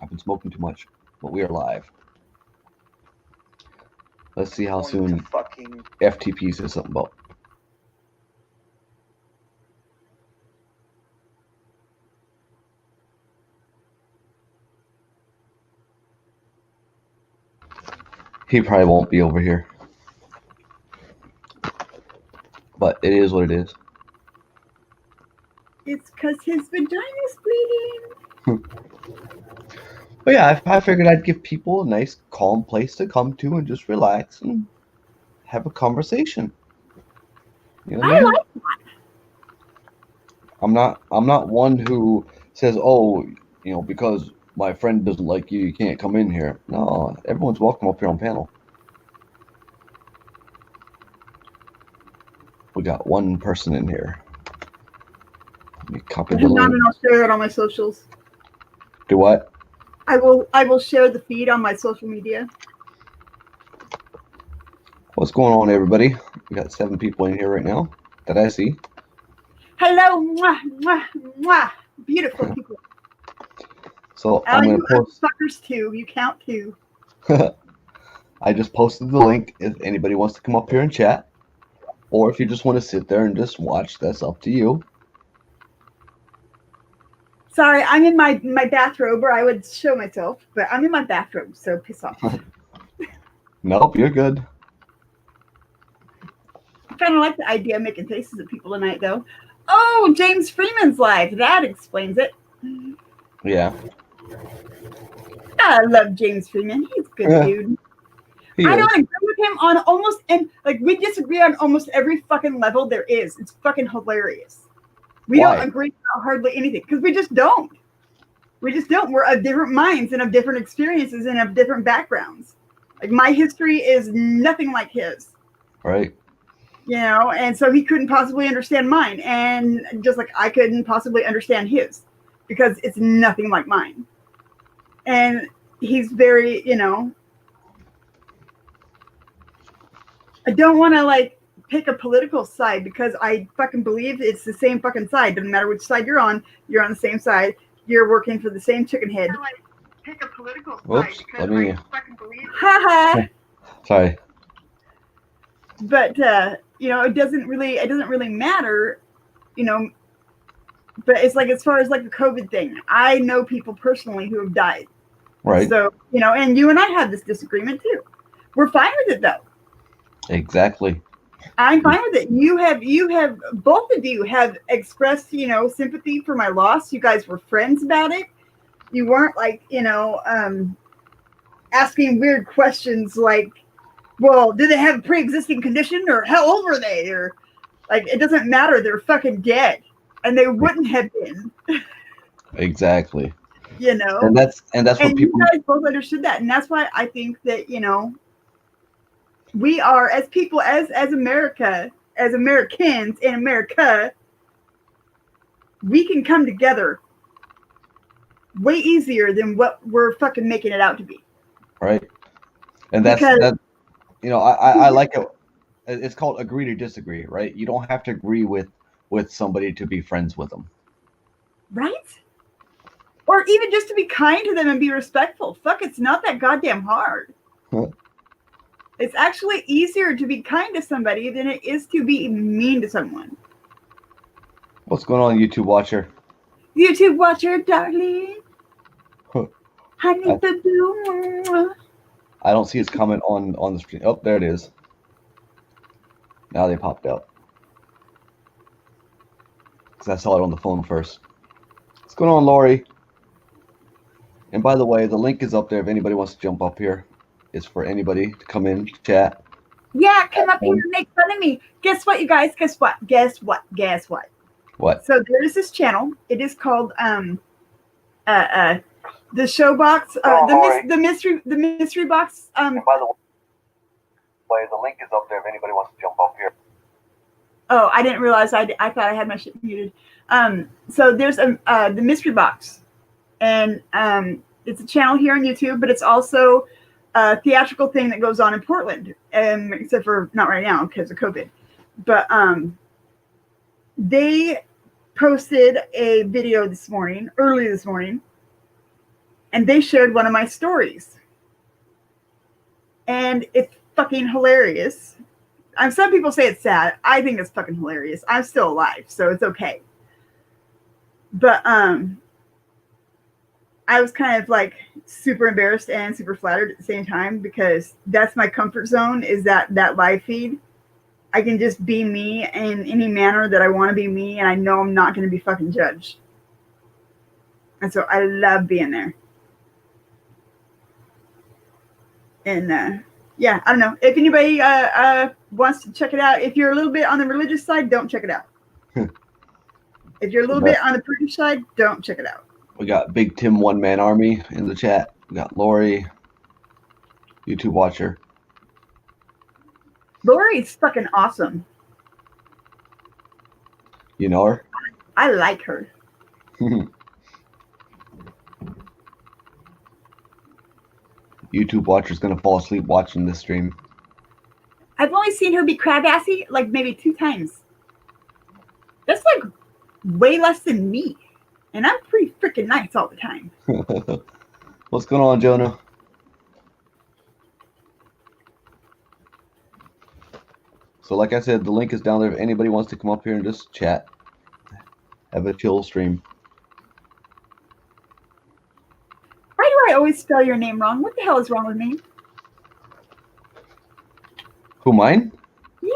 I've been smoking too much, but we are live. Let's see how Going soon to fucking FTP says something about. He probably won't be over here. But it is what it is. It's because his vagina's bleeding. But yeah, I figured I'd give people a nice, calm place to come to and just relax and have a conversation. You know what I mean? like that. I'm not one who says, "Oh, you know, because my friend doesn't like you, you can't come in here." No, everyone's welcome up here on panel. We got one person in here. Let me copy the link. I'll share it on my socials. Do what? I will share the feed on my social media. What's going on, everybody? We got 7 people in here right now that I see. Hello, mwah, mwah, mwah. Beautiful people. So I'm going to post. Suckers too. You count too. I just posted the link if anybody wants to come up here and chat. Or if you just want to sit there and just watch, that's up to you. Sorry, I'm in my bathrobe, or I would show myself, but I'm in my bathrobe, so piss off. Nope, you're good. I kind of like the idea of making faces at people tonight, though. Oh, James Freeman's live. That explains it. Yeah. I love James Freeman. He's a good dude. I don't agree with him on almost, and like we disagree on almost every fucking level there is. It's fucking hilarious. We don't agree on hardly anything because we just don't. We just don't. We're of different minds and of different experiences and of different backgrounds. Like my history is nothing like his. Right. You know, and so he couldn't possibly understand mine. And just like I couldn't possibly understand his because it's nothing like mine. And he's very, you know, I don't want to like pick a political side because I fucking believe it's the same fucking side. Doesn't matter which side you're on the same side. You're working for the same chicken head. Like, pick a political side because I fucking believe. Haha. Sorry. But you know, it doesn't really matter, you know. But it's like as far as like the COVID thing, I know people personally who have died. Right. So, you know, and you and I have this disagreement too. We're fine with it though. Exactly. I'm fine with it. You have both of you have expressed, you know, sympathy for my loss. You guys were friends about it. You weren't like, you know, asking weird questions like, well, did they have a pre-existing condition or how old were they? Or like, it doesn't matter. They're fucking dead and they wouldn't have been. Exactly. You know, and that's what people. You guys both understood that. And that's why I think that, you know, we are as people, as America, as Americans in America, we can come together way easier than what we're fucking making it out to be. Right. And that's that. You know, I like it. It's called agree to disagree, right? You don't have to agree with somebody to be friends with them. Right? Or even just to be kind to them and be respectful. Fuck, it's not that goddamn hard. Huh? It's actually easier to be kind to somebody than it is to be mean to someone. What's going on, YouTube watcher? YouTube watcher, darling. Huh. Honey, boo. I don't see his comment on the screen. Oh, there it is. Now they popped out. Because I saw it on the phone first. What's going on, Lori? And by the way, the link is up there if anybody wants to jump up here. It's for anybody to come in, chat. Yeah, come up here and make fun of me. Guess what, you guys? Guess what? Guess what? Guess what? What? So there is this channel. It is called the Showbox. The mystery box. And by the way, the link is up there if anybody wants to jump up here. Oh, I didn't realize. I thought I had my shit muted. So there's the mystery box, and it's a channel here on YouTube, but it's also a theatrical thing that goes on in Portland, except for not right now because of COVID. But they posted a video early this morning, and they shared one of my stories. And it's fucking hilarious. Some people say it's sad. I think it's fucking hilarious. I'm still alive, so it's okay. But I was kind of like super embarrassed and super flattered at the same time, because that's my comfort zone, is that live feed. I can just be me in any manner that I want to be me, and I know I'm not going to be fucking judged. And so I love being there. And yeah, I don't know. If anybody wants to check it out, if you're a little bit on the religious side, don't check it out. If you're a little bit on the British side, don't check it out. We got Big Tim One Man Army in the chat. We got Lori, YouTube watcher. Lori's fucking awesome. You know her? I like her. YouTube watcher's gonna fall asleep watching this stream. I've only seen her be crab-assy like maybe 2 times. That's like way less than me. And I'm pretty freaking nice all the time. What's going on, Jonah? So like I said, the link is down there if anybody wants to come up here and just chat. Have a chill stream. Why do I always spell your name wrong? What the hell is wrong with me? Who, mine? Yeah.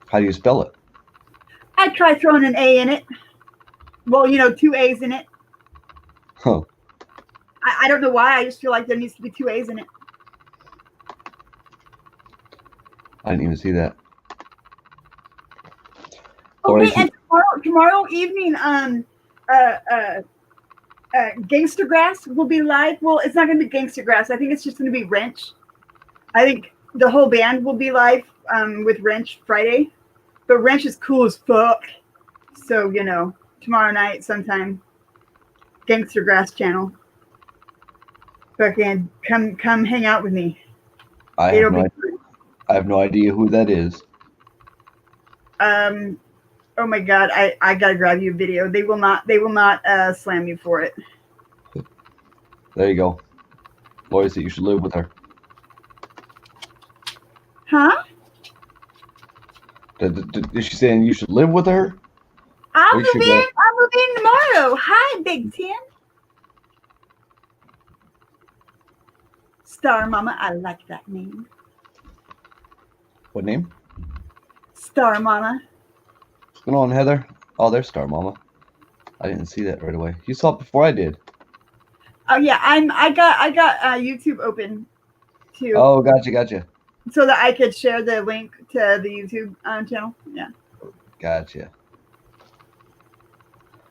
How do you spell it? I try throwing an A in it. Well, 2 A's in it. Huh. I don't know why. I just feel like there needs to be 2 A's in it. I didn't even see that. Okay, and tomorrow evening, Gangster Grass will be live. Well, it's not going to be Gangster Grass. I think it's just going to be Wrench. I think the whole band will be live with Wrench Friday. But Wrench is cool as fuck. So, tomorrow night sometime, Gangster Grass channel. Fucking come hang out with me. I have no idea who that is. Oh my god, I gotta grab you a video. They will not slam you for it. There you go. Lori said you should live with her. Huh? Is she saying you should live with her? I'll move in tomorrow. Hi, Big Tim. Star Mama, I like that name. What name? Star Mama. What's going on, Heather? Oh, there's Star Mama. I didn't see that right away. You saw it before I did. Oh yeah, I got YouTube open too. Oh, gotcha. So that I could share the link to the YouTube channel. Yeah. Gotcha.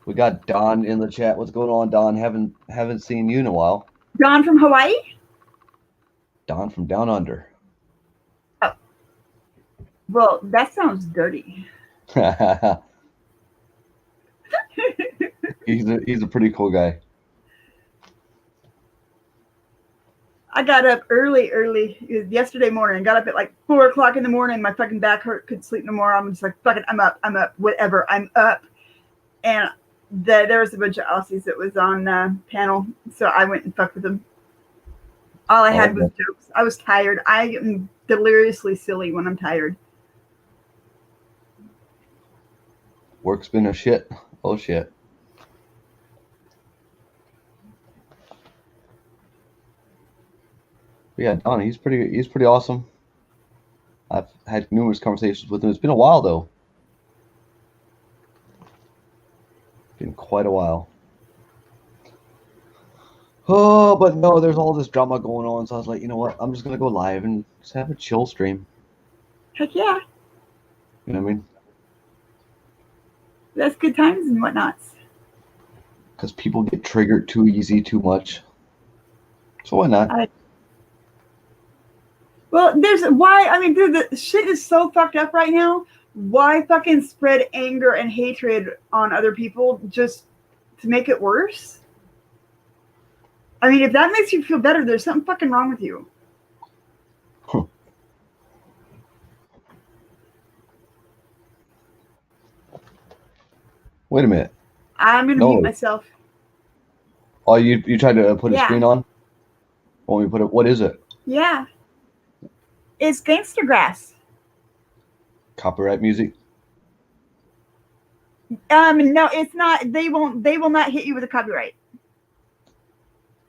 We got Don in the chat. What's going on, Don? Haven't seen you in a while. Don from Hawaii? Don from down under. Oh. Well, that sounds dirty. He's a pretty cool guy. I got up early yesterday morning. Got up at like 4 o'clock in the morning. My fucking back hurt. Couldn't sleep no more. I'm just like, fuck it. I'm up. Whatever. I'm up. And there was a bunch of Aussies that was on panel. So I went and fucked with them. All I had was jokes. I was tired. I am deliriously silly when I'm tired. Work's been a shit. Oh shit. But yeah, Don, he's pretty awesome. I've had numerous conversations with him. It's been a while though. Been quite a while. Oh, but no, there's all this drama going on, so I was like, you know what? I'm just gonna go live and just have a chill stream. Heck yeah. You know what I mean? That's good times and whatnots. Because people get triggered too easy, too much. So why not? Well, dude, the shit is so fucked up right now. Why fucking spread anger and hatred on other people just to make it worse? I mean, if that makes you feel better, there's something fucking wrong with you. Huh. Wait a minute. I'm going to mute myself. Oh, you tried to put a Yeah. screen on? Want me to put it? What is it? Yeah. It's gangster grass. Copyright music? No, it's not. They will not hit you with a copyright.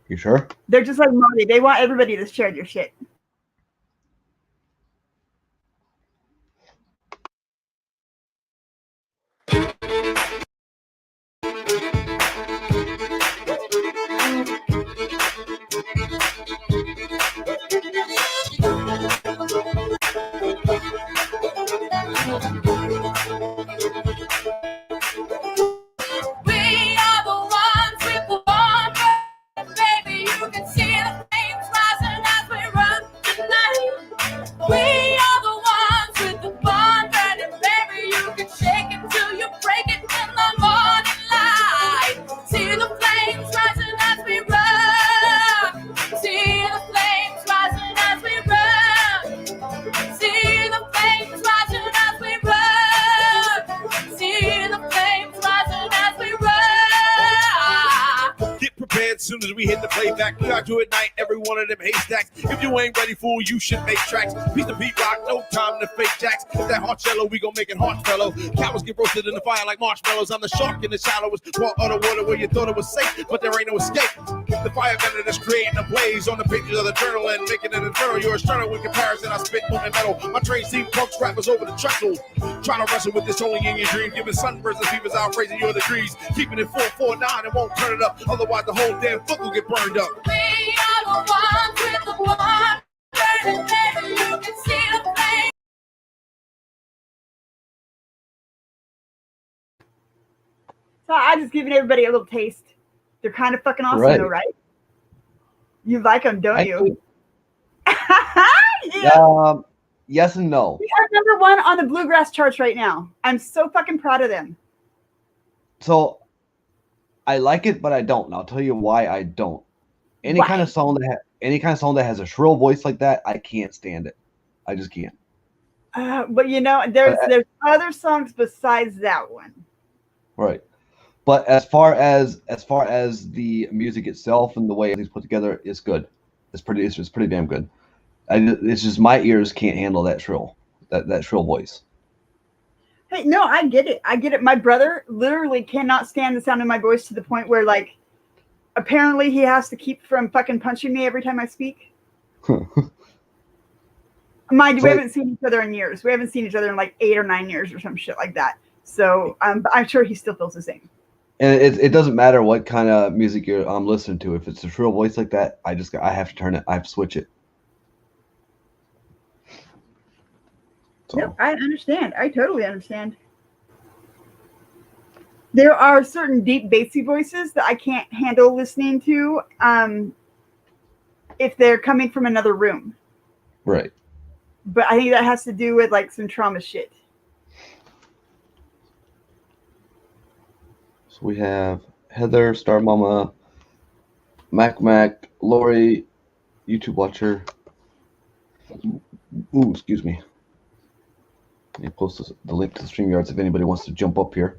You sure? They're just like Marty. They want everybody to share their shit. As soon as we hit the playback, we got you at night, every one of them haystacks. If you ain't ready, fool, you should make tracks. Piece of beat rock, no time to fake jacks. If that hot cello, we gon' make it hot, fellow. Cows get roasted in the fire like marshmallows. I'm the shark in the shallowest part of the water where you thought it was safe, but there ain't no escape. The fire vendor that's creating a blaze on the pages of the journal and making it infernal. You're a sterner with comparison, I spit on the metal. My train seen punks rappers over the trestle. Trying to wrestle with this only in your dream. Giving sunburns and fevers out, raising your degrees. Keeping it 449 and won't turn it up. Otherwise, the whole damn book will get burned up. We are the ones with the one. Burning, baby, you can see the flame. So I'm just giving everybody a little taste. They're kind of fucking awesome, Right. though, right? You like them, don't you? Yeah. Yes and no. We are number one on the bluegrass charts right now. I'm so fucking proud of them. So I like it, but I don't. And I'll tell you why I don't. Any kind of song that has a shrill voice like that, I can't stand it. I just can't. But you know, there's other songs besides that one. Right. But as far as the music itself and the way it's put together, it's good. It's pretty damn good. It's just my ears can't handle that shrill voice. Hey, no, I get it. My brother literally cannot stand the sound of my voice to the point where, like, apparently he has to keep from fucking punching me every time I speak. Mind you, we haven't seen each other in years. We haven't seen each other in like 8 or 9 years or some shit like that. So I'm sure he still feels the same. And it doesn't matter what kind of music you're listening to. If it's a shrill voice like that, I have to turn it. I have to switch it. So. No, I understand. I totally understand. There are certain deep bassy voices that I can't handle listening to if they're coming from another room. Right. But I think that has to do with like some trauma shit. So we have Heather, Star Mama, Mac, Lori, YouTube watcher. Ooh, excuse me. Let me post the link to the StreamYards if anybody wants to jump up here.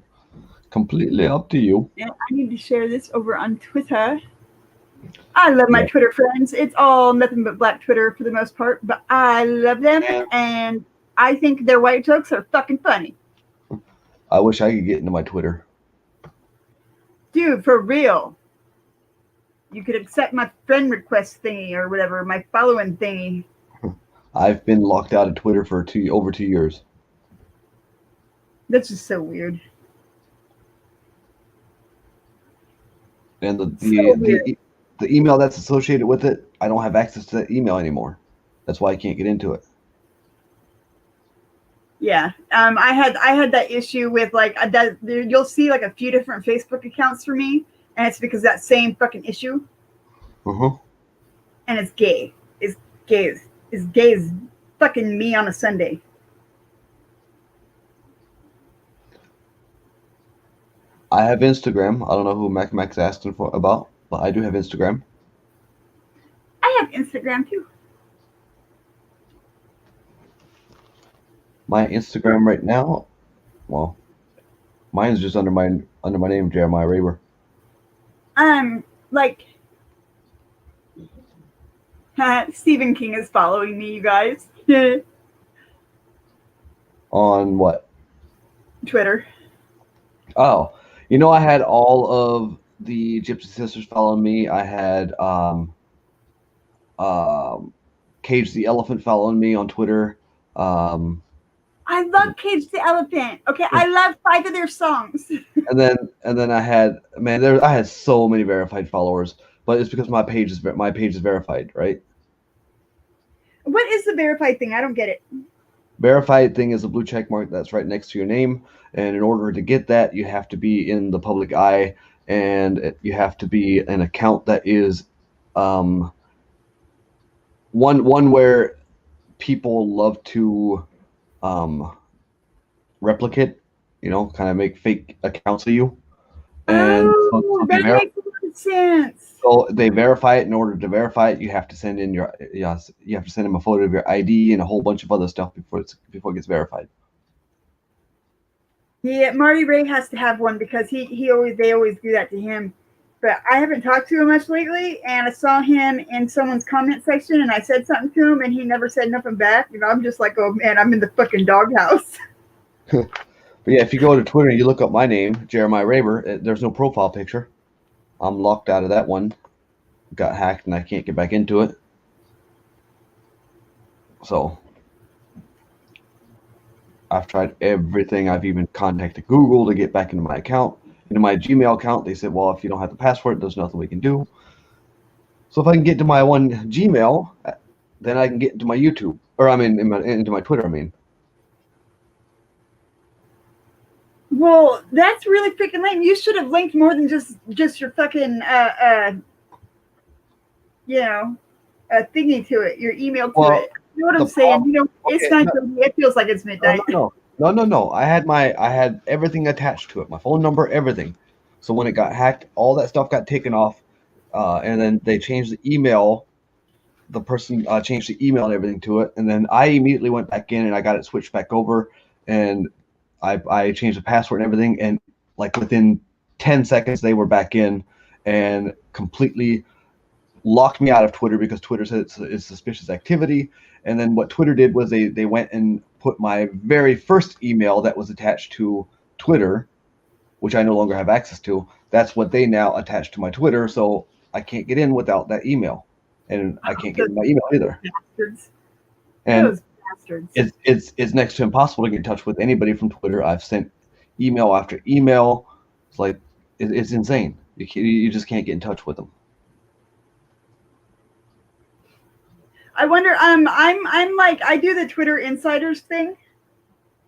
Completely up to you. And I need to share this over on Twitter. I love my Twitter friends. It's all nothing but black Twitter for the most part, but I love them, and I think their white jokes are fucking funny. I wish I could get into my Twitter. Dude, for real. You could accept my friend request thingy or whatever, my following thingy. I've been locked out of Twitter for over 2 years. That's just so weird. And the email that's associated with it, I don't have access to that email anymore. That's why I can't get into it. Yeah, I had that issue with like you'll see like a few different Facebook accounts for me, and it's because that same fucking issue. And it's gay. It's gay as fucking me on a Sunday. I have Instagram. I don't know who Mac's asking about, but I do have Instagram. I have Instagram too. My Instagram right now, well, mine's just under my name, Jeremiah Raber. like, Stephen King is following me, you guys. On what? Twitter. Oh, I had all of the Gypsy Sisters following me. I had Cage the Elephant following me on Twitter. I love Cage the Elephant. Okay, I love 5 of their songs. and then I had I had so many verified followers, but it's because my page is verified, right? What is the verified thing? I don't get it. Verified thing is a blue check mark that's right next to your name, and in order to get that, you have to be in the public eye, and you have to be an account that is one where people love to replicate, kind of make fake accounts of you. And that makes a lot of sense. So they verify it. In order to verify it, you have to send in you have to send them a photo of your ID and a whole bunch of other stuff before it gets verified. Yeah, Marty Ray has to have one because they always do that to him. But I haven't talked to him much lately, and I saw him in someone's comment section, and I said something to him, and he never said nothing back. And I'm just like, oh man, I'm in the fucking doghouse. But yeah, if you go to Twitter and you look up my name, Jeremiah Raber, there's no profile picture. I'm locked out of that one. Got hacked and I can't get back into it. So I've tried everything. I've even contacted Google to get back into my account. Into my Gmail account, they said, well, if you don't have the password, there's nothing we can do. So if I can get to my one Gmail, then I can get into my YouTube. Or into my Twitter, Well, that's really freaking lame. You should have linked more than just your fucking thingy to it, your email to it. You know what I'm saying? It's 9:30. It feels like it's midnight. No. I had everything attached to it. My phone number, everything. So when it got hacked, all that stuff got taken off, and then they changed the email. The person changed the email and everything to it, and then I immediately went back in and I got it switched back over, and I changed the password and everything, and like within 10 seconds they were back in and completely locked me out of Twitter because Twitter said it's suspicious activity. And then what Twitter did was they went and put my very first email that was attached to Twitter, which I no longer have access to. That's what they now attach to my Twitter, so I can't get in without that email, and I can't get in my email either. Bastards. And Those bastards. it's next to impossible to get in touch with anybody from Twitter. I've sent email after email. It's like it's insane. You just can't get in touch with them. I wonder. I'm like, I do the Twitter insiders thing.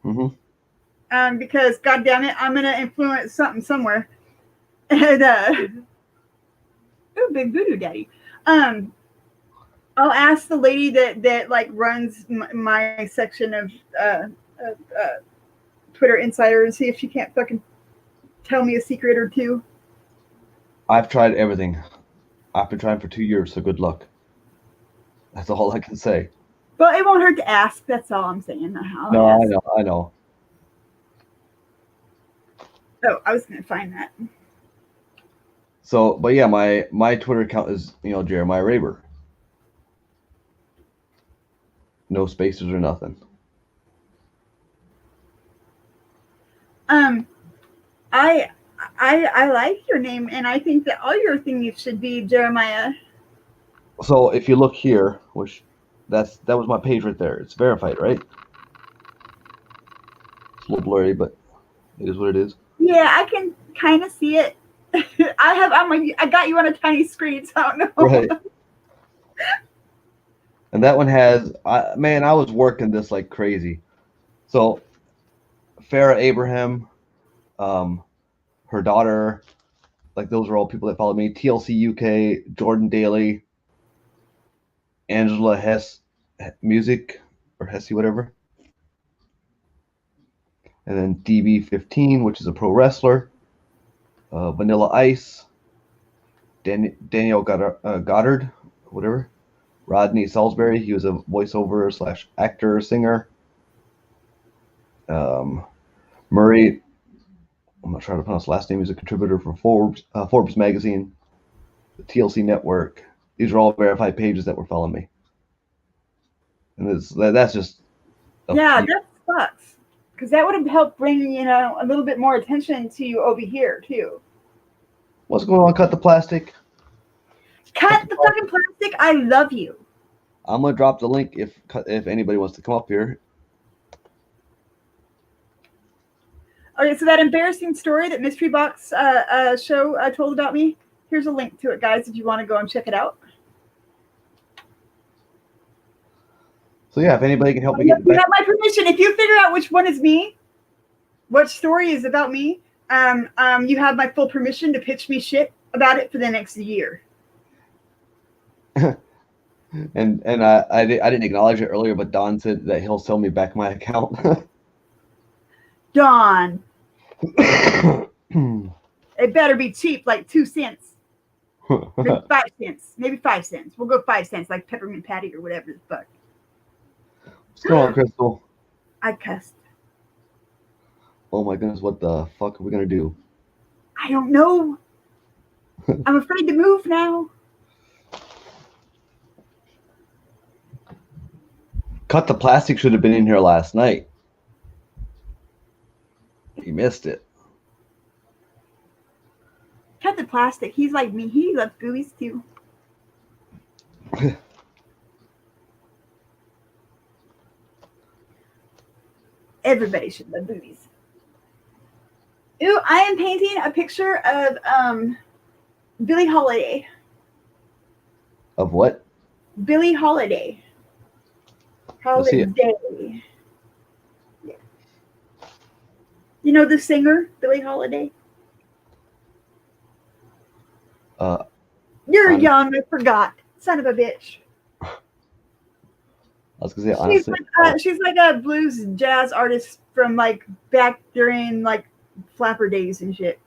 Mm-hmm. Because God damn it, I'm gonna influence something somewhere. And ooh, big voodoo daddy. I'll ask the lady that like runs my section of Twitter Insider and see if she can't fucking tell me a secret or two. I've tried everything. I've been trying for 2 years, so good luck. That's all I can say. Well, it won't hurt to ask. That's all I'm saying. I know. Oh, I was gonna find that. So, but yeah, my Twitter account is Jeremiah Raber. No spaces or nothing. I like your name, and I think that all your things should be Jeremiah. So if you look here, which that was my page right there. It's verified, right? It's a little blurry, but it is what it is. Yeah, I can kind of see it. I got you on a tiny screen, so I don't know. Right. And that one has, I was working this like crazy. So Farrah Abraham, her daughter, like those are all people that follow me. TLC UK, Jordan Daly, Angela Hess Music, or Hesse, whatever. And then DB15, which is a pro wrestler. Vanilla Ice, Daniel Goddard, whatever. Rodney Salisbury, he was a voiceover / actor, singer. Murray, I'm not sure how to pronounce his last name. He's a contributor for Forbes magazine. the TLC network. These are all verified pages that were following me. And that's just yeah, that sucks. Because that would have helped bring, a little bit more attention to you over here, too. What's going on? Cut the plastic. Cut the fucking plastic. I love you. I'm going to drop the link if anybody wants to come up here. Okay, so that embarrassing story that Mystery Box show told about me, here's a link to it, guys, if you want to go and check it out. So yeah, if anybody can help me you get back. have my permission. If you figure out which one is me, what story is about me, you have my full permission to pitch me shit about it for the next year. and I didn't acknowledge it earlier, but Don said that he'll sell me back my account. Don. It better be cheap, like 2 cents. Maybe 5 cents. Maybe 5 cents. We'll go 5 cents, like peppermint patty or whatever the fuck. What's going on, Crystal? I cussed. Oh my goodness, what the fuck are we gonna do? I don't know. I'm afraid to move now. Cut the plastic should have been in here last night. He missed it. Cut the plastic. He's like me. He loves boobies too. Everybody should love boobies. Ooh, I am painting a picture of Billie Holiday. Of what? Billie Holiday. Holiday. Yeah. You know the singer, Billie Holiday? You're young, I forgot. Son of a bitch. I was gonna say honestly. She's like a blues jazz artist from like back during like flapper days and shit.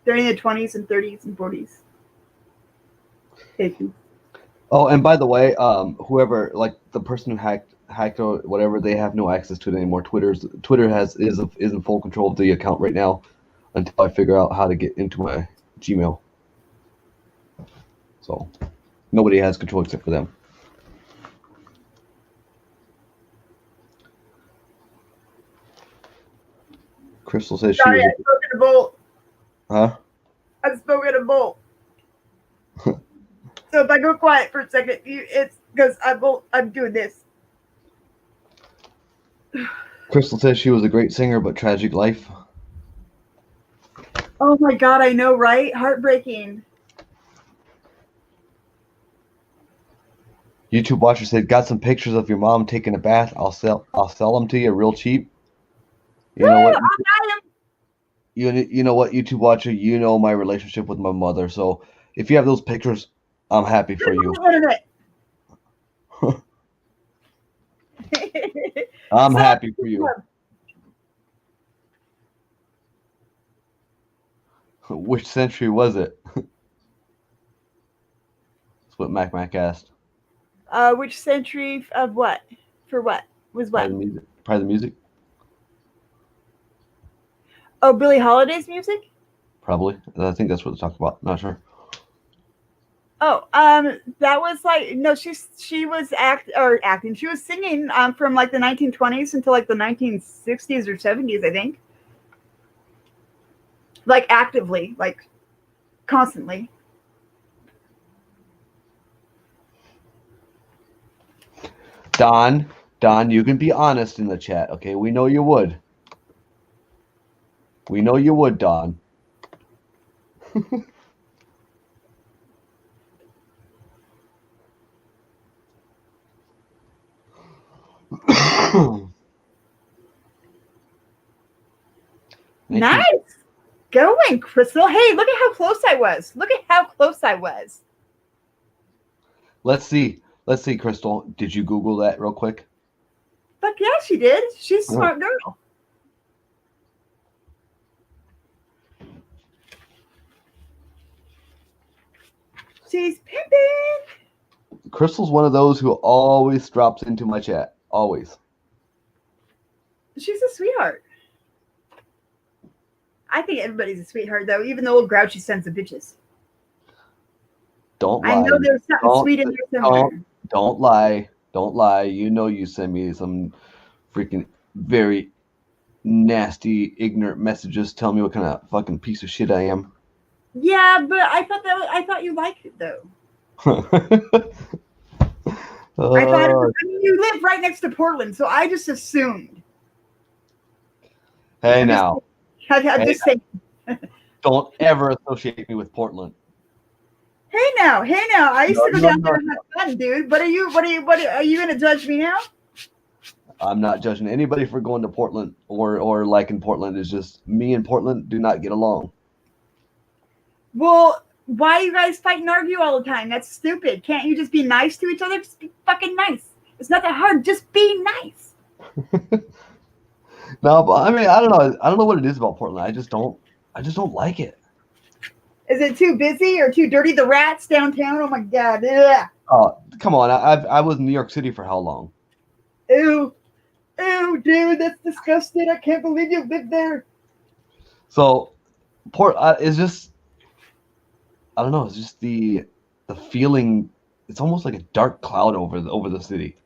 During the 20s and 30s and 40s. Thank you. Oh, and by the way, whoever, like the person who hacked or whatever, they have no access to it anymore. Twitter is in full control of the account right now until I figure out how to get into my Gmail. So nobody has control except for them. Crystal says she was. I spoke in a bolt. Huh? I spoke in a bolt. So if I go quiet for a second, it's because I'm doing this. Crystal says she was a great singer, but tragic life. Oh my God, I know, right? Heartbreaking. YouTube watcher said, "Got some pictures of your mom taking a bath. I'll sell them to you real cheap." You know what? You know what, YouTube watcher? You know my relationship with my mother. So if you have those pictures, I'm happy for you. I'm happy for you. Which century was it? That's what Mac asked. Which century of what? For what? Was what? Probably the music. Oh, Billie Holiday's music? Probably. I think that's what they're talking about. Not sure. Oh, that was like no. She was acting. She was singing from like the 1920s until like the 1960s or 70s, I think. Like actively, like constantly. Don, you can be honest in the chat, okay? We know you would. We know you would, Don. Nice going, Crystal. Hey, look at how close I was. Look at how close I was. Let's see, Crystal. Did you Google that real quick? Fuck yeah, she did. She's a smart girl. She's pimping. Crystal's one of those who always drops into my chat. Always. She's a sweetheart. I think everybody's a sweetheart, though, even the old grouchy sons of bitches. Don't lie. I know there's something sweet in there somewhere. Don't lie. Don't lie. You know you send me some freaking very nasty, ignorant messages telling me what kind of fucking piece of shit I am. Yeah, but I thought you liked it though. I thought you live right next to Portland, so I just assumed. Hey, I'm just saying. Don't ever associate me with Portland. Hey now. I used to go down there and have fun, dude. Are you gonna judge me now? I'm not judging anybody for going to Portland or liking Portland. It's just me and Portland do not get along. Well, why you guys fight and argue all the time? That's stupid. Can't you just be nice to each other? Just be fucking nice. It's not that hard. Just be nice. No, but I mean, I don't know. I don't know what it is about Portland. I just don't like it. Is it too busy or too dirty? The rats downtown? Oh my god. Ugh. Oh, come on. I was in New York City for how long? Ew, dude, that's disgusting. I can't believe you lived there. So, it's just, I don't know. It's just the feeling. It's almost like a dark cloud over the city.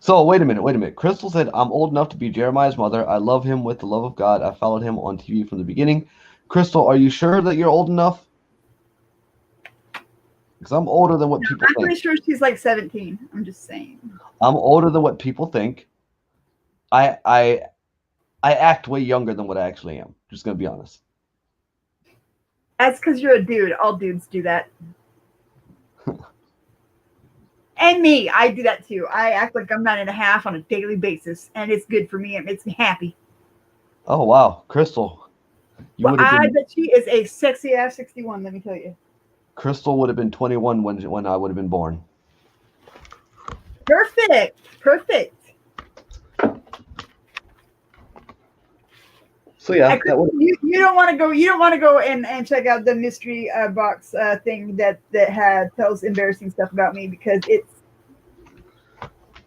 So wait a minute. Crystal said, "I'm old enough to be Jeremiah's mother. I love him with the love of God. I followed him on TV from the beginning." Crystal, are you sure that you're old enough? Because I'm older than what people think. I'm pretty sure she's like 17. I'm just saying. I'm older than what people think. I act way younger than what I actually am. Just gonna be honest. That's because you're a dude. All dudes do that. And me, I do that too. I act like I'm 9.5 on a daily basis, and it's good for me. It makes me happy. Oh wow, Crystal, I bet she is a sexy ass 61. Let me tell you. Crystal would have been 21 when I would have been born. Perfect. So yeah, you don't want to go. You don't want to go and check out the mystery box thing that tells embarrassing stuff about me because it's.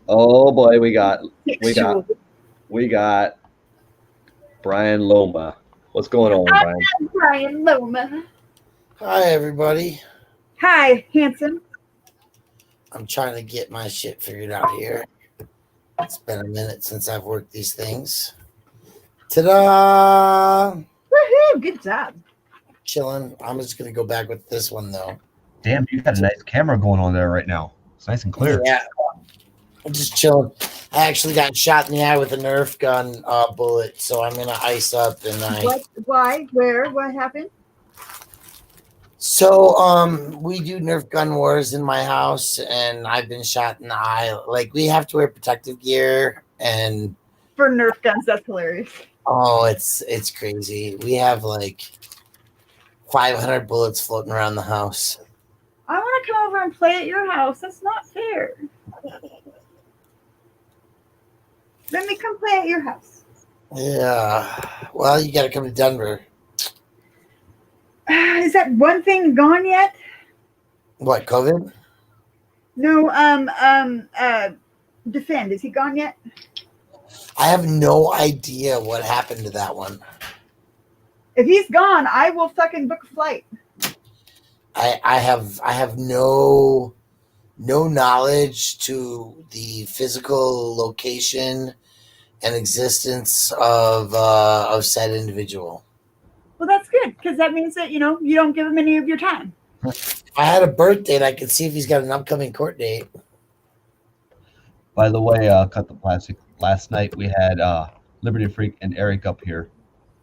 Oh boy, we got Brian Loma. What's going on, Brian? Brian Loma. Hi, everybody. Hi, handsome. I'm trying to get my shit figured out here. It's been a minute since I've worked these things. Ta-da! Woohoo! Good job. Chilling. I'm just going to go back with this one, though. Damn, you got a nice camera going on there right now. It's nice and clear. Yeah. I'm just chilling. I actually got shot in the eye with a Nerf gun bullet, so I'm going to ice up. What? Why? Where? What happened? So, we do Nerf gun wars in my house, and I've been shot in the eye. Like, we have to wear protective gear, and... For Nerf guns, that's hilarious. Oh, it's crazy. We have like 500 bullets floating around the house. I want to come over and play at your house. That's not fair. Let me come play at your house. Yeah. Well, you got to come to Denver. Is that one thing gone yet? What, COVID? No, Defend. Is he gone yet? I have no idea what happened to that one. If he's gone, I will fucking book a flight. I have no knowledge to the physical location and existence of said individual. Well, that's good because that means that you don't give him any of your time. If I had a birth date, I could see if he's got an upcoming court date. By the way, cut the plastic. Last night we had Liberty Freak and Eric up here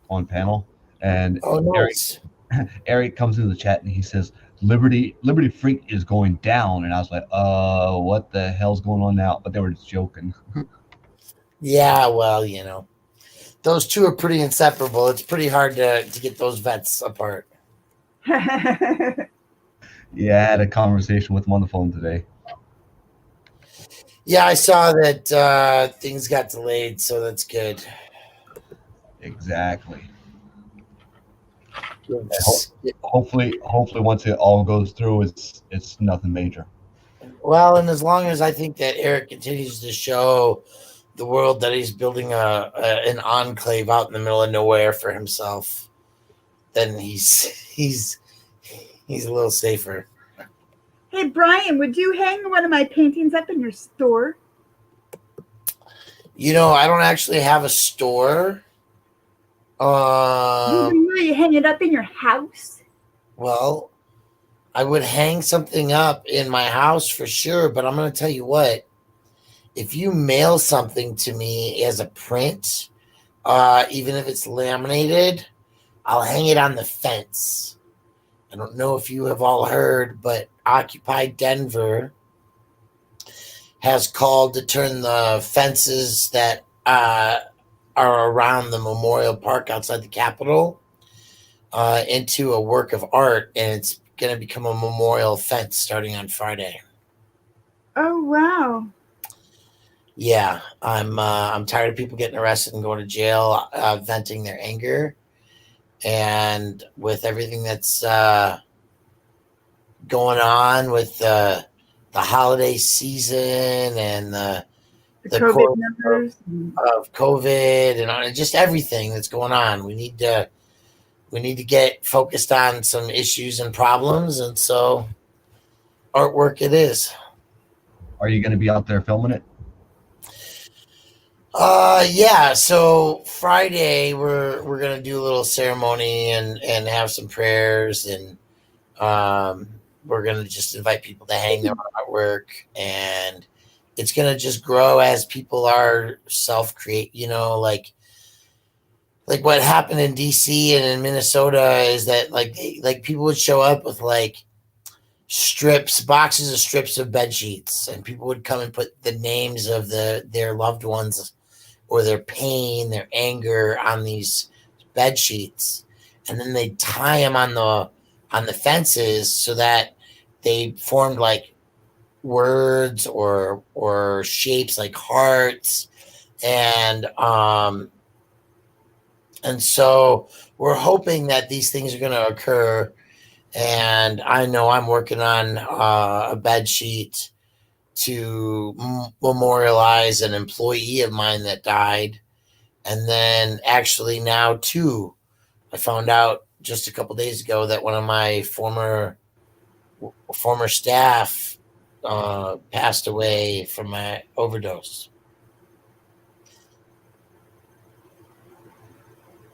on panel, and nice. Eric comes into the chat and he says Liberty Freak is going down, and I was like, what the hell's going on now? But they were just joking. Yeah, well, those two are pretty inseparable. It's pretty hard to get those vets apart. Yeah, I had a conversation with him on the phone today. Yeah, I saw that things got delayed, so that's good. Exactly. Hopefully, once it all goes through, it's nothing major. Well, and as long as I think that Eric continues to show the world that he's building an enclave out in the middle of nowhere for himself, then he's a little safer. Hey, Brian, would you hang one of my paintings up in your store? You know, I don't actually have a store. You hang it up in your house? Well, I would hang something up in my house for sure, but I'm going to tell you what. If you mail something to me as a print, even if it's laminated, I'll hang it on the fence. I don't know if you have all heard, but Occupy Denver has called to turn the fences that are around the Memorial Park outside the Capitol into a work of art, and it's going to become a memorial fence starting on Friday. Oh, wow. Yeah, I'm tired of people getting arrested and going to jail, venting their anger, and with everything that's going on with the holiday season and the COVID numbers of COVID and just everything that's going on. We need to get focused on some issues and problems, and so artwork it is. Are you going to be out there filming it? Yeah. So Friday we're gonna do a little ceremony and have some prayers, and we're gonna just invite people to hang their artwork, and it's gonna just grow as people are self-create. You know, like what happened in DC and in Minnesota is that like people would show up with like boxes of strips of bed sheets, and people would come and put the names of their loved ones or their pain, their anger on these bed sheets, and then they tie them on the fences so that they formed like words or shapes like hearts, and so we're hoping that these things are going to occur. And I know I'm working on a bed sheet to memorialize an employee of mine that died. And then actually now too, I found out just a couple days ago that one of my former staff passed away from an overdose.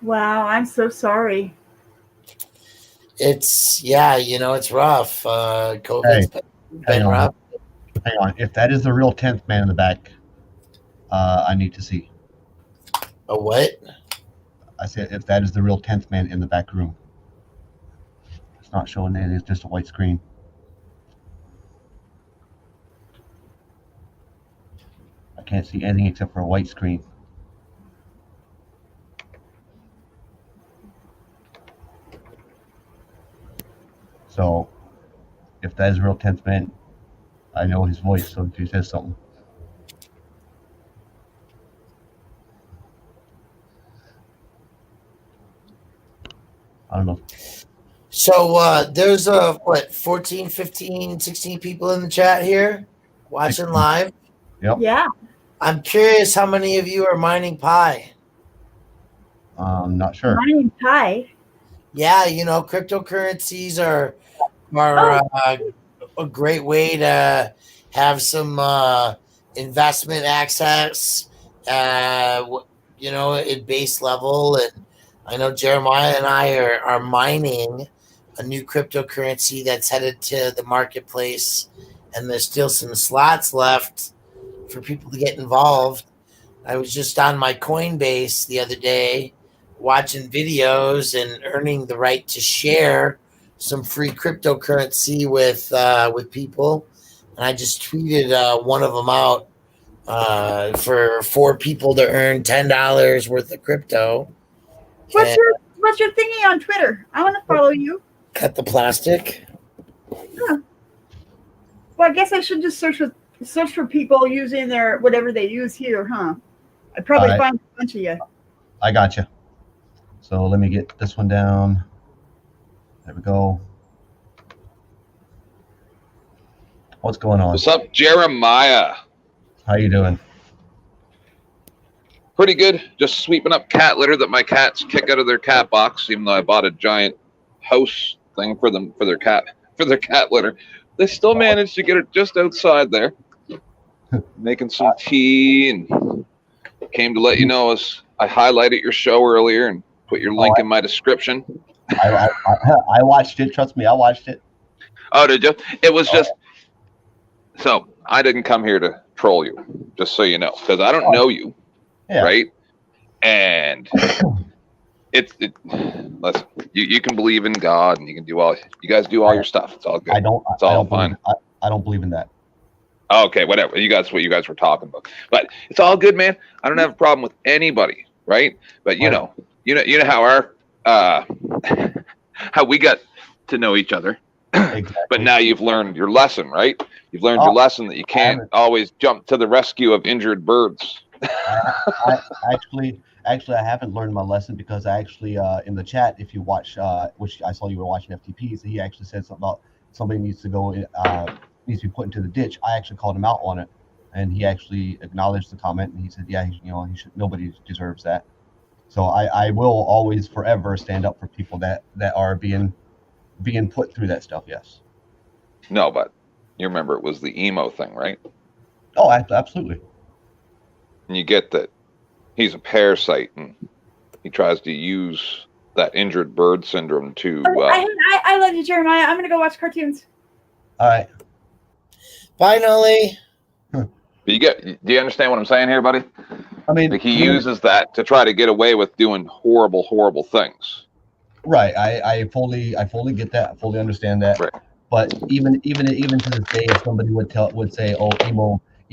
Wow, I'm so sorry. It's it's rough. COVID's been rough. Hang on. If that is the real 10th man in the back, I need to see. A what? I said if that is the real 10th man in the back room. It's not showing that. It's just a white screen. I can't see anything except for a white screen. So, if that is a real 10th man, I know his voice, so if he says something. I don't know. So there's 14, 15, 16 people in the chat here watching live. Yep. Yeah. I'm curious how many of you are mining Pi. Not sure. Mining Pi. Yeah, cryptocurrencies are a great way to have some investment access, at base level. And I know Jeremiah and I are mining a new cryptocurrency that's headed to the marketplace, and there's still some slots left for people to get involved. I was just on my Coinbase the other day watching videos and earning the right to share some free cryptocurrency with people. And I just tweeted one of them out for 4 people to earn $10 worth of crypto. What's your thingy on Twitter? I want to follow you. Cut the plastic. Huh. Well, I guess I should just search for people using their whatever they use here, huh? I'd probably find a bunch of you. I got you. So let me get this one down. There we go. What's going on? What's up, Jeremiah? How you doing? Pretty good. Just sweeping up cat litter that my cats kick out of their cat box. Even though I bought a giant house thing for them for their cat litter, they still managed to get it just outside there. Making some tea, and came to let you know as I highlighted your show earlier and put your link in my description. I watched it. Trust me, I watched it. Oh, did you? It was just so I didn't come here to troll you, just so you know, because I don't know you. Yeah. Right, and listen. You can believe in God, and you can do all. You guys do all your stuff. It's all good. It's all fine. I don't believe in that. Okay, whatever. What you guys were talking about, but it's all good, man. I don't have a problem with anybody, right? But you know how our how we got to know each other. Exactly. But now you've learned your lesson, right? You've learned your lesson that you can't always jump to the rescue of injured birds. I actually haven't learned my lesson, because I actually in the chat, if you watch, which I saw you were watching FTPs, he actually said something about somebody needs to be put into the ditch. I actually called him out on it, and he actually acknowledged the comment, and he said, yeah, he should. Nobody deserves that. So I will always forever stand up for people that are being put through that stuff. Yes. No, but you remember it was the emo thing, right? Oh, absolutely. And you get that he's a parasite, and he tries to use that injured bird syndrome to. I love you, Jeremiah. I'm gonna go watch cartoons. All right. Bye, Nolly. Do you understand what I'm saying here, buddy? I mean, like he uses that to try to get away with doing horrible things. Right. I fully get that. I fully understand that. Right. But even to this day, if somebody would say, "Oh,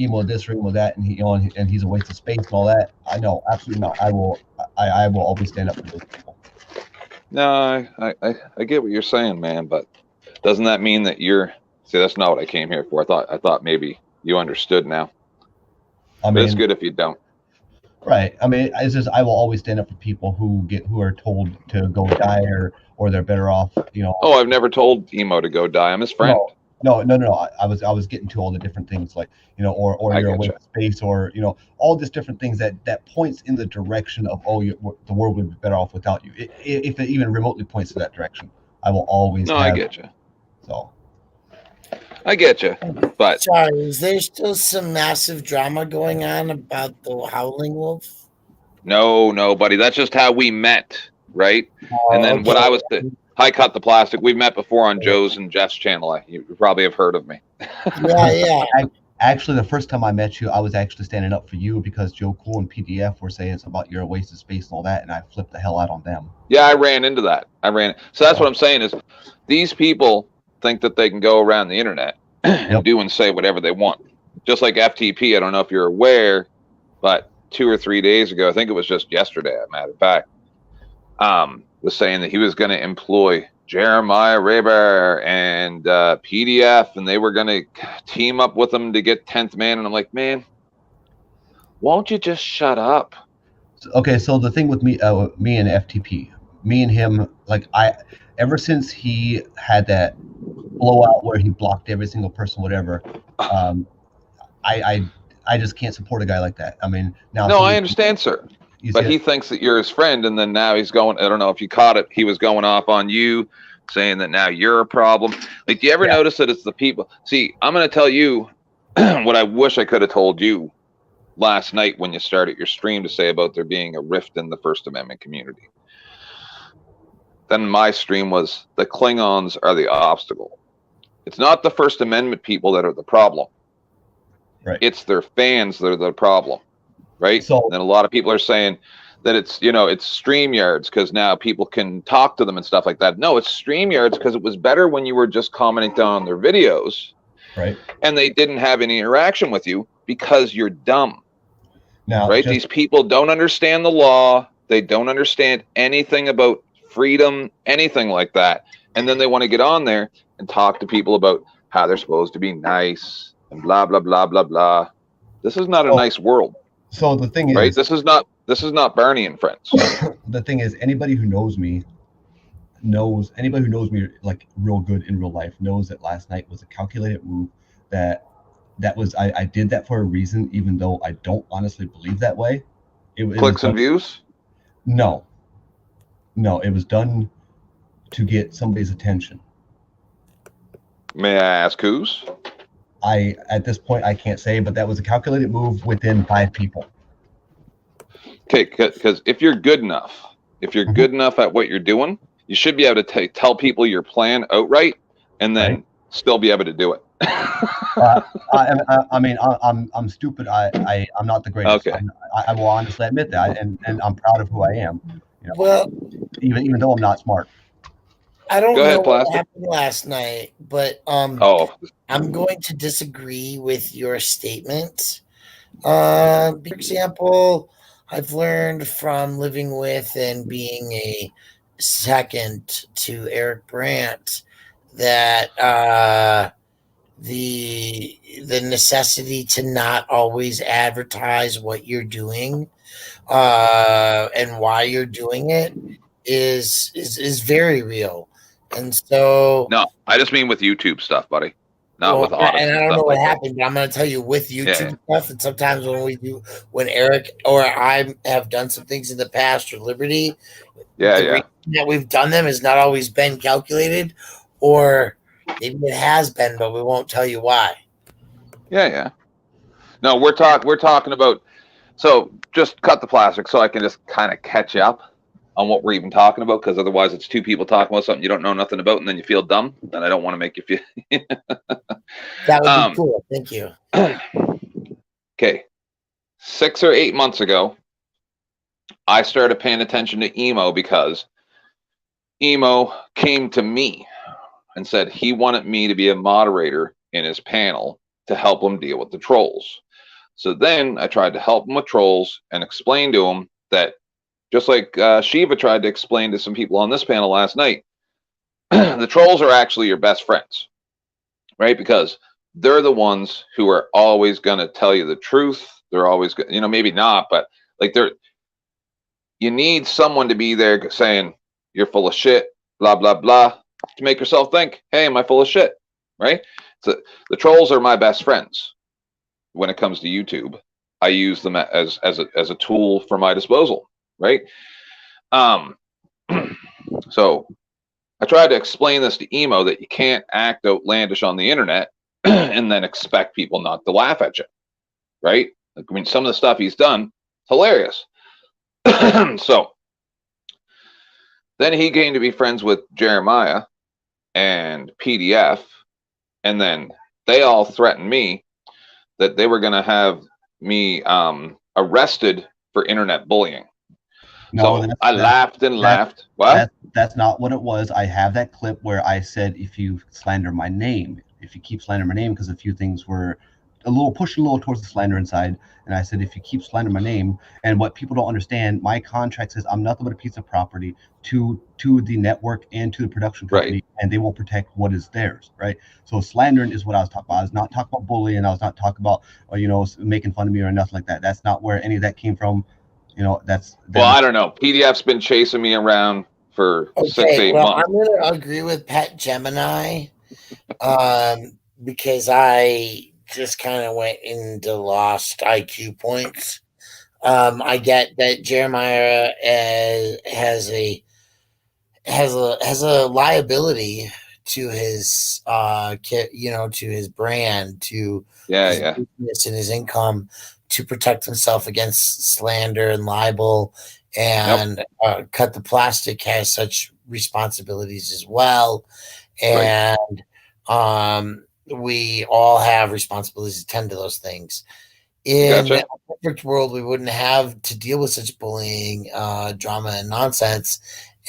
emo this or emo that," and he's a waste of space and all that, I know absolutely not. I will always stand up for those people. No, I get what you're saying, man, but doesn't that mean that you're? See, that's not what I came here for. I thought maybe you understood now. I mean, it's good if you don't. Right. I mean, it's just I will always stand up for people who are told to go die or they're better off. Oh, I've never told emo to go die. I'm his friend. No. I was getting to all the different things, like or you're away from space, or all these different things that points in the direction of the world would be better off without you. If it even remotely points to that direction, I will always. I get you. So. I get you, but sorry, is there still some massive drama going on about the howling wolf? No, buddy. That's just how we met, right? And then what I was I cut the plastic. We've met before on Joe's and Jeff's channel. You probably have heard of me. Yeah. Actually, the first time I met you, I was actually standing up for you because Joe Cool and PDF were saying something about you're a waste of space and all that, and I flipped the hell out on them. Yeah, I ran into that. So that's what I'm saying is these people think that they can go around the internet and do and say whatever they want. Just like FTP, I don't know if you're aware, but 2 or 3 days ago, I think it was just yesterday, as a matter of fact, was saying that he was going to employ Jeremiah Raber and PDF, and they were going to team up with him to get 10th Man. And I'm like, man, won't you just shut up? Okay, so the thing with me and FTP, me and him, ever since he had that blowout where he blocked every single person, whatever, I just can't support a guy like that. I mean, now. No, I understand, sir. But he thinks that you're his friend, and then now he's going. I don't know if you caught it. He was going off on you, saying that now you're a problem. Like, do you ever notice that it's the people? See, I'm going to tell you what I wish I could have told you last night when you started your stream to say about there being a rift in the First Amendment community. Then my stream was the Klingons are the obstacle. It's not the First Amendment people that are the problem. Right. It's their fans that are the problem. Right. So, and a lot of people are saying that it's StreamYards because now people can talk to them and stuff like that. No, it's StreamYards because it was better when you were just commenting on their videos. Right. And they didn't have any interaction with you because you're dumb. Now, right. These people don't understand the law. They don't understand anything about freedom, anything like that. And then they want to get on there and talk to people about how they're supposed to be nice and blah, blah, blah, blah, blah. This is not a nice world. So the thing is, right? This is not Barney and Friends. The thing is, anybody who knows me like real good in real life knows that last night was a calculated move. That was I did that for a reason, even though I don't honestly believe that way. Clicks and views? No, it was done to get somebody's attention. May I ask whose? At this point I can't say, but that was a calculated move within 5 people. Okay, because if you're good enough, good enough at what you're doing, you should be able to tell people your plan outright, and then still be able to do it. I mean, I'm stupid. I'm not the greatest. Okay. I will honestly admit that, and I'm proud of who I am. You know, Well, even though I'm not smart. I don't Go know ahead, what Plastic. happened last night, but I'm going to disagree with your statement. For example, I've learned from living with and being a second to Eric Brandt that the necessity to not always advertise what you're doing and why you're doing it is very real. And so no, I just mean with YouTube stuff, buddy. Not with Audit. And I don't know what happened, but I'm going to tell you with YouTube stuff. And sometimes when Eric or I have done some things in the past or Liberty, the reason that we've done them has not always been calculated, or maybe it has been, but we won't tell you why. Yeah. No, we're talking about. So just cut the plastic so I can just kind of catch up on what we're even talking about, because otherwise it's 2 people talking about something you don't know nothing about, and then you feel dumb. And I don't want to make you feel. That would be cool. Thank you. Okay, 6 or 8 months ago, I started paying attention to Emo because Emo came to me and said he wanted me to be a moderator in his panel to help him deal with the trolls. So then I tried to help him with trolls and explain to him that, just like Shiva tried to explain to some people on this panel last night, the trolls are actually your best friends, right? Because they're the ones who are always going to tell you the truth. They're always, maybe not, but like you need someone to be there saying, you're full of shit, blah, blah, blah, to make yourself think, hey, am I full of shit, right? So the trolls are my best friends when it comes to YouTube. I use them as a tool for my disposal, right? So I tried to explain this to Emo that you can't act outlandish on the internet and then expect people not to laugh at you, right? Like, I mean, some of the stuff he's done, hilarious. So then he came to be friends with Jeremiah and PDF, and then they all threatened me that they were going to have me arrested for internet bullying. No, so I laughed and laughed. What? That's not what it was. I have that clip where I said, if you slander my name, if you keep slandering my name, because a few things were pushing a little towards the slandering side. And I said, if you keep slandering my name, and what people don't understand, my contract says I'm nothing but a piece of property to the network and to the production company, and they will protect what is theirs, right? So slandering is what I was talking about. I was not talking about bullying. I was not talking about, making fun of me or nothing like that. That's not where any of that came from. Well, I don't know. PDF's been chasing me around for 6-8 months. I'm going to agree with Pet Gemini because I just kind of went into lost IQ points. I get that Jeremiah has a liability to his to his brand, to his business and his income, to protect himself against slander and libel, and Cut the Plastic has such responsibilities as well, and we all have responsibilities to tend to those things. In a perfect world, we wouldn't have to deal with such bullying, drama, and nonsense.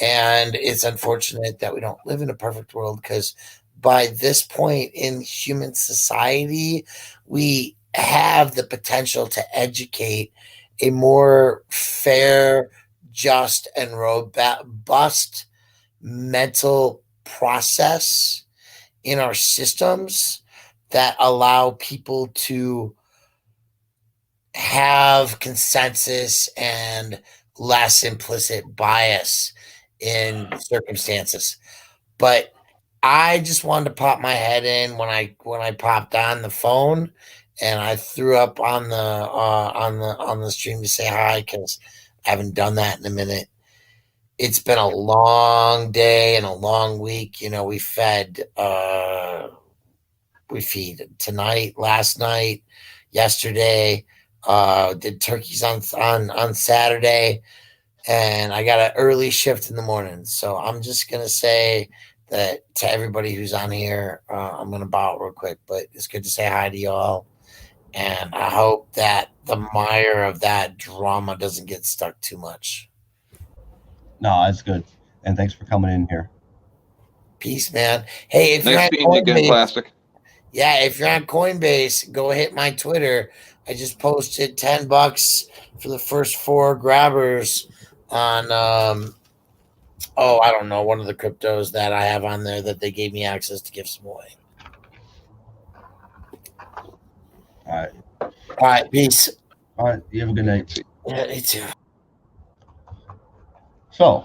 And it's unfortunate that we don't live in a perfect world, because by this point in human society, we have the potential to educate a more fair, just, and robust mental process in our systems that allow people to have consensus and less implicit bias in circumstances. But I just wanted to pop my head in when I popped on the phone and I threw up on the stream to say hi because I haven't done that in a minute. It's been a long day and a long week. You know, we feed tonight, last night, yesterday. Did turkeys on Saturday, and I got an early shift in the morning. So I'm just gonna say that to everybody who's on here. I'm gonna bow out real quick, but it's good to say hi to y'all, and I hope that the mire of that drama doesn't get stuck too much. No, that's good, and thanks for coming in here. Peace, man. Hey, if Nice you're on being again, Coinbase, Plastic. yeah, if you're on Coinbase, go hit my Twitter. I just posted $10 for the first 4 grabbers on I don't know, one of the cryptos that I have on there that they gave me access to give some away. All right, peace. All right, you have a good night. Yeah, you too. So,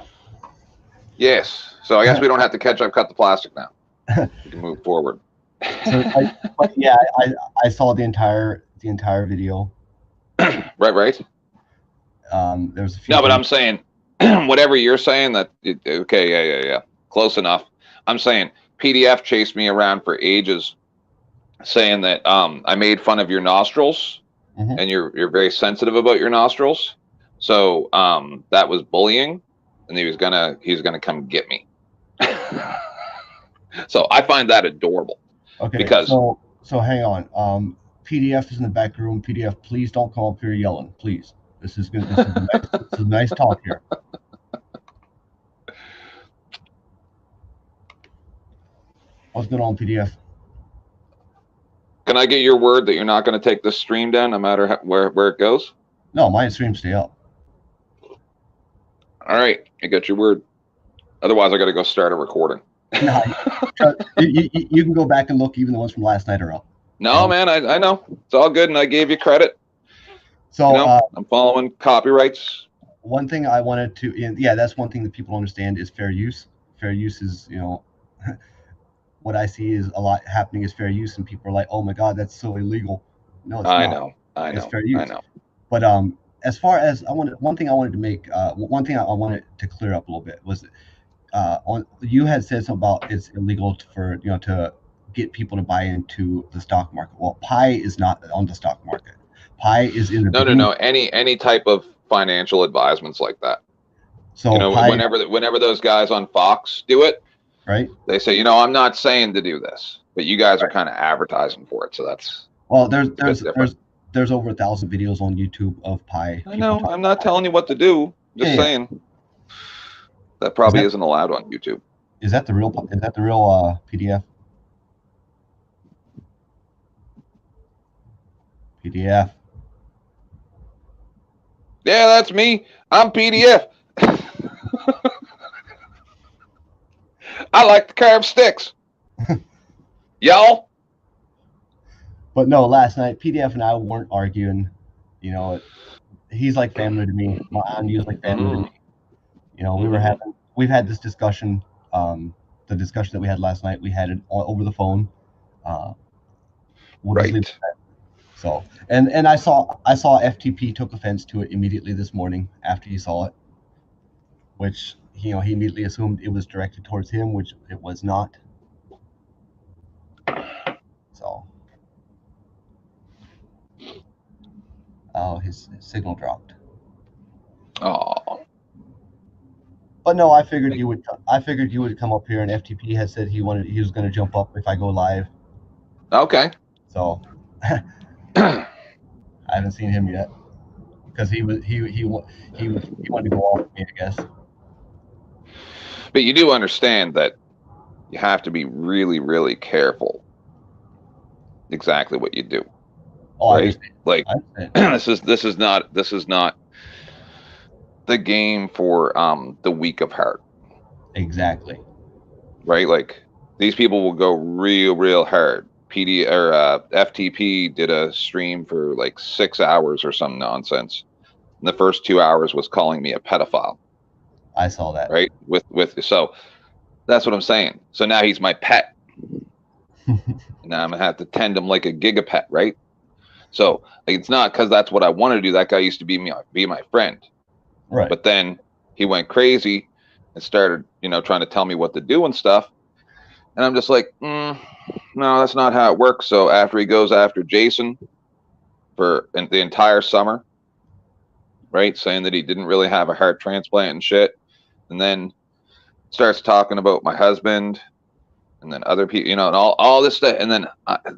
yes. So I guess we don't have to cut the plastic now. We can move forward. So I saw the entire video. Right. There's a few. No, but I'm saying, whatever you're saying, yeah, close enough. I'm saying PDF chased me around for ages, saying that I made fun of your nostrils, and you're very sensitive about your nostrils. So that was bullying, and he's gonna come get me. So I find that adorable. Okay, because so hang on. PDF is in the back room. PDF, please don't come up here yelling, please. This is good. This is a nice talk here. What's going on, PDF? Can I get your word that you're not going to take this stream down, no matter where it goes? No, my stream stay up. All right, I got your word. Otherwise, I got to go start a recording. No, you can go back and look. Even the ones from last night are up. No, man, I know. It's all good, and I gave you credit. So I'm following copyrights. One thing I wanted to, that's one thing that people understand is fair use. Fair use is, what I see is a lot happening is fair use, and people are like, "Oh my God, that's so illegal." No, it's not. I know. It's fair use. I know. But as far as one thing I wanted to clear up a little bit was, you had said something about it's illegal to get people to buy into the stock market. Well, Pi is not on the stock market. Pi is in the no. Any type of financial advisements like that. So Pi, whenever those guys on Fox do it, right? They say, I'm not saying to do this, but you guys are kind of advertising for it. So that's there's over 1,000 videos on YouTube of Pi. I know. I'm not telling you what to do. I'm just saying that probably isn't allowed on YouTube. Is that the real PDF? PDF. Yeah, that's me. I'm PDF. I like to carve sticks. Y'all? But no, last night, PDF and I weren't arguing. He's like family to me. Andy's like family to me. We've had this discussion. The discussion that we had last night, we had it over the phone. Right. So, and I saw FTP took offense to it immediately this morning after he saw it, which he immediately assumed it was directed towards him, which it was not. So, his signal dropped. Oh. But no, I figured you would come up here, and FTP had said he was going to jump up if I go live. Okay. So. I haven't seen him yet because he wanted to go off me, I guess. But you do understand that you have to be really, really careful exactly what you do. Oh, right? Like this is not the game for the weak of heart. Exactly. Right? Like these people will go real hard. FTP did a stream for like 6 hours or some nonsense. And the first 2 hours was calling me a pedophile. I saw that. Right? So that's what I'm saying. So now he's my pet. Now I'm gonna have to tend him like a gigapet, right? So like, it's not because that's what I want to do. That guy used to be my friend. Right. But then he went crazy and started, trying to tell me what to do and stuff. And I'm just like, no, that's not how it works. So after he goes after Jason for the entire summer, right, saying that he didn't really have a heart transplant and shit, and then starts talking about my husband and then other people, and all this stuff, and then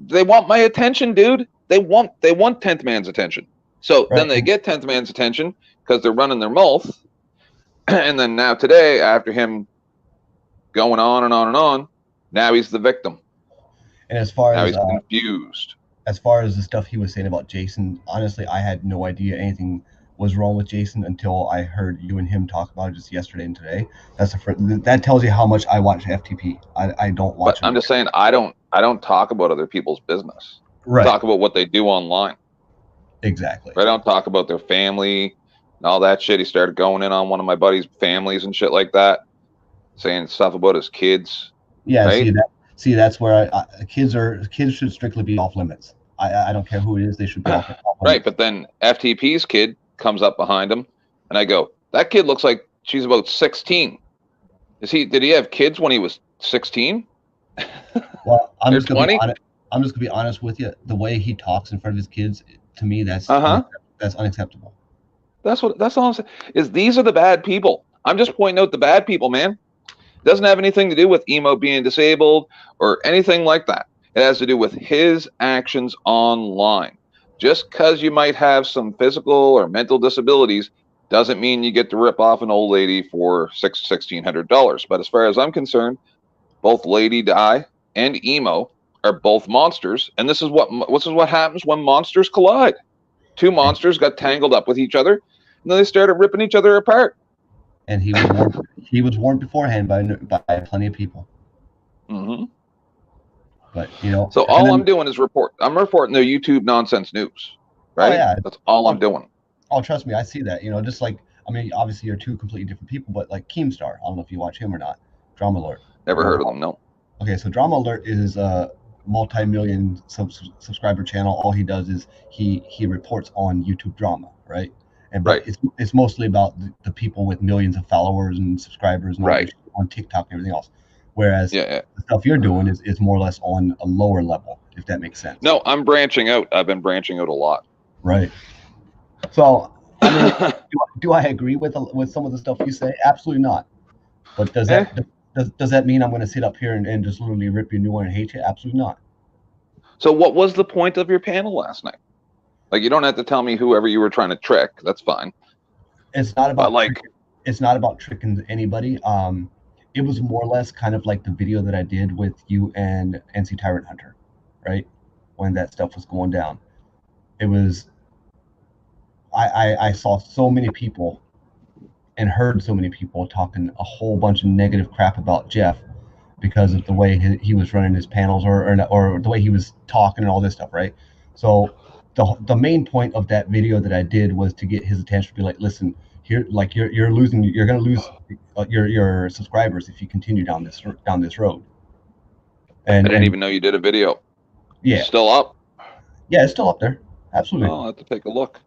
they want my attention, dude. They want 10th man's attention. So then they get 10th man's attention because they're running their mouth. And then now today, after him going on and on and on, now he's the victim. And as far as he's confused. As far as the stuff he was saying about Jason, honestly, I had no idea anything was wrong with Jason until I heard you and him talk about it just yesterday and today. That tells you how much I watch FTP. I don't watch. But I'm just saying, I don't talk about other people's business. Right. I talk about what they do online. Exactly. I don't talk about their family and all that shit. He started going in on one of my buddies' families and shit like that, saying stuff about his kids. Yeah. Right? See, that's where kids should strictly be off limits. I don't care who it is; they should be off limits. Right. But then FTP's kid comes up behind him, and I go, "That kid looks like she's about 16. Did he have kids when he was 16?" Well, I'm They're just gonna 20. I'm just gonna be honest with you. The way he talks in front of his kids, to me, that's unacceptable. That's all I'm saying. Is these are the bad people. I'm just pointing out the bad people, man. It doesn't have anything to do with emo being disabled or anything like that. It has to do with his actions online. Just because you might have some physical or mental disabilities doesn't mean you get to rip off an old lady for $1,600. But as far as I'm concerned, both Lady Di and emo are both monsters, and this is what happens when monsters collide. Two monsters got tangled up with each other, and then they started ripping each other apart. And he was warned beforehand by plenty of people. Mm-hmm. But so all I'm doing is I'm reporting their YouTube nonsense news, right? Oh, yeah. That's all I'm doing. Oh, trust me, I see that. Just like, I mean, obviously you're two completely different people, but like Keemstar, I don't know if you watch him or not. Drama Alert. Never heard of him, no. Okay, so Drama Alert is a multi-million subscriber channel. All he does is he reports on YouTube drama, right? But it's mostly about the people with millions of followers and subscribers and all this on TikTok and everything else. Whereas the stuff you're doing is more or less on a lower level, if that makes sense. No, I'm branching out. I've been branching out a lot. Right. So, I mean, do I agree with some of the stuff you say? Absolutely not. But does that mean I'm going to sit up here and just literally rip you a new one and hate you? Absolutely not. So what was the point of your panel last night? Like, you don't have to tell me whoever you were trying to trick. That's fine. It's not about it's not about tricking anybody. It was more or less kind of like the video that I did with you and NC Tyrant Hunter, right? When that stuff was going down. It was I saw so many people and heard so many people talking a whole bunch of negative crap about Jeff because of the way he was running his panels or the way he was talking and all this stuff, right? So the main point of that video that I did was to get his attention, to be like, listen, here, like you're going to lose your subscribers if you continue down this road. And I didn't even know you did a video. Yeah. It's still up? Yeah, it's still up there. Absolutely. I'll have to take a look.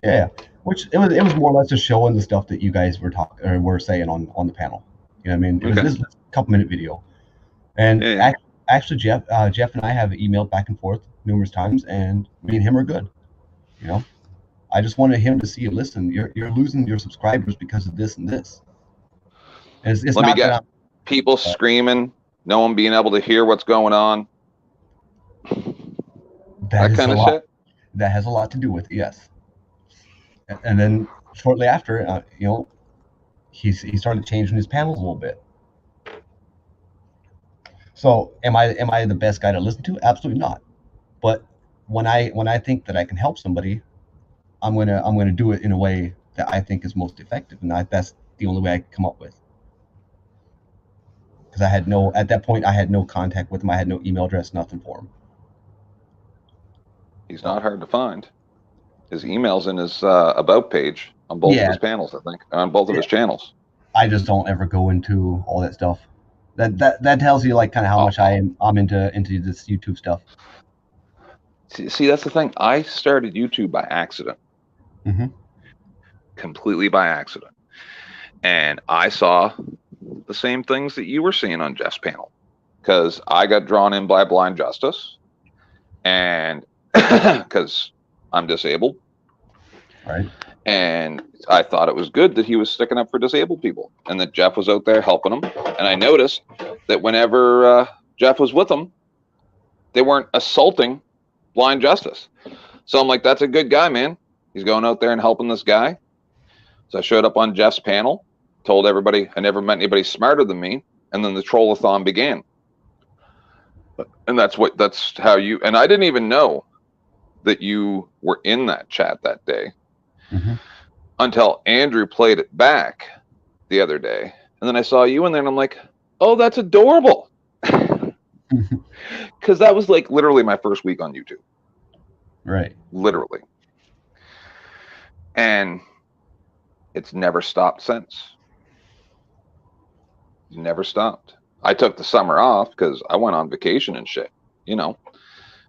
Yeah. Which it was more or less just showing the stuff that you guys were saying on the panel. You know what I mean? It was this couple-minute video. And actually, Jeff and I have emailed back and forth numerous times, and me and him are good. You know, I just wanted him to see, listen, you're losing your subscribers because of this and this. And it's Let me get people screaming, no one being able to hear what's going on. That kind of shit. That has a lot to do with it, yes. And then shortly after, he started changing his panels a little bit. So am I the best guy to listen to? Absolutely not. But when I think that I can help somebody, I'm gonna do it in a way that I think is most effective, and that's the only way I can come up with. Because at that point I had no contact with him. I had no email address, nothing for him. He's not hard to find. His email's in his about page on both of his panels, I think, on both of his channels. I just don't ever go into all that stuff. That tells you like kind of how much I'm into this YouTube stuff. See, that's the thing. I started YouTube by accident. Completely by accident. And I saw the same things that you were seeing on Jeff's panel, because I got drawn in by blind justice, and because I'm disabled. Right. And I thought it was good that he was sticking up for disabled people and that Jeff was out there helping them. And I noticed that whenever Jeff was with them, they weren't assaulting blind justice. So I'm like, that's a good guy, man. He's going out there and helping this guy. So I showed up on Jeff's panel, told everybody I never met anybody smarter than me. And then the trollathon began. And that's how you, and I didn't even know that you were in that chat that day. Until Andrew played it back the other day. And then I saw you in there and I'm like, oh, that's adorable. Because that was like literally my first week on YouTube. Right. Literally. And it's never stopped since. Never stopped. I took the summer off because I went on vacation and shit, you know.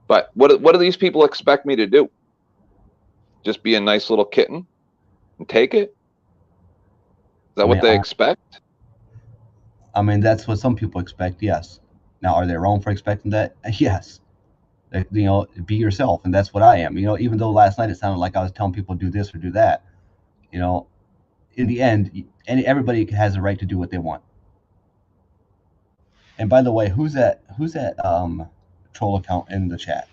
But what do these people expect me to do? Just be a nice little kitten and take it? Is that what they expect? I mean, that's what some people expect, yes. Now, are they wrong for expecting that? Yes. You know, be yourself, and that's what I am. You know, even though last night it sounded like I was telling people to do this or do that, you know, in the end, everybody has a right to do what they want. And by the way, who's that troll account in the chat?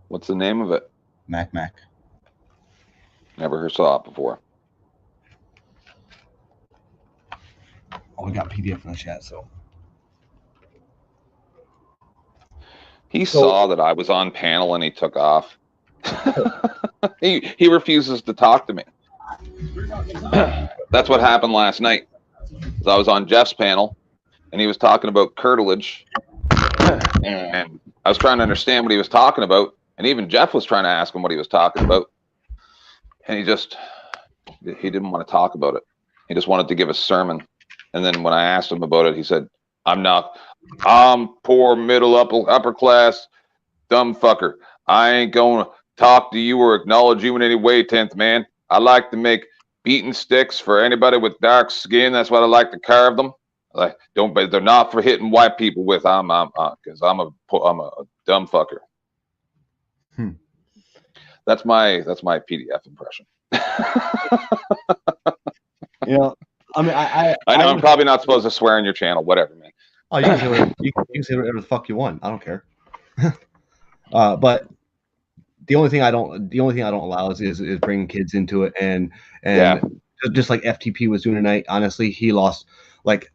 What's the name of it? Mac. Never saw it before. Oh, we got PDF in the chat, so. He saw that I was on panel and he took off. He refuses to talk to me. That's what happened last night. I was on Jeff's panel and he was talking about curtilage. And I was trying to understand what he was talking about. And even Jeff was trying to ask him what he was talking about. And he didn't want to talk about it. He just wanted to give a sermon. And then when I asked him about it, he said, I'm poor, middle, upper class, dumb fucker. I ain't going to talk to you or acknowledge you in any way, 10th man. I like to make beaten sticks for anybody with dark skin. That's what I like to carve them. Like, but they're not for hitting white people with. Because I'm a dumb fucker. That's my PDF impression. You know, I mean, I know I'm probably not supposed to swear on your channel. Whatever, man. Oh, you can say whatever the fuck you want. I don't care. But the only thing I don't allow is bringing kids into it, and just like FTP was doing tonight. Honestly, he lost. Like,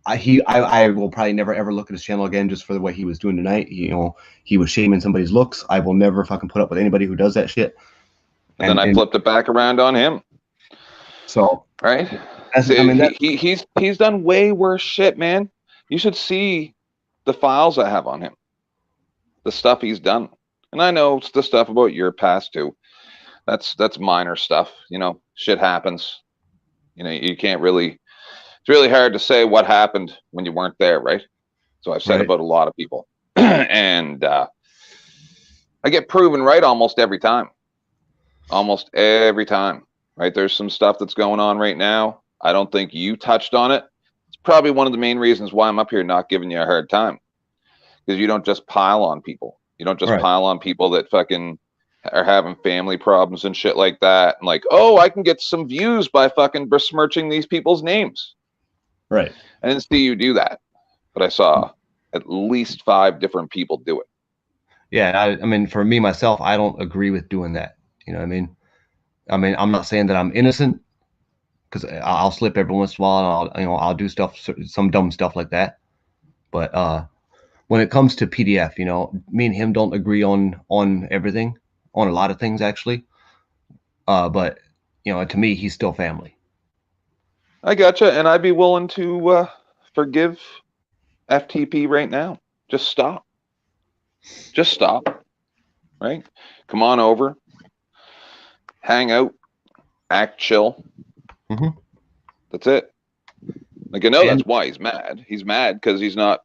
I will probably never ever look at his channel again just for the way he was doing tonight. You know, he was shaming somebody's looks. I will never fucking put up with anybody who does that shit. And then I flipped it back around on him. So right, he's done way worse shit, man. You should see the files I have on him, the stuff he's done. And I know it's the stuff about your past too. That's minor stuff. You know, shit happens. You know, you can't really, it's really hard to say what happened when you weren't there, right? So I've said about a lot of people. And I get proven right almost every time. Almost every time, right? There's some stuff that's going on right now. I don't think you touched on it. Probably one of the main reasons why I'm up here not giving you a hard time, because you don't just pile on people. You don't just pile on people that fucking are having family problems and shit like that. And like, oh, I can get some views by fucking besmirching these people's names. Right. I didn't see you do that, but I saw at least 5 different people do it. Yeah. I mean, for me, myself, I don't agree with doing that. You know what I mean? I'm not saying that I'm innocent, because I'll slip every once in a while, and I'll do stuff, some dumb stuff like that. But when it comes to PDF, you know, me and him don't agree on everything, on a lot of things actually. But you know, to me, he's still family. I gotcha, and I'd be willing to forgive FTP right now. Just stop. Just stop. Right? Come on over. Hang out. Act chill. That's it. Like, I know that's why he's mad. He's mad because he's not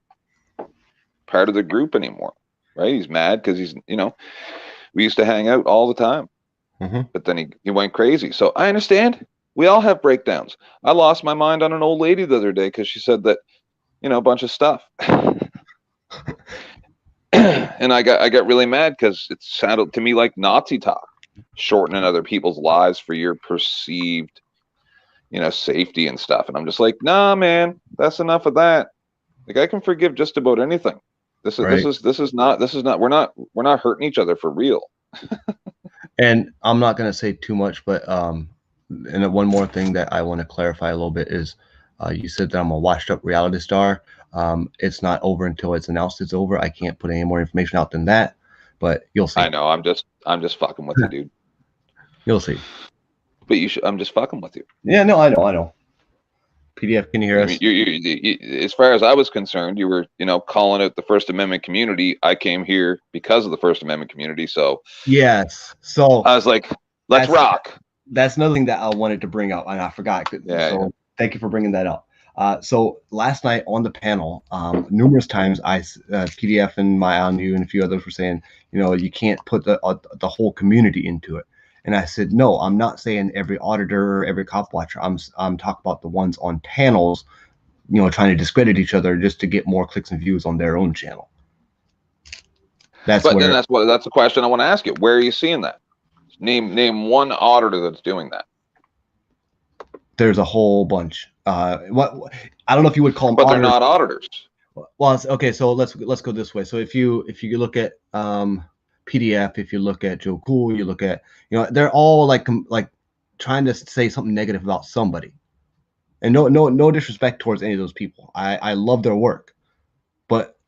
part of the group anymore. right? He's mad because he's, we used to hang out all the time, but then he went crazy. So I understand. We all have breakdowns. I lost my mind on an old lady the other day because she said that, a bunch of stuff. And I got really mad because it sounded to me like Nazi talk, shortening other people's lives for your perceived, safety and stuff. And I'm just like, nah, man, that's enough of that. Like, I can forgive just about anything. This is not we're not hurting each other for real. And I'm not going to say too much, but and one more thing that I want to clarify a little bit is you said that I'm a washed up reality star. It's not over until it's announced it's over. I can't put any more information out than that, but you'll see. I know. I'm just fucking with you, dude. You'll see. But I'm just fucking with you. Yeah, no, I know. PDF, can you hear us? You, as far as I was concerned, you were, calling out the First Amendment community. I came here because of the First Amendment community. So yes. So I was like, let's rock. That's another thing that I wanted to bring up, and I forgot. Thank you for bringing that up. So last night on the panel, numerous times PDF and my on you and a few others were saying, you can't put the whole community into it. And I said, no, I'm not saying every auditor or every cop watcher. I'm talking about the ones on panels, trying to discredit each other just to get more clicks and views on their own channel. That's the question I want to ask you. Where are you seeing that? Name one auditor that's doing that. There's a whole bunch. I don't know if you would call them, but they're not auditors. Well, okay, so let's go this way. So if you look at PDF, if you look at Joe Cool, you look at, they're all like trying to say something negative about somebody, and no disrespect towards any of those people. I love their work, but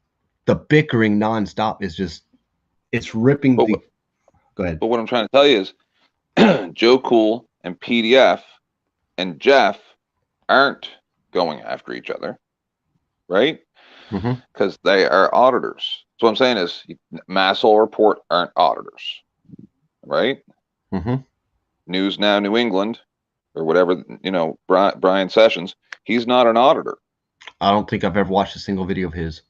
the bickering nonstop is just, it's ripping. Go ahead. But what I'm trying to tell you is Joe Cool and PDF and Jeff aren't going after each other, right? Because they are auditors. So what I'm saying is Massel Report aren't auditors, right? News Now New England or whatever, Brian Sessions, he's not an auditor. I don't think I've ever watched a single video of his.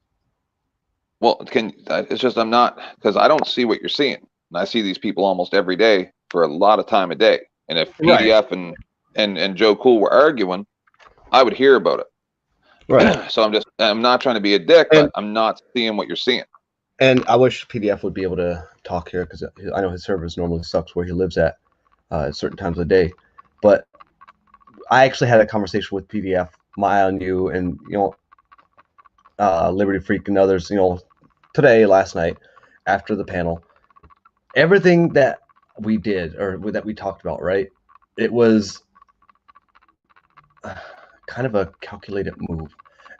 Well, it's just I'm not, because I don't see what you're seeing. And I see these people almost every day for a lot of time a day. And if PDF and Joe Cool were arguing, I would hear about it. Right. So I'm not trying to be a dick, but I'm not seeing what you're seeing. And I wish PDF would be able to talk here, because I know his service normally sucks where he lives at certain times of the day. But I actually had a conversation with PDF, my on you, and Liberty Freak and others, today, last night, after the panel. Everything that we did or that we talked about, right? It was kind of a calculated move,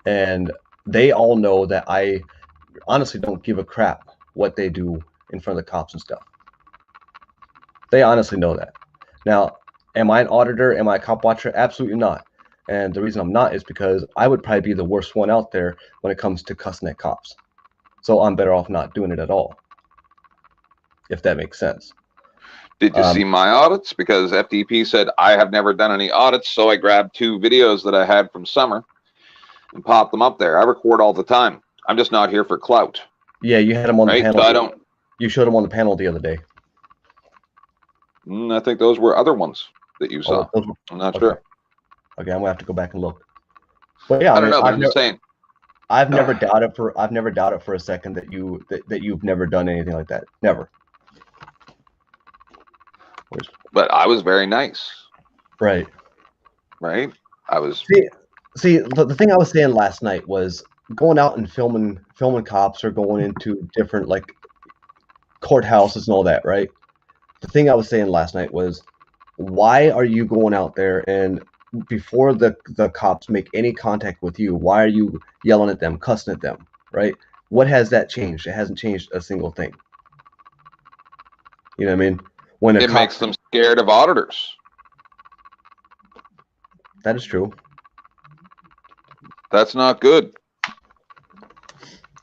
and they all know that I honestly don't give a crap what they do in front of the cops and stuff. They honestly know that. Now, am I an auditor? Am I a cop watcher? Absolutely not. And the reason I'm not is because I would probably be the worst one out there when it comes to cussing at cops. So I'm better off not doing it at all, if that makes sense. Did you see my audits? Because FDP said I have never done any audits, so I grabbed 2 videos that I had from summer and popped them up there. I record all the time. I'm just not here for clout. Yeah, you had them on the panel. So you showed them on the panel the other day. I think those were other ones that you saw. I'm not sure. Okay, I'm gonna have to go back and look. But yeah, I don't know. But I'm just saying. I've never doubted for a second that you've never done anything like that. Never. But I was very nice. Right. I was. See, the thing I was saying last night was going out and filming cops or going into different like courthouses and all that, right? The thing I was saying last night was, why are you going out there and before the cops make any contact with you, why are you yelling at them, cussing at them, right? What has that changed? It hasn't changed a single thing. You know what I mean? When it makes them scared of auditors. That is true. That's not good.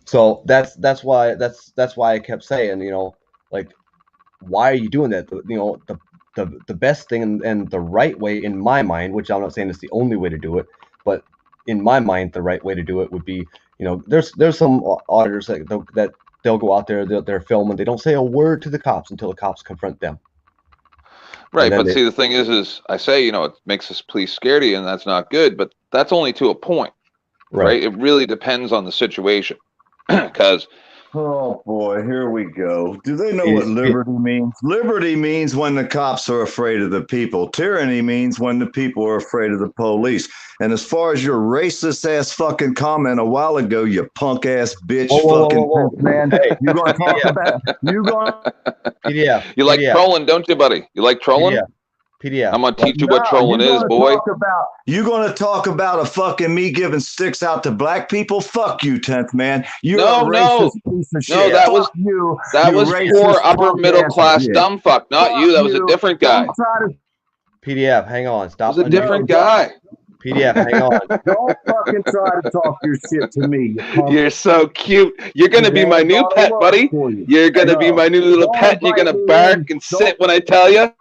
So that's why I kept saying, like, why are you doing that? The best thing and the right way in my mind, which I'm not saying it's the only way to do it, but in my mind, the right way to do it would be, there's some auditors that they'll go out there, they're filming. They don't say a word to the cops until the cops confront them. Right, but see, the thing is I say, it makes this police scaredy, and that's not good, but that's only to a point, right? It really depends on the situation, because... Oh boy, here we go. Do they know what liberty means? Liberty means when the cops are afraid of the people. Tyranny means when the people are afraid of the police. And as far as your racist ass fucking comment a while ago, you punk ass bitch man, you gonna talk about PDF. You like trolling, don't you, buddy? You like trolling? PDF. I'm gonna teach you what trolling is, boy. You gonna talk about a fucking me giving sticks out to black people? Fuck you, 10th man. You're a racist piece of shit. No, that was poor upper middle class dumb fuck, not you. That was a different guy. PDF, hang on. Stop. It was a different guy. PDF, hang on. Don't fucking try to talk your shit to me. You're so cute. You're gonna be my new pet, buddy. You're gonna be my new little pet. You're gonna bark and sit when I tell you.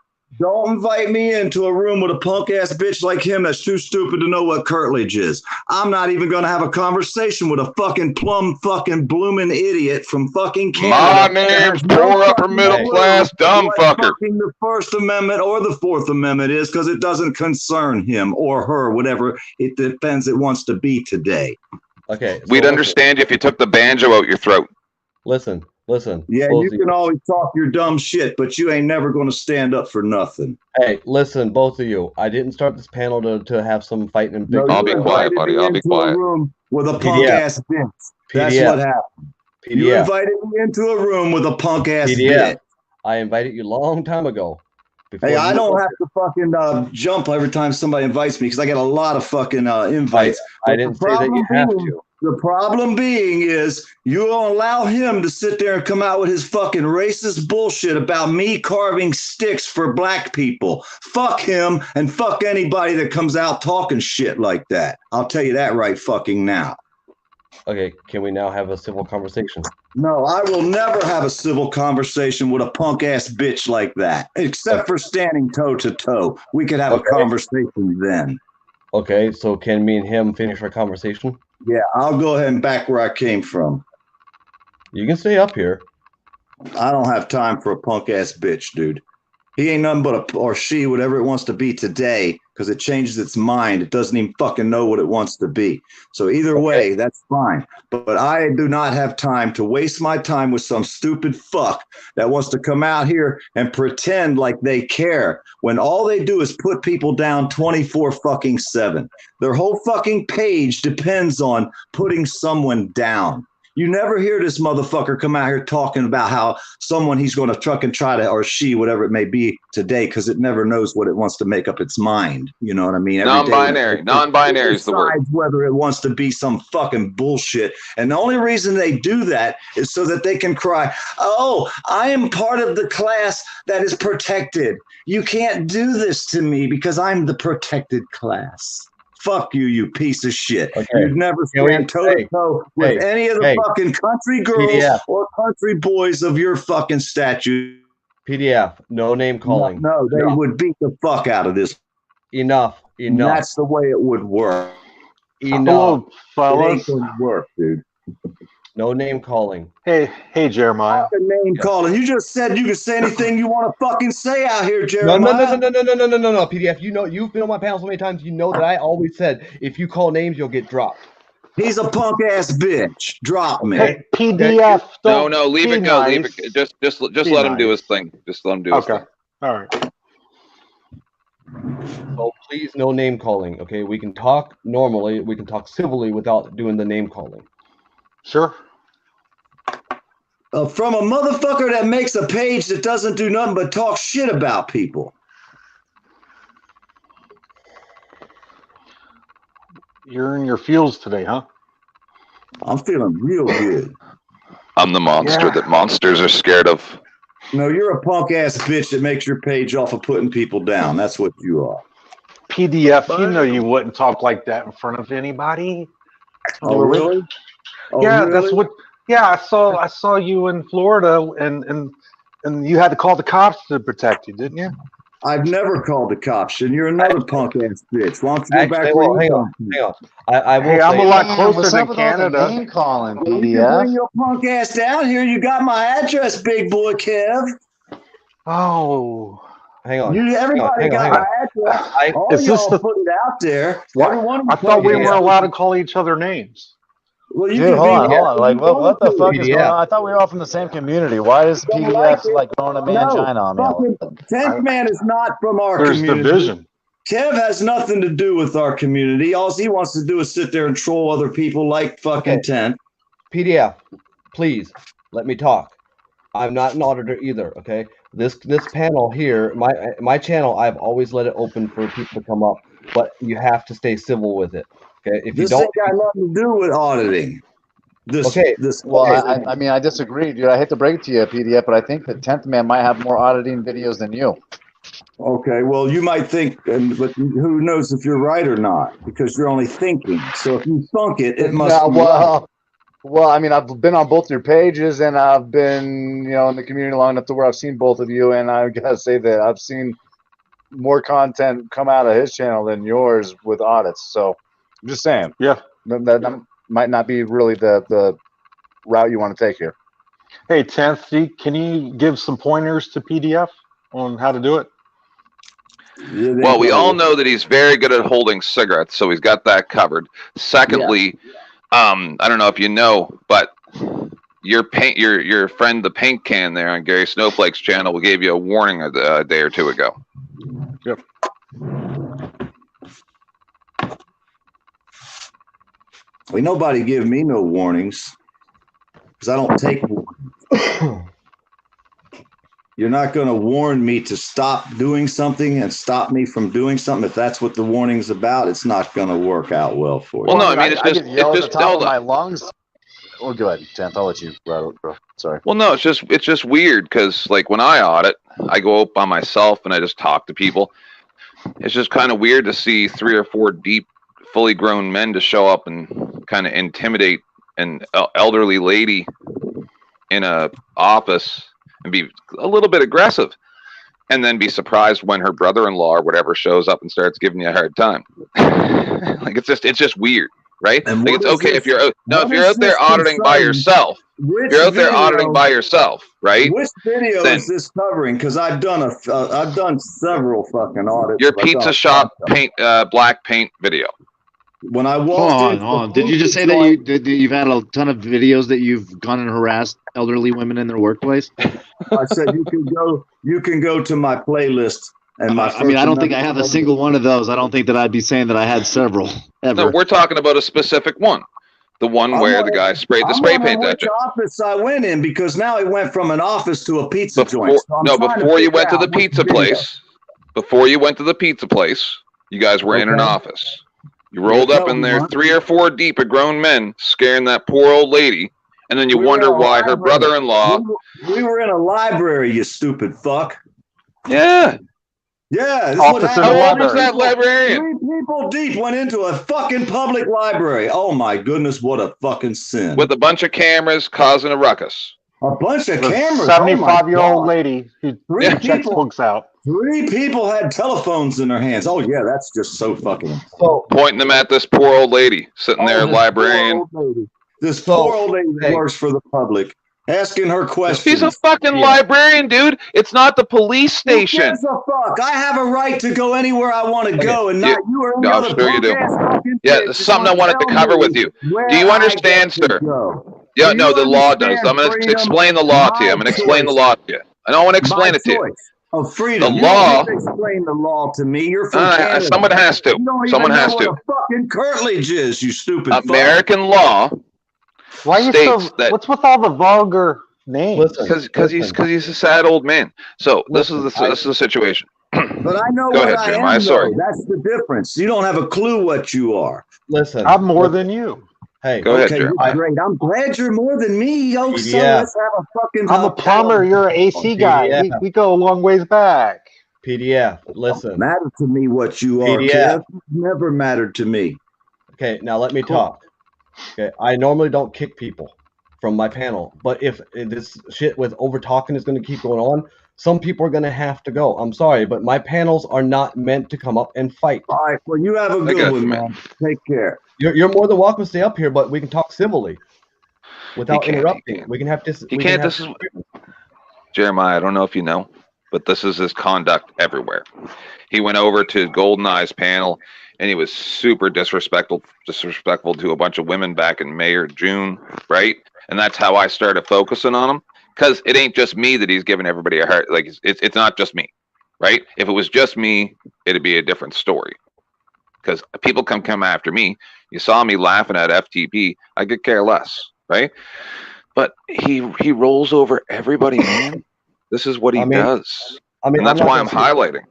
Don't invite me into a room with a punk ass bitch like him that's too stupid to know what curtilage is. I'm not even going to have a conversation with a fucking plum fucking blooming idiot from fucking Canada. My name's poor upper middle class dumb fucker. The First Amendment or the Fourth Amendment is, because it doesn't concern him or her, whatever it depends it wants to be today. Okay. So we'd understand if you took the banjo out your throat. Listen. Yeah, you can always talk your dumb shit, but you ain't never going to stand up for nothing. Hey, listen, both of you. I didn't start this panel to have some fighting and big. I'll be quiet, buddy. I'll be quiet. Room with a punk ass bitch. That's what happened. You invited me into a room with a punk ass bitch. I invited you a long time ago. Hey, I don't have to fucking jump every time somebody invites me because I get a lot of fucking invites. I didn't say that you have to. The problem being is you don't allow him to sit there and come out with his fucking racist bullshit about me carving sticks for black people. Fuck him and fuck anybody that comes out talking shit like that. I'll tell you that right fucking now. Okay, can we now have a civil conversation? No, I will never have a civil conversation with a punk ass bitch like that, except for standing toe to toe. We could have a conversation then. Okay, so can me and him finish our conversation? Yeah, I'll go ahead and back where I came from. You can stay up here. I don't have time for a punk ass bitch, dude. He ain't nothing but or she, whatever it wants to be today, because it changes its mind. It doesn't even fucking know what it wants to be. So either way, that's fine. But I do not have time to waste my time with some stupid fuck that wants to come out here and pretend like they care when all they do is put people down 24/7. Their whole fucking page depends on putting someone down. You never hear this motherfucker come out here talking about how someone he's going to truck and try to, or she, whatever it may be today, because it never knows what it wants to make up its mind. You know what I mean? Non-binary. Non-binary is the word. Whether it wants to be some fucking bullshit. And the only reason they do that is so that they can cry, oh, I am part of the class that is protected. You can't do this to me because I'm the protected class. Fuck you, you piece of shit. Okay. You'd never stand toe-to-toe with any of the fucking country girls or country boys of your fucking statue. PDF, no name calling. No, they would beat the fuck out of this. Enough. That's the way it would work. Enough. It ain't gonna work, dude. No name calling. Hey, Jeremiah. Name calling. You just said you can say anything you want to fucking say out here, Jeremiah. No. PDF, you've been on my panel so many times. You know that I always said if you call names, you'll get dropped. He's a punk ass bitch. Drop me. Hey, PDF. No, leave it go. Leave it. Just let him do his thing. Just let him do his thing. All right. So please, no name calling. Okay, we can talk normally. We can talk civilly without doing the name calling. Sure. From a motherfucker that makes a page that doesn't do nothing but talk shit about people. You're in your feels today, huh? I'm feeling real good. I'm the monster that monsters are scared of. No, you're a punk ass bitch that makes your page off of putting people down. That's what you are. PDF, you know you wouldn't talk like that in front of anybody. Oh, really? Yeah, really? That's what. Yeah, I saw you in Florida, and you had to call the cops to protect you, didn't you? I've never called the cops, and you're another punk ass bitch. Why don't you go Actually, back well, where hang you on, come hang on. I will Hey, I'm say a lot Man, closer what's than up with all the Canada. name calling, Well, you can bring PDF? your punk ass down here. You got my address, big boy Kev. Oh, hang on. Everybody got my address. All is this y'all the? put it out there. What? Every one of I you thought we punk weren't ass allowed to bitches. call each other names. Well, you Dude, can hold be on. whatever Like, you what the want fuck to. is going on? I thought we were all from the same community. Why is Don't like PDF's it. like throwing a No, mangina on me? all of a fucking sudden? 10th man is not from our There's community. division. Kev has nothing to do with our community. All he wants to do is sit there and troll other people like fucking 10th. PDF, please let me talk. I'm not an auditor either. Okay, this panel here, my channel, I've always let it open for people to come up, but you have to stay civil with it. Okay, if you This don't, ain't got nothing to do with auditing. Well, I mean, I disagree, dude. I hate to break it to you, PDF, but I think the 10th man might have more auditing videos than you. Okay, well, you might think, but who knows if you're right or not, because you're only thinking. So if you thunk it, it must be right. Well, I mean, I've been on both your pages, and I've been, in the community long enough to where I've seen both of you, and I gotta say that I've seen more content come out of his channel than yours with audits. So I'm just saying, Yeah. that might not be really the route you want to take here. Hey, 10th, can you give some pointers to PDF on how to do it? Well, we all know that he's very good at holding cigarettes, so he's got that covered. Secondly, I don't know if you know, but your friend the paint can there on Gary Snowflake's channel gave you a warning a day or two ago. Yep. Well, nobody give me no warnings because I don't take warnings. You're not going to warn me to stop doing something and stop me from doing something. If that's what the warning's about, it's not going to work out well for you. Well, no, I mean, it's just at the top of my lungs. Oh, go ahead, 10th. I'll let you rattle it, bro. Sorry. Well, no, it's just weird because, like, when I audit, I go up by myself and I just talk to people. It's just kind of weird to see 3 or 4 deep, fully grown men to show up and kind of intimidate an elderly lady in a office and be a little bit aggressive, and then be surprised when her brother-in-law or whatever shows up and starts giving you a hard time. Like, it's just weird, right? And like, it's okay this, if you're out there auditing by yourself. If you're out there auditing by yourself, right? Which video is this covering? Because I've done several fucking audits. Your pizza shop paint black paint video. When I walked in, did you just say that you've had a ton of videos that you've gone and harassed elderly women in their workplace? I said you can go to my playlist and my. I mean, I don't think I have a single one of those. I don't think that I'd be saying that I had several ever. No, we're talking about a specific one. The one where the guy sprayed the spray paint at you. Which office I went in, because now he went from an office to a pizza joint. Before you went to the pizza place. Before you went to the pizza place, you guys were in an office. You rolled up in there, 3 or 4 deep of grown men scaring that poor old lady, and then you wonder why her brother-in-law. We were in a library, you stupid fuck. Yeah. Yeah. How old was that librarian? 3 people deep went into a fucking public library. Oh my goodness, what a fucking sin. With a bunch of cameras causing a ruckus. A bunch of cameras. 75-year-old lady who checks books out. 3 people had telephones in their hands. Oh yeah, that's just so fucking. Pointing them at this poor old lady sitting there, librarian. This poor old lady works for the public, asking her questions. She's a fucking librarian, dude. It's not the police station. Who gives a fuck? I have a right to go anywhere I want to go, and not you or any other sure you do. fucking Yeah, there's something I wanted to cover with you. Do you understand, sir? Yeah, no, the law does. I'm going to explain the law to you. I'm going to explain the law to you. I don't want to explain it to you. Of freedom. The law. You explain the law to me. You're from Canada. Someone has to. Someone has to. What a fucking curtilage is, you stupid. American law. Why you what's with all the vulgar names? Because he's a sad old man. So this is the situation. But I know Go what ahead, I Jeremiah. am. Sorry. That's the difference. You don't have a clue what you are. Listen, I'm more than you. Hey, go ahead, Jeremiah. Great. I'm glad you're more than me. Yo, so let's have a fucking. I'm a plumber. You're an AC guy. We go a long ways back. PDF, listen. It doesn't matter to me what you are. Kev. Never mattered to me. Okay, now let me talk. Okay, I normally don't kick people. from my panel. But if this shit with over talking is going to keep going on, some people are going to have to go. I'm sorry, but my panels are not meant to come up and fight. All right, well, you have a good one, man. Take care. You're more than welcome to stay up here, but we can talk civilly without interrupting. We can have this. He can't. This is Jeremiah. I don't know if you know, but this is his conduct everywhere. He went over to GoldenEye's panel, and he was super disrespectful to a bunch of women back in May or June, right? And that's how I started focusing on him, because it ain't just me that he's giving everybody a heart. Like it's not just me, right? If it was just me, it'd be a different story. Because people come after me. You saw me laughing at FTP. I could care less, right? But he rolls over everybody, man. This is what he does. And that's why I'm highlighting.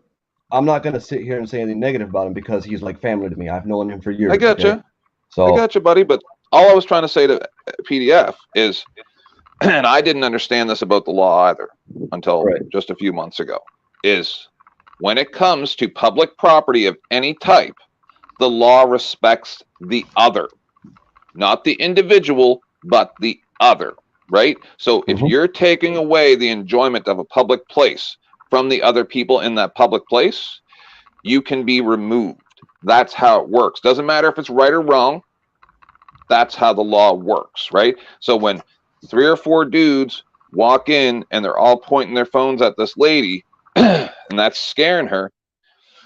I'm not going to sit here and say anything negative about him because he's like family to me. I've known him for years. I got you. So I got you, buddy. But all I was trying to say to PDF is, and I didn't understand this about the law either until just a few months ago, is when it comes to public property of any type, the law respects the other, not the individual, but the other, right? So if you're taking away the enjoyment of a public place from the other people in that public place, you can be removed. That's how it works. Doesn't matter if it's right or wrong. That's how the law works, right? So when 3 or 4 dudes walk in and they're all pointing their phones at this lady and that's scaring her,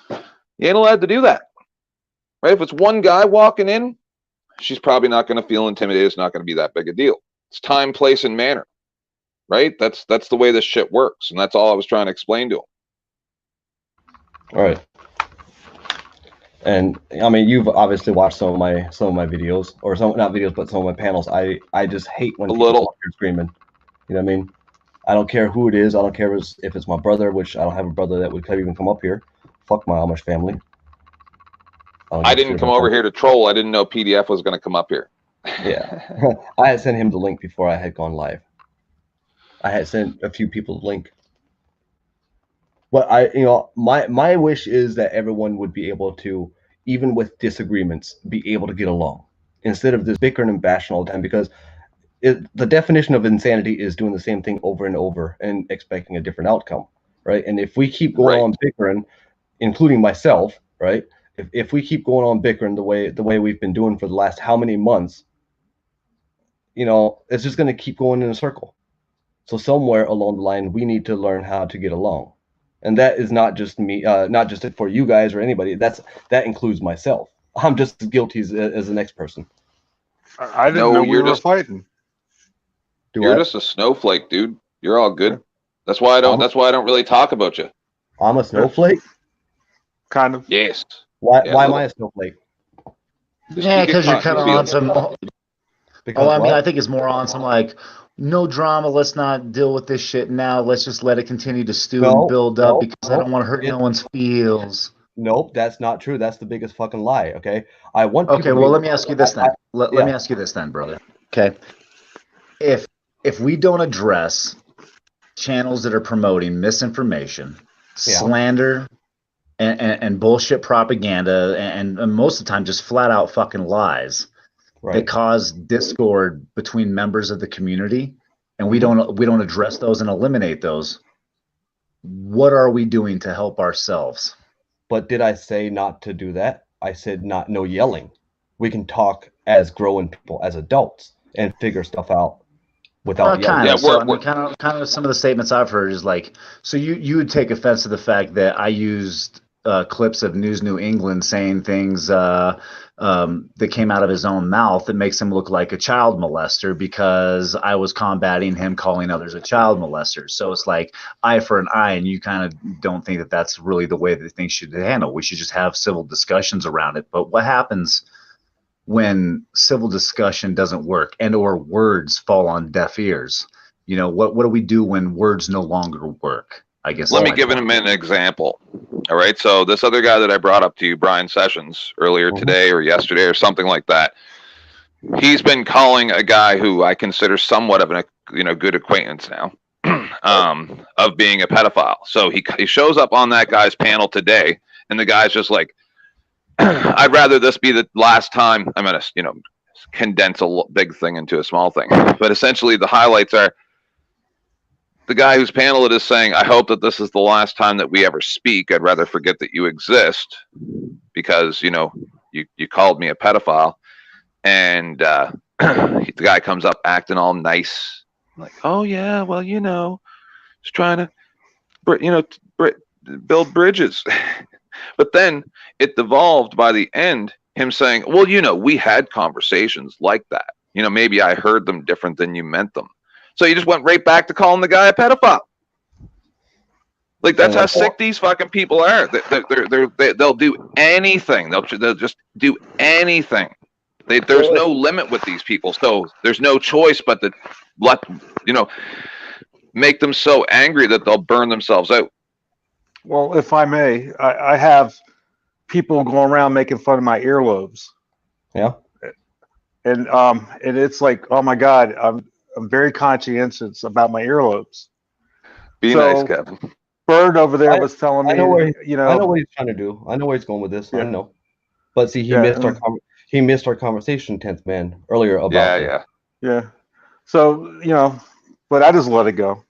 you ain't allowed to do that. Right? If it's one guy walking in, she's probably not going to feel intimidated. It's not going to be that big a deal. It's time, place, and manner. Right? That's the way this shit works, and that's all I was trying to explain to him. All right. And I mean, you've obviously watched some of my videos, or not videos, but some of my panels. I just hate when people are screaming. You know what I mean? I don't care who it is. I don't care if it's my brother, which I don't have a brother that would even come up here. Fuck my Amish family. I didn't come over here to troll. I didn't know PDF was going to come up here. Yeah. I had sent him the link before I had gone live. I had sent a few people the link. But my wish is that everyone would be able to, even with disagreements, be able to get along instead of this bickering and bashing all the time, because the definition of insanity is doing the same thing over and over and expecting a different outcome, right? And if we keep going on bickering, including myself, right? If we keep going on bickering the way we've been doing for the last how many months, it's just going to keep going in a circle. So somewhere along the line, we need to learn how to get along, and that is not just me, not just for you guys or anybody. That includes myself. I'm just as guilty as the next person. I didn't know we were fighting. You're just a snowflake, dude. You're all good. That's why I don't. That's why I don't really talk about you. I'm a snowflake. Kind of. Yes. Why am I a snowflake? Yeah, because you're kind of on some. I think it's more on some like, no drama. Let's not deal with this shit now. Let's just let it continue to stew and build up because I don't want to hurt no one's feels. Nope, that's not true. That's the biggest fucking lie. Okay, I want. Okay, well, let me ask you this then. Let me ask you this then, brother. Okay, if we don't address channels that are promoting misinformation, slander, and bullshit propaganda, and most of the time just flat out fucking lies that cause discord between members of the community, and we don't address those and eliminate those, what are we doing to help ourselves? But did I say not to do that? I said no yelling. We can talk as growing people, as adults, and figure stuff out without yelling. Kind of some of the statements I've heard is like, so you would take offense to the fact that I used clips of News New England saying things that came out of his own mouth that makes him look like a child molester because I was combating him calling others a child molester. So it's like eye for an eye, and you kind of don't think that that's really the way that things should handle. We should just have civil discussions around it. But what happens when civil discussion doesn't work and or words fall on deaf ears? What do we do when words no longer work? I guess. Let me give him an example. All right. So this other guy that I brought up to you, Brian Sessions, earlier today or yesterday or something like that, he's been calling a guy who I consider somewhat of a good acquaintance now of being a pedophile. So he shows up on that guy's panel today, and the guy's just like, I'd rather this be the last time I'm going to condense a big thing into a small thing. But essentially, the highlights are the guy whose panel it is saying, "I hope that this is the last time that we ever speak. I'd rather forget that you exist because you called me a pedophile." And the guy comes up acting all nice, like, "Oh yeah, well just trying to build bridges." But then it devolved by the end, him saying, "Well, we had conversations like that. Maybe I heard them different than you meant them." So you just went right back to calling the guy a pedophile. Like, that's how sick these fucking people are. They'll do anything. They'll just do anything. There's no limit with these people. So there's no choice but to make them so angry that they'll burn themselves out. Well, if I may, I have people going around making fun of my earlobes. Yeah. And it's like, oh my God, I'm very conscientious about my earlobes. Be nice, Kevin. Bird over there was telling me, I know what he's trying to do. I know where he's going with this. Yeah. I know. But see, he missed our conversation, 10th man, earlier about Yeah. So, but I just let it go.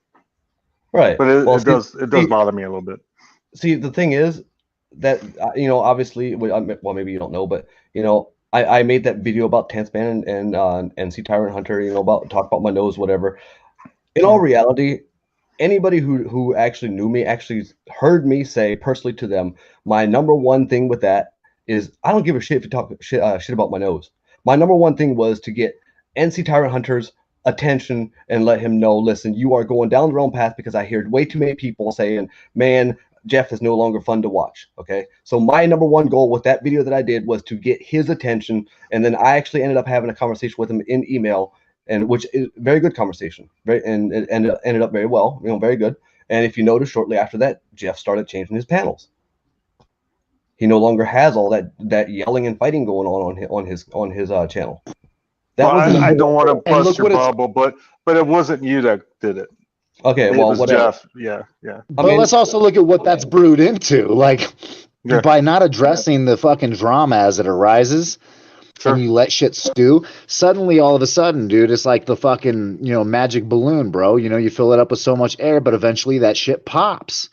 Right. But it does bother me a little bit. See, the thing is that, obviously, well, maybe you don't know, but, I made that video about 10th man and C Tyrant Hunter, talk about my nose, whatever. In all reality, anybody who actually knew me actually heard me say personally to them, my number one thing with that is I don't give a shit if you talk shit about my nose. My number one thing was to get NC Tyrant Hunter's attention and let him know, listen, you are going down the wrong path because I hear way too many people saying, man, Jeff is no longer fun to watch. Okay. So my number one goal with that video that I did was to get his attention. And then I actually ended up having a conversation with him in email, and which is a very good conversation. And it ended up very well, very good. And if you notice, shortly after that, Jeff started changing his panels. He no longer has all that yelling and fighting going on his channel. I don't want to bust your bubble, but it wasn't you that did it. Okay, it was whatever. Jeff. Yeah. But let's also look at what that's brewed into. Like, by not addressing the fucking drama as it arises, and you let shit stew, suddenly all of a sudden, dude, it's like the fucking, magic balloon, bro. You fill it up with so much air, but eventually that shit pops.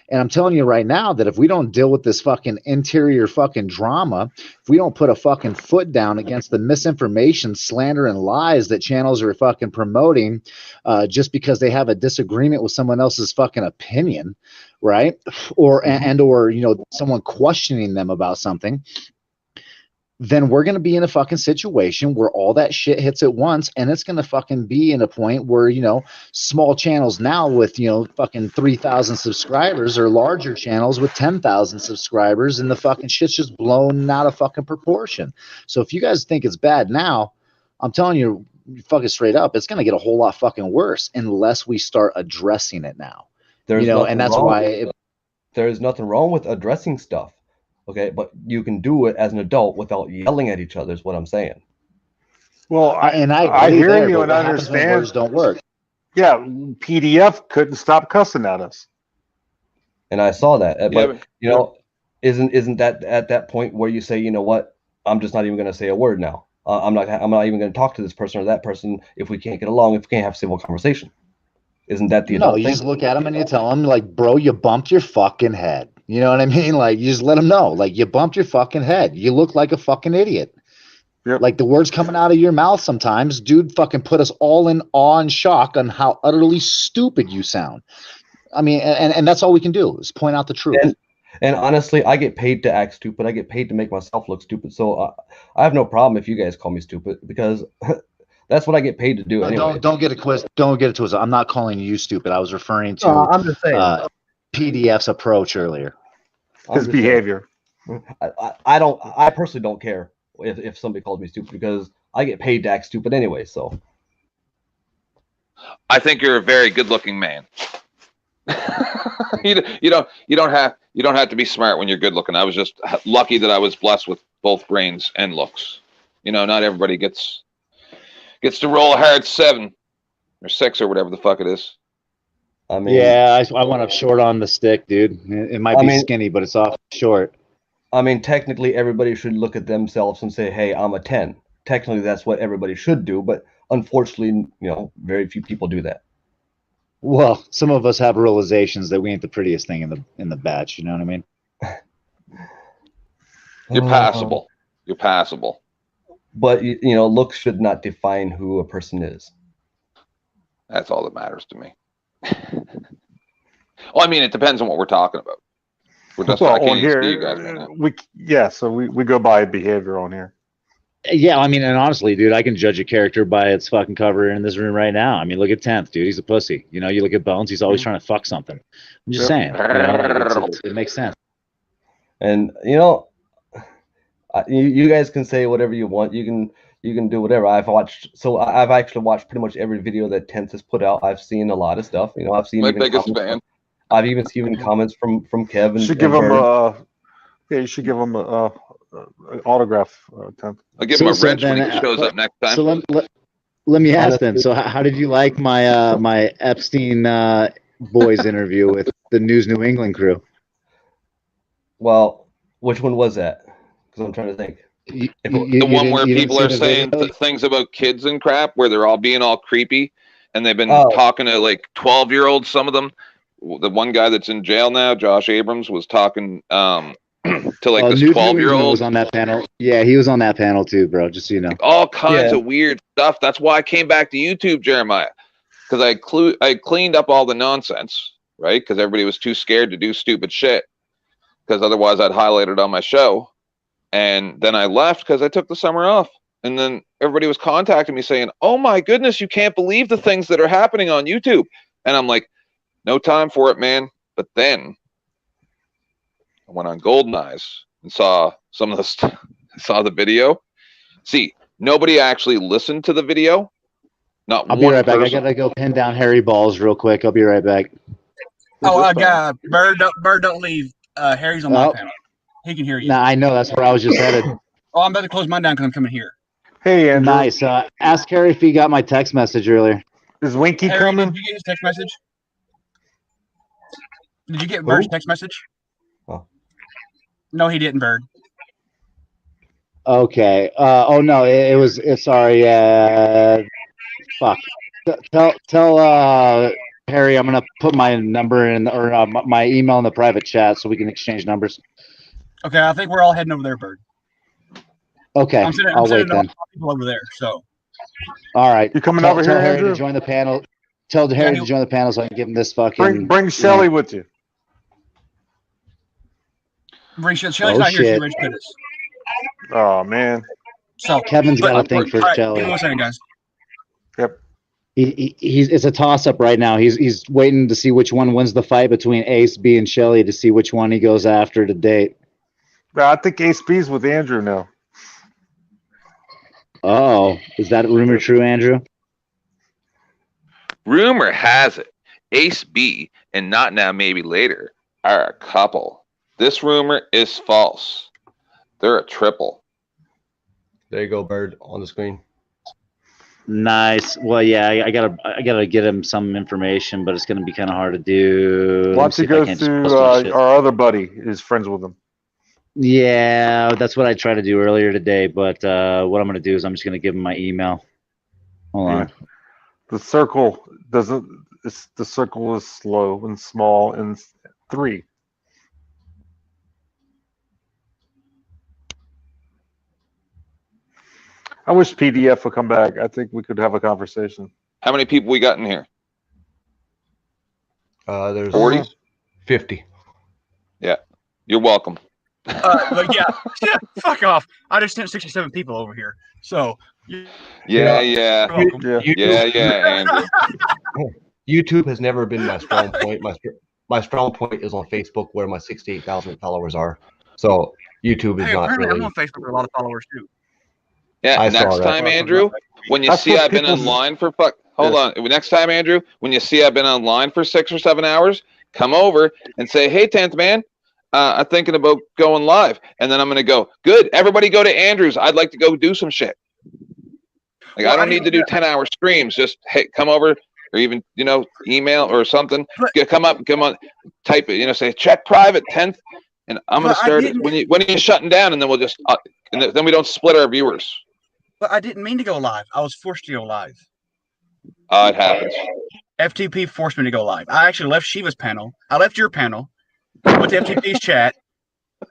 And I'm telling you right now that if we don't deal with this fucking interior fucking drama, if we don't put a fucking foot down against the misinformation, slander, and lies that channels are fucking promoting just because they have a disagreement with someone else's fucking opinion, right? Or someone questioning them about something, then we're going to be in a fucking situation where all that shit hits at once, and it's going to fucking be in a point where, small channels now with, fucking 3,000 subscribers or larger channels with 10,000 subscribers, and the fucking shit's just blown out of fucking proportion. So if you guys think it's bad now, I'm telling you fucking straight up, it's going to get a whole lot fucking worse unless we start addressing it now. And that's why there's nothing wrong with addressing stuff. Okay, but you can do it as an adult without yelling at each other, is what I'm saying. Well, I hear you and understand. Words don't work. Yeah, PDF couldn't stop cussing at us. And I saw that. But, isn't that at that point where you say, you know what, I'm just not even going to say a word now. I'm not even going to talk to this person or that person if we can't get along, if we can't have civil conversation. Isn't that the adult thing? You just look at them and you tell them, like, bro, you bumped your fucking head. You know what I mean? Like, you just let them know, like, you bumped your fucking head. You look like a fucking idiot. Yep. Like, the words coming out of your mouth sometimes, dude, fucking put us all in awe and shock on how utterly stupid you sound. I mean, and that's all we can do is point out the truth. And honestly, I get paid to act stupid. I get paid to make myself look stupid. So I have no problem if you guys call me stupid, because that's what I get paid to do. Anyway. Don't get it twisted. Don't get it twisted. I'm not calling you stupid. I was referring to I'm just saying. PDF's approach earlier. His behavior. I personally don't care if somebody calls me stupid, because I get paid to act stupid anyway. So I think you're a very good-looking man. you don't have to be smart when you're good-looking. I was just lucky that I was blessed with both brains and looks. Not everybody gets to roll a hard 7 or 6 or whatever the fuck it is. I mean, yeah, I went up short on the stick, dude. It might be skinny, but it's off short. I mean, technically, everybody should look at themselves and say, "Hey, I'm a 10." technically that's what everybody should do, but unfortunately, very few people do that. Well, some of us have realizations that we ain't the prettiest thing in the batch. You know what I mean? You're passable. You're passable. But looks should not define who a person is. That's all that matters to me. Well, I mean, it depends on what we're talking about. We're just on here, you guys right now. So we go by behavior on here. Yeah, I mean, and honestly, dude, I can judge a character by its fucking cover in this room right now. I mean, look at 10th, dude. He's a pussy. You look at Bones. He's always trying to fuck something. I'm just saying. It makes sense. And you guys can say whatever you want. You can do whatever. I've actually watched pretty much every video that 10th has put out. I've seen a lot of stuff. I've seen my biggest fan. I've even seen comments from Kevin. You should give him you should give him an autograph. 10th. I'll give him a wrench when he shows up next time. So let me ask then. So how did you like my Epstein boys interview with the News New England crew? Well, which one was that? Because I'm trying to think. The one where people are saying things about kids and crap, where they're all being all creepy, and they've been talking to like 12-year-olds. Some of them. The one guy that's in jail now, Josh Abrams, was talking to like this 12-year-old. Was on that panel. Yeah, he was on that panel too, bro. Just so you know. All kinds of weird stuff. That's why I came back to YouTube, Jeremiah, because I cleaned up all the nonsense, right? Because everybody was too scared to do stupid shit, because otherwise I'd highlight it on my show. And then I left because I took the summer off. And then everybody was contacting me saying, "Oh my goodness, you can't believe the things that are happening on YouTube." And I'm like, no time for it, man. But then I went on Golden Eyes and saw some of the saw the video. See, nobody actually listened to the video. Not I'll be right back. I gotta go pin down Harry Balls real quick. I'll be right back. Bird, don't leave. Harry's on my panel. He can hear you. Nah, I know. That's where I was just headed. I'm about to close mine down because I'm coming here. Hey, Andrew. Nice. Ask Harry if he got my text message earlier. Is Winky Harry, coming? Did you get his text message? Did you get Bird's text message? Oh. No, he didn't, Bird. Okay. Oh no, it's sorry. Fuck. Tell Harry I'm gonna put my number in or my email in the private chat so we can exchange numbers. Okay, I think we're all heading over there, Bird. Okay, I'll wait then. People over there. So. All right. You coming over here, tell Harry Andrew? to join the panel. Tell Harry to join the panel so I can give him this fucking. Bring Shelly with you. Shelly's not here. She rich us. Oh man. So Kevin's got a thing for Shelly. Give me 1 second, guys. Yep. It's a toss up right now. He's waiting to see which one wins the fight between Ace B and Shelly to see which one he goes after to date. I think Ace B's with Andrew now. Oh, is that rumor true, Andrew? Rumor has it Ace B and Not Now Maybe Later are a couple. This rumor is false. They're a triple. There you go, Bird, on the screen. Nice. Well, yeah, I gotta get him some information, but it's gonna be kind of hard to do. Why don't you go through our other buddy is friends with him? Yeah, that's what I tried to do earlier today, but what I'm gonna do is I'm just gonna give him my email. Hold on. The circle doesn't. The circle is slow and small and 3. I wish PDF would come back. I think we could have a conversation. How many people we got in here? There's 40? 50. Yeah. You're welcome. But yeah, fuck off. I just sent 67 people over here. So Yeah. Andrew. YouTube has never been my strong point. My strong point is on Facebook, where my 68,000 followers are. So YouTube is not really. I'm on Facebook with a lot of followers too. Yeah, next time, Andrew, when you see I've been online for next time, Andrew, when you see I've been online for 6 or 7 hours, come over and say, "Hey, 10th man, I'm thinking about going live," and then I'm gonna go, "Good, everybody go to Andrew's. I'd like to go do some shit." Like, I don't need to do 10-hour streams. Just come over, or even email or something. Come on, type it. Say check private 10th, and I'm gonna start it when you're shutting down, and then we'll just and then we don't split our viewers. But I didn't mean to go live. I was forced to go live. It happens. FTP forced me to go live. I actually left Shiva's panel. I left your panel, went to FTP's chat,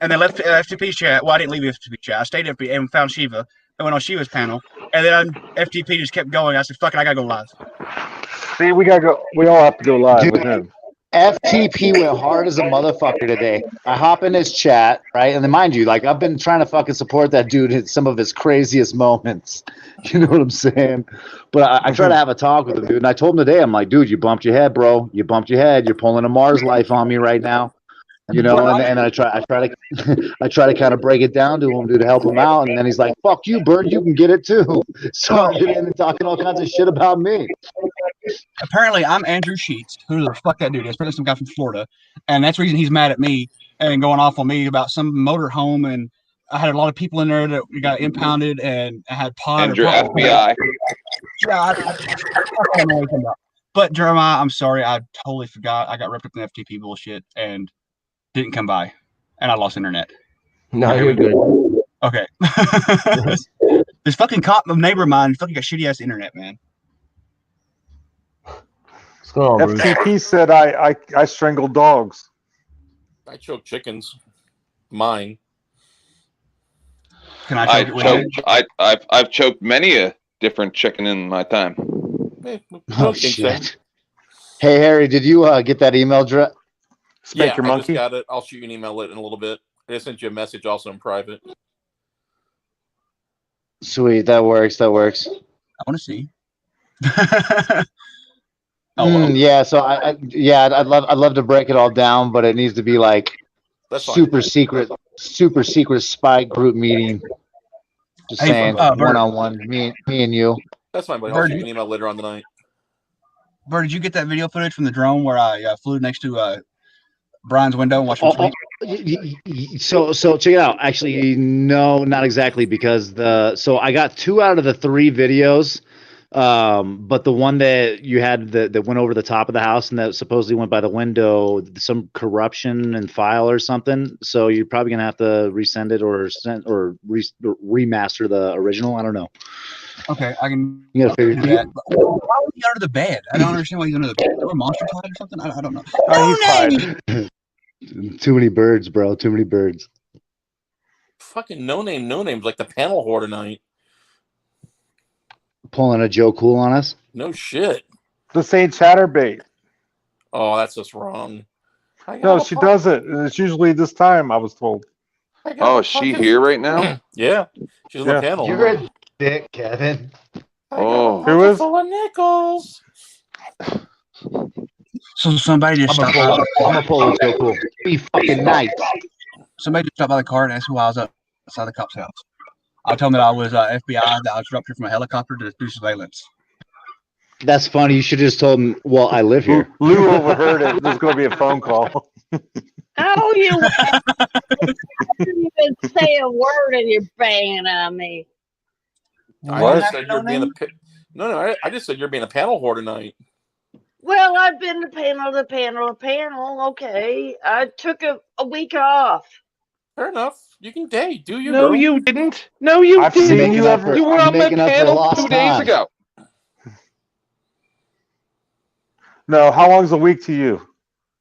and then left FTP's chat. Well, I didn't leave FTP's chat. I stayed at FTP and found Shiva. I went on Shiva's panel, and then FTP just kept going. I said, "Fuck it, I gotta go live." See, we gotta go. We all have to go live with him. FTP went hard as a motherfucker today. I hop in his chat, right? And then mind you, like I've been trying to fucking support that dude at some of his craziest moments. You know what I'm saying? But I try to have a talk with him, dude. And I told him today, I'm like, dude, you bumped your head, bro. You bumped your head. You're pulling a Mars life on me right now. You know, and I try to kind of break it down to him, dude, to help him out. And then he's like, fuck you, Bird, you can get it too. So I'm getting in and talking all kinds of shit about me. Apparently, I'm Andrew Sheets, who the fuck that dude is. Apparently, some guy from Florida, and that's the reason he's mad at me and going off on me about some motorhome. And I had a lot of people in there that got impounded, and I had pot. And your FBI. Yeah, I don't know what you're about. But Jeremiah, I'm sorry, I totally forgot. I got wrapped up in FTP bullshit and didn't come by, and I lost internet. No, you're good. Okay. This fucking neighbor of mine fucking got shitty ass internet, man. FTP said I strangled dogs. I choke chickens. Mine. Can I choke I've choked many a different chicken in my time. Oh shit! Hey Harry, did you get that email address? Yeah, I just got it. I'll shoot you an email in a little bit. I sent you a message also in private. Sweet, that works. I want to see. Yeah, so I'd love to break it all down, but it needs to be like super secret spy group meeting. Just saying, one-on-one, me and you. That's fine, buddy. I'll shoot you an email later on tonight. Bird, did you get that video footage from the drone where I flew next to Brian's window and watched him sleep? So check it out. Actually, no, not exactly, because I got 2 out of the 3 videos. But the one that you had that went over the top of the house and that supposedly went by the window, some corruption and file or something. So you're probably gonna have to resend it or remaster the original. I don't know. Okay, I can. You gotta figure that. Why was he under the bed? I don't understand why he's under the bed. There were monster tide or something. I don't know. Too many birds, bro. Too many birds. Fucking no names like the panel whore tonight. Pulling a Joe Cool on us? No shit. This ain't chatterbait. Oh, that's just wrong. No, she doesn't. It's usually this time, I was told. Oh, is she here right now? Yeah. She's on the panel. You're a dick, Kevin. Oh. Who is? Full of nickels. So somebody just stopped by. I'm gonna pull a Joe Cool. Be fucking nice. Somebody just stopped by the car and asked who I was outside the cop's house. I told him that I was FBI, that I was dropped here from a helicopter to do surveillance. That's funny. You should have just told him, well, I live here. Lou overheard it. There's going to be a phone call. Oh, you didn't even say a word and you're banging on me. I just said you're being I just said you're being a panel whore tonight. Well, I've been to panel. Okay. I took a week off. Fair enough. You can date. Do you? No, girl. you didn't. No, you didn't. You were on my panel 2 days ago. No, how long is a week to you?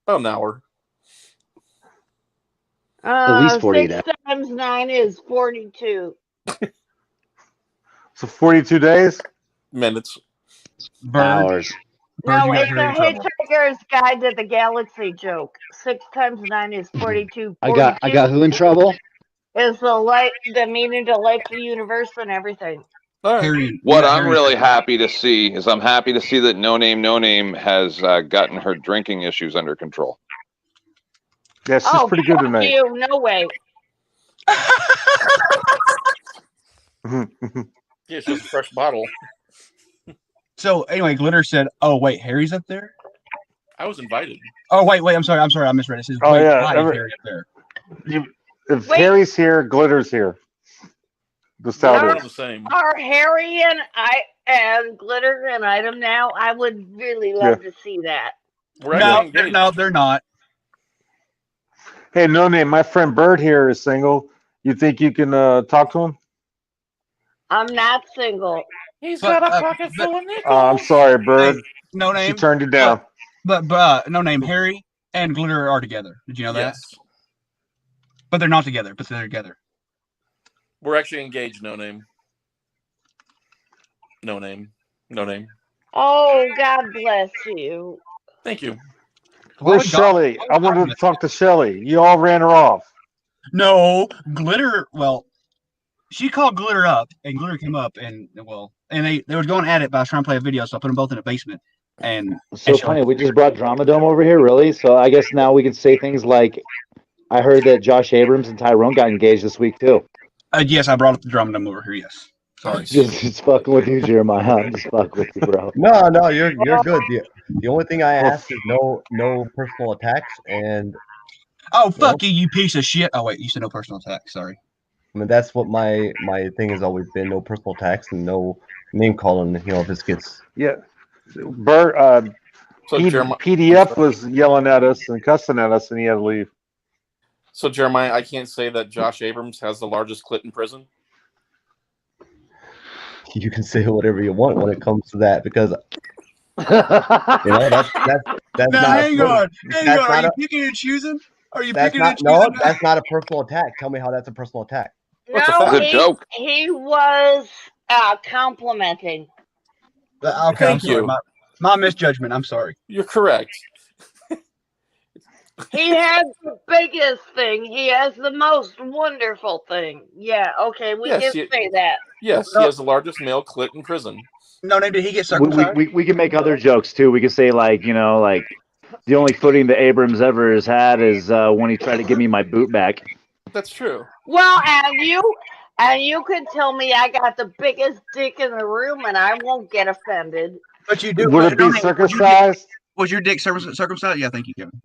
About an hour. At least 40 6 times 9 is 42. So 42 days? Minutes. Hours. No, it's a Hitchhiker's Guide to the Galaxy joke. 6 times 9 is 42. I got who in trouble? Is the meaning to life, the universe, and everything. What I'm really happy to see is that No Name has gotten her drinking issues under control. Yeah, she's pretty good tonight. You, no way. Yeah, it's just a fresh bottle. So anyway, Glitter said, "Oh wait, Harry's up there." I was invited. Oh wait, I'm sorry, I misread it. It says, oh yeah, Harry up there. If Harry's here, Glitter's here. The same. Are Harry and Glitter an item now? I would really love to see that. No, they're not. Hey, No Name, my friend Bird here is single. You think you can talk to him? I'm not single. He's got a pocket full of nickels. I'm sorry, Bird. No name. She turned you down. But no name. Harry and Glitter are together. Did you know that? Yes. But they're not together. But they're together. We're actually engaged. No name. No name. No name. Oh, God bless you. Thank you. Where's Shelly? I wanted to talk to Shelly. You all ran her off. No, Glitter. Well, she called Glitter up, and Glitter came up, and they were going at it. But I was trying to play a video, so I put them both in the basement. And So funny, we just brought Drama Dome over here, really? So I guess now we can say things like, I heard that Josh Abrams and Tyrone got engaged this week, too. Yes, I brought up the Drama Dome over here, yes. Sorry. Just fucking with you, Jeremiah. I'm just fucking with you, bro. No, you're good. The only thing I ask is no personal attacks, and oh fuck you piece of shit. Oh wait, you said no personal attacks. Sorry. I mean that's what my thing has always been: no personal attacks and no name calling. If this gets Bert, PDF was yelling at us and cussing at us, and he had to leave. So Jeremiah, I can't say that Josh Abrams has the largest clit in prison. You can say whatever you want when it comes to that, because that's now, not. Hang on. Are you picking and choosing? Are you picking and choosing? No, that's not a personal attack. Tell me how that's a personal attack. No, he was complimenting. Okay, Thank you. My misjudgment. I'm sorry. You're correct. He has the biggest thing. He has the most wonderful thing. Yeah, okay, we can say that. Yes, he has the largest male clit in prison. No, did he get circumcised? We can make other jokes, too. We can say, like, the only footing that Abrams ever has had is when he tried to give me my boot back. That's true. Well, and you could tell me I got the biggest dick in the room and I won't get offended. But you do. Would it be circumcised? Was your dick circumcised? Yeah, thank you, Kevin.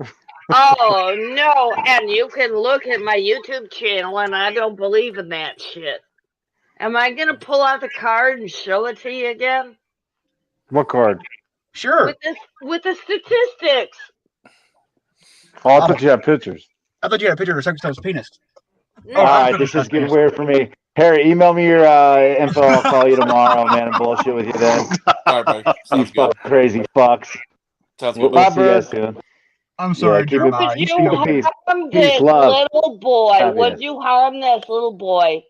Oh, no, and you can look at my YouTube channel and I don't believe in that shit. Am I going to pull out the card and show it to you again? What card? Sure. With the statistics. Oh, I thought you had pictures. I thought you had a picture of a circumcised penis. No. All right, this is getting weird for me. Harry, email me your info. I'll call you tomorrow, man, and bullshit with you then. All right, bro. You crazy fucks. Sounds good. We'll see you soon. I'm sorry, keep it Would you peace. harm Peace, this love. little boy? Happiness. Would you harm this little boy?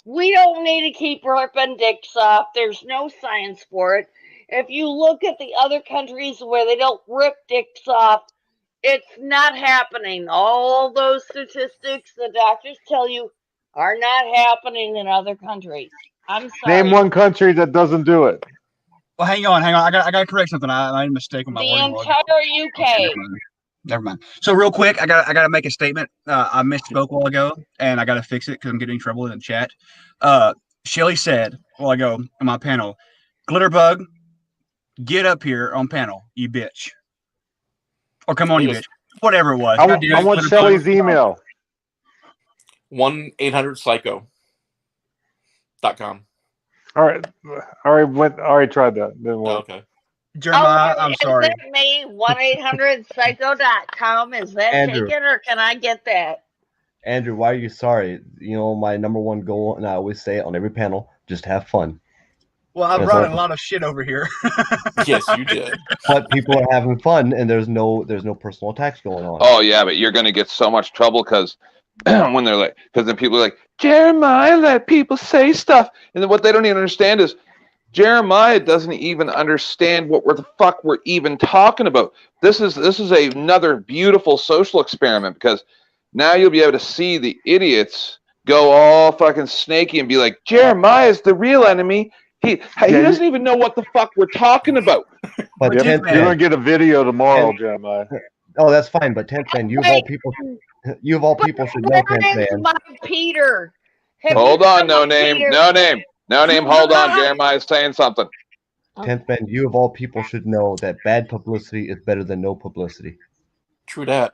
We don't need to keep ripping dicks off. There's no science for it. If you look at the other countries where they don't rip dicks off, it's not happening. All those statistics the doctors tell you are not happening in other countries. I'm sorry. Name one country that doesn't do it. Well, hang on. I got to correct something. I made a mistake on my The wording. entire UK. Never mind. So real quick, I got to make a statement. I misspoke a while ago, and I got to fix it because I'm getting in trouble in the chat. Shelly said a while ago on my panel, Glitterbug, get up here on panel, you bitch. Or come on, you bitch. Whatever it was. I want Shelly's email. 1-800-PSYCHO.com. All right, tried that. Didn't work. Okay. Jeremiah, I'm sorry. Is that me? 1-800-PSYCHO.com. Is that Andrew. taken, or can I get that? Andrew, why are you sorry? My number one goal, and I always say it on every panel: just have fun. Well, I brought a lot of shit over here. Yes, you did. But people are having fun, and there's no personal attacks going on. Oh yeah, but you're gonna get so much trouble because when they're like, because then people are like, Jeremiah, let people say stuff, and then what they don't even understand is Jeremiah doesn't even understand what the fuck we're even talking about. This is another beautiful social experiment, because now you'll be able to see the idiots go all fucking snaky and be like, Jeremiah's the real enemy. He doesn't even know what the fuck we're talking about. But you're gonna get a video tomorrow, Jeremiah. Oh, that's fine. But 10th man, you of all people should know 10th man. Peter. Hold on, no name. Hold on, Jeremiah's saying something. 10th man, you of all people should know that bad publicity is better than no publicity. True that.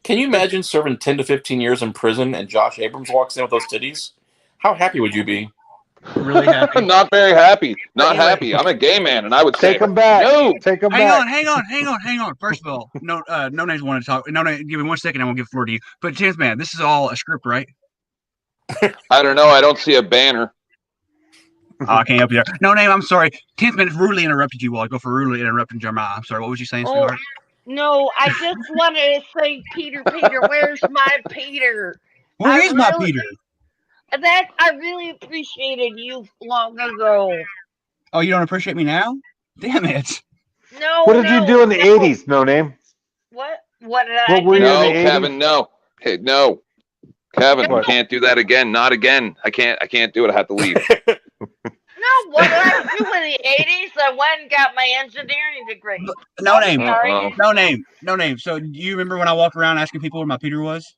Can you imagine serving 10 to 15 years in prison and Josh Abrams walks in with those titties? How happy would you be? Really happy. Not very happy. Not happy. I'm a gay man, and I would say, take him back. No, take him back. Hang on. First of all, no names want to talk. No, give me 1 second. I won't give the floor to you. But chance, man, this is all a script, right? I don't know. I don't see a banner. I can't help you there. No name. I'm sorry. 10th minute rudely interrupted you. While I go for rudely interrupting Jeremiah. I'm sorry. What was you saying, sweetheart? No, I just wanted to say, Peter, where's my Peter? Where is my Peter? That I really appreciated you long ago. Oh, you don't appreciate me now? Damn it! No. What did you do in the '80s? No name. What? What did I do? No, Kevin. No. Hey, no. Kevin, you can't do that again. Not again. I can't do it. I have to leave. No, what did I do in the '80s? I went and got my engineering degree. No name. So, do you remember when I walked around asking people where my Peter was?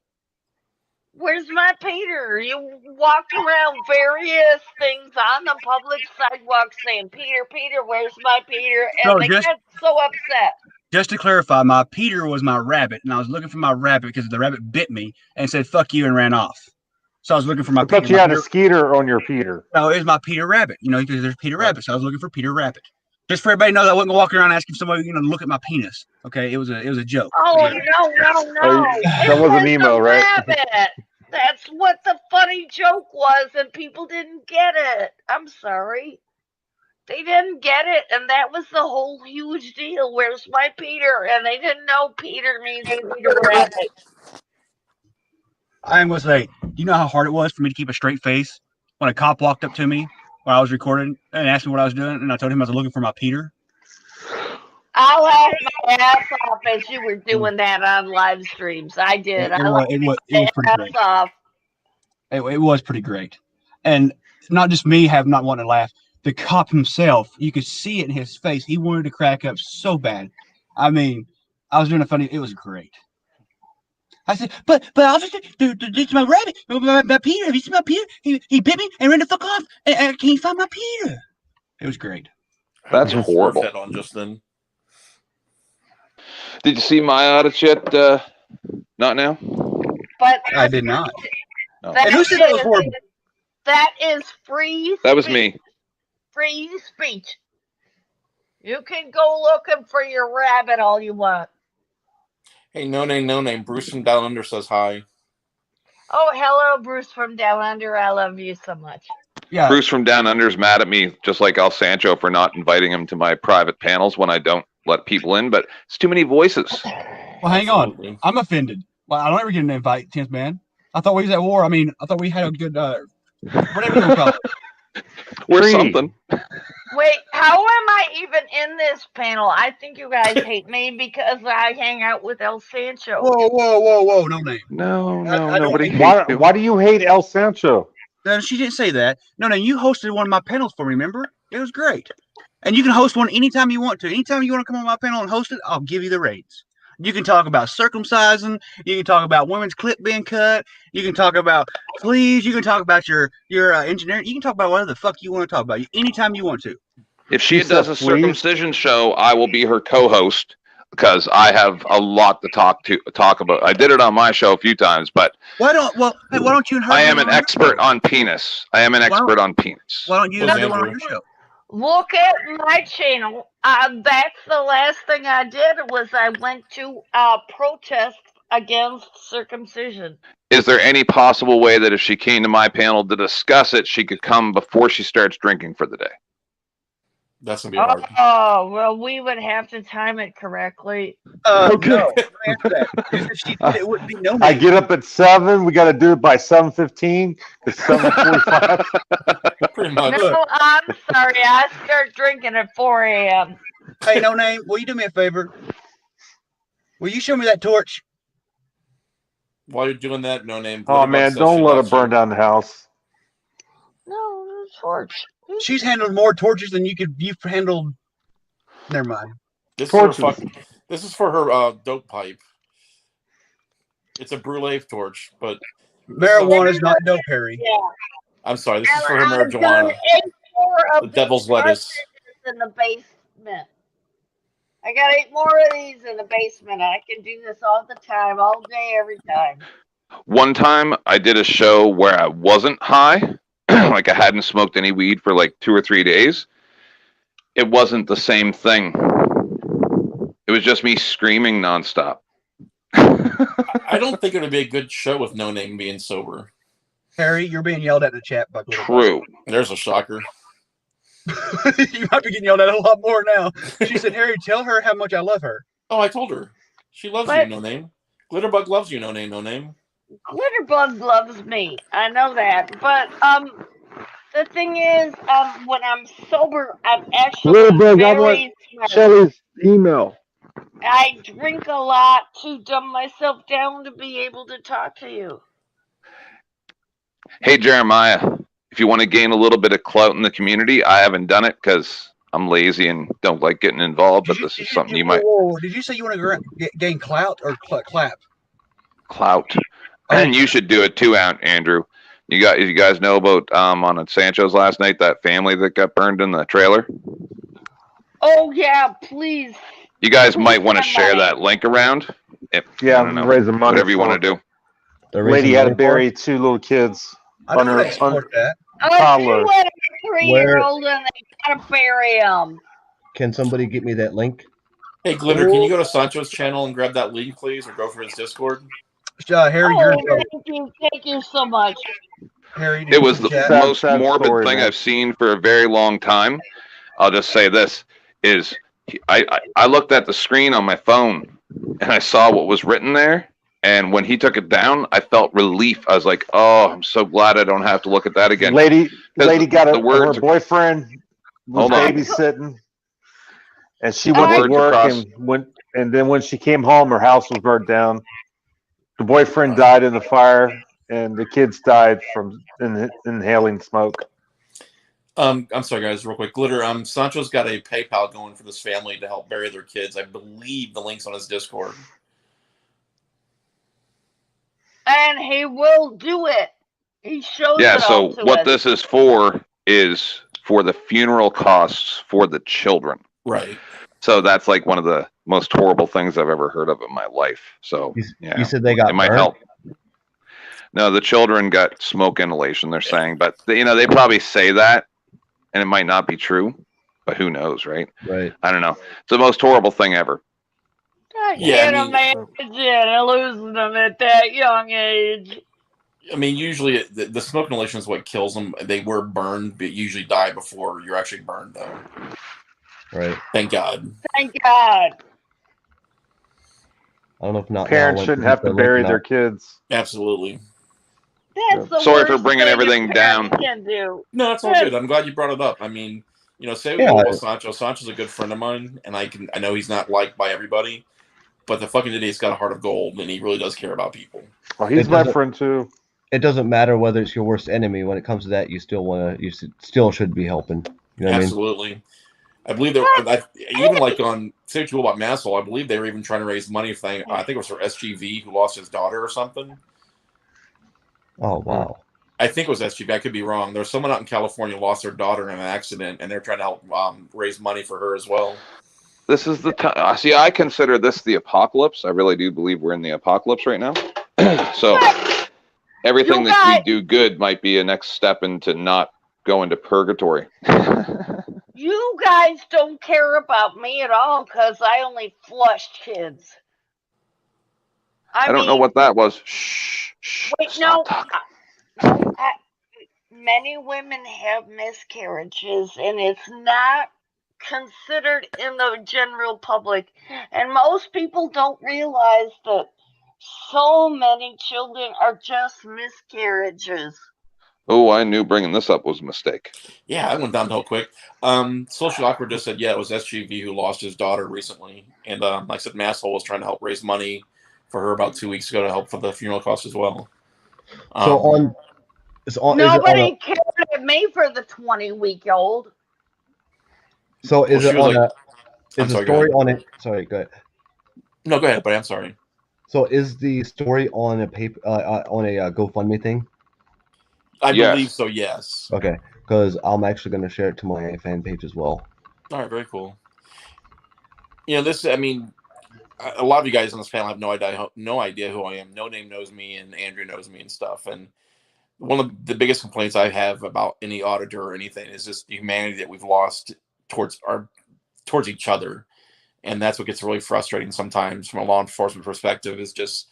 Where's my Peter? You walked around various things on the public sidewalk saying, Peter, where's my Peter? And they got so upset. Just to clarify, my Peter was my rabbit, and I was looking for my rabbit because the rabbit bit me and said, fuck you, and ran off. So I was looking for my Peter. I thought you had a skeeter on your Peter. No, it was my Peter Rabbit. You know, because there's Peter Rabbit, so I was looking for Peter Rabbit. Just for everybody to know that I wasn't walking around asking somebody, to look at my penis. Okay, it was a joke. Oh, no. That was an emo, right? Rabbit. That's what the funny joke was, and people didn't get it. I'm sorry. They didn't get it, and that was the whole huge deal. Where's my Peter? And they didn't know Peter means Peter Rabbit. I am going to say, do you know how hard it was for me to keep a straight face when a cop walked up to me while I was recording and asked me what I was doing, and I told him I was looking for my Peter? I laughed my ass off as you were doing that on live streams. I did. It was pretty great. It was pretty great. And not just me not wanting to laugh. The cop himself, you could see it in his face. He wanted to crack up so bad. I mean, I was doing it was great. I said, but officer, it's my rabbit, my Peter. Have you seen my Peter? He bit me and ran the fuck off. And I can't find my Peter. It was great. That's horrible. On just then. Did you see my audit yet? Not now. But I did not. No. And who said that was horrible? That is free. That was me. Free speech. You can go looking for your rabbit all you want. Hey, no name. Bruce from Down Under says hi. Oh, hello, Bruce from Down Under. I love you so much. Yeah. Bruce from Down Under is mad at me, just like El Sancho, for not inviting him to my private panels when I don't let people in, but it's too many voices. Well, hang on. I'm offended. Well, I don't ever get an invite, 10th man. I thought we was at war. I mean, I thought we had a good, whatever you call it. We're something. Wait, how am I even in this panel? I think you guys hate me because I hang out with El Sancho. Whoa, no name. No, nobody. Why do you hate El Sancho? She didn't say that. No, you hosted one of my panels for me, remember? It was great. And you can host one anytime you want to. Anytime you want to come on my panel and host it, I'll give you the rates. You can talk about circumcising. You can talk about women's clip being cut. You can talk about fleas. You can talk about your engineering. You can talk about whatever the fuck you want to talk about anytime you want to. If she does a circumcision show, I will be her co-host because I have a lot to talk about. I did it on my show a few times, but why don't you and her? I am an expert on penis. Why don't you do one on your show? Look at my channel. That's the last thing I did was I went to protest against circumcision. Is there any possible way that if she came to my panel to discuss it, she could come before she starts drinking for the day? That's gonna be hard. Oh, well, we would have to time it correctly. Okay. No, it wouldn't be no. I get up at 7. We got to do it by 7:15. It's 7:45. Pretty much. No, I'm sorry. I start drinking at 4 a.m. Hey, no name. Will you do me a favor? Will you show me that torch? While you're doing that, no name. Oh man, don't let it burn down the house. No, the torch. She's handled more torches than you've handled. Never mind. This is for her dope pipe. It's a brulee torch, but marijuana is not dope, Harry. Yeah. I'm sorry. This is for her marijuana. The devil's lettuce in the basement. I got 8 more of these in the basement. I can do this all the time, all day, every time. One time I did a show where I wasn't high. Like I hadn't smoked any weed for like 2 or 3 days. It wasn't the same thing. It was just me screaming nonstop. I don't think it would be a good show with no name being sober. Harry, you're being yelled at in the chat by True. There's a shocker. You might be getting yelled at a lot more now. She said, Harry, tell her how much I love her. Oh, I told her. She loves you, no name. Glitterbug loves you, no name, no name. Glitterbug loves me. I know that. But the thing is, when I'm sober, I'm actually Glitterbug, I want very smart. Shelly's email. I drink a lot to dumb myself down to be able to talk to you. Hey, Jeremiah, if you want to gain a little bit of clout in the community, I haven't done it because I'm lazy and don't like getting involved, but this is something you might... Did you say you want to gain clout or clap? Clout. And you should do it too, Andrew. You guys know about on Sancho's last night, that family that got burned in the trailer? Oh, yeah, please. You guys might want to share that link around. I don't know, raising money. whatever you want to do. The lady had to bury 2 little kids. I don't want to support that. She had a 3-year-old and they gotta bury him. Can somebody get me that link? Hey, Glitter, can you go to Sancho's channel and grab that link, please, or go for his Discord? Harry, thank you so much. Harry, it was the most morbid thing I've seen for a very long time. I'll just say this, is I looked at the screen on my phone and I saw what was written there. And when he took it down, I felt relief. I was like, oh, I'm so glad I don't have to look at that again. Lady got her boyfriend was babysitting. And she went to work and then when she came home, her house was burnt down. The boyfriend died in the fire, and the kids died from inhaling smoke. I'm sorry, guys, real quick. Glitter, Sancho's got a PayPal going for this family to help bury their kids. I believe the link's on his Discord. And he will do it. He shows Yeah, it so all to what us. this is for the funeral costs for the children. Right. So that's like one of the most horrible things I've ever heard of in my life. So you said they got it might burnt? help. No, the children got smoke inhalation, they're saying, but they probably say that and it might not be true, but who knows, right? Right. I don't know. It's the most horrible thing ever. I can't imagine losing them at that young age. I mean, usually the smoke inhalation is what kills them. They were burned, but usually die before you're actually burned, though. Right. Thank God. Thank God. I don't know if not. Parents shouldn't have to bury their kids. Absolutely. That's the Sorry for worst bringing thing everything a down. parent can do. No, it's all good. I'm glad you brought it up. I mean, say what you want about Sancho. Sancho's a good friend of mine, and I know he's not liked by everybody, but the fucking idiot's got a heart of gold, and he really does care about people. Well, he's my friend too. It doesn't matter whether it's your worst enemy. When it comes to that, you still should be helping. You know what Absolutely. I mean? I believe that even like on Say What You Will About Massel, I believe they were even trying to raise money for I think it was for SGV who lost his daughter or something. Oh wow. I think it was SGV. I could be wrong. There was someone out in California who lost their daughter in an accident, and they're trying to help raise money for her as well. This is the time. See, I consider this the apocalypse. I really do believe we're in the apocalypse right now. So everything that we do good might be a next step into not going to purgatory. You guys don't care about me at all because I only flushed kids. I don't know what that was. Shh. Wait, no. Many women have miscarriages, and it's not considered in the general public. And most people don't realize that so many children are just miscarriages. Oh, I knew bringing this up was a mistake. Yeah, I went downhill quick. Social Awkward just said, yeah, it was SGV who lost his daughter recently. And like I said, Masshole was trying to help raise money for her about 2 weeks ago to help for the funeral costs as well. Nobody cared at me for the 20-week-old. So is it on a? Is the story on it? Sorry, go ahead. No, go ahead, buddy. I'm sorry. So is the story on a paper on a GoFundMe thing? I believe so. Yes. Okay, because I'm actually going to share it to my fan page as well. All right, very cool. I mean, a lot of you guys on this panel have no idea who I am. No Name knows me, and Andrew knows me and stuff. And one of the biggest complaints I have about any auditor or anything is just the humanity that we've lost towards each other. And that's what gets really frustrating sometimes from a law enforcement perspective, is just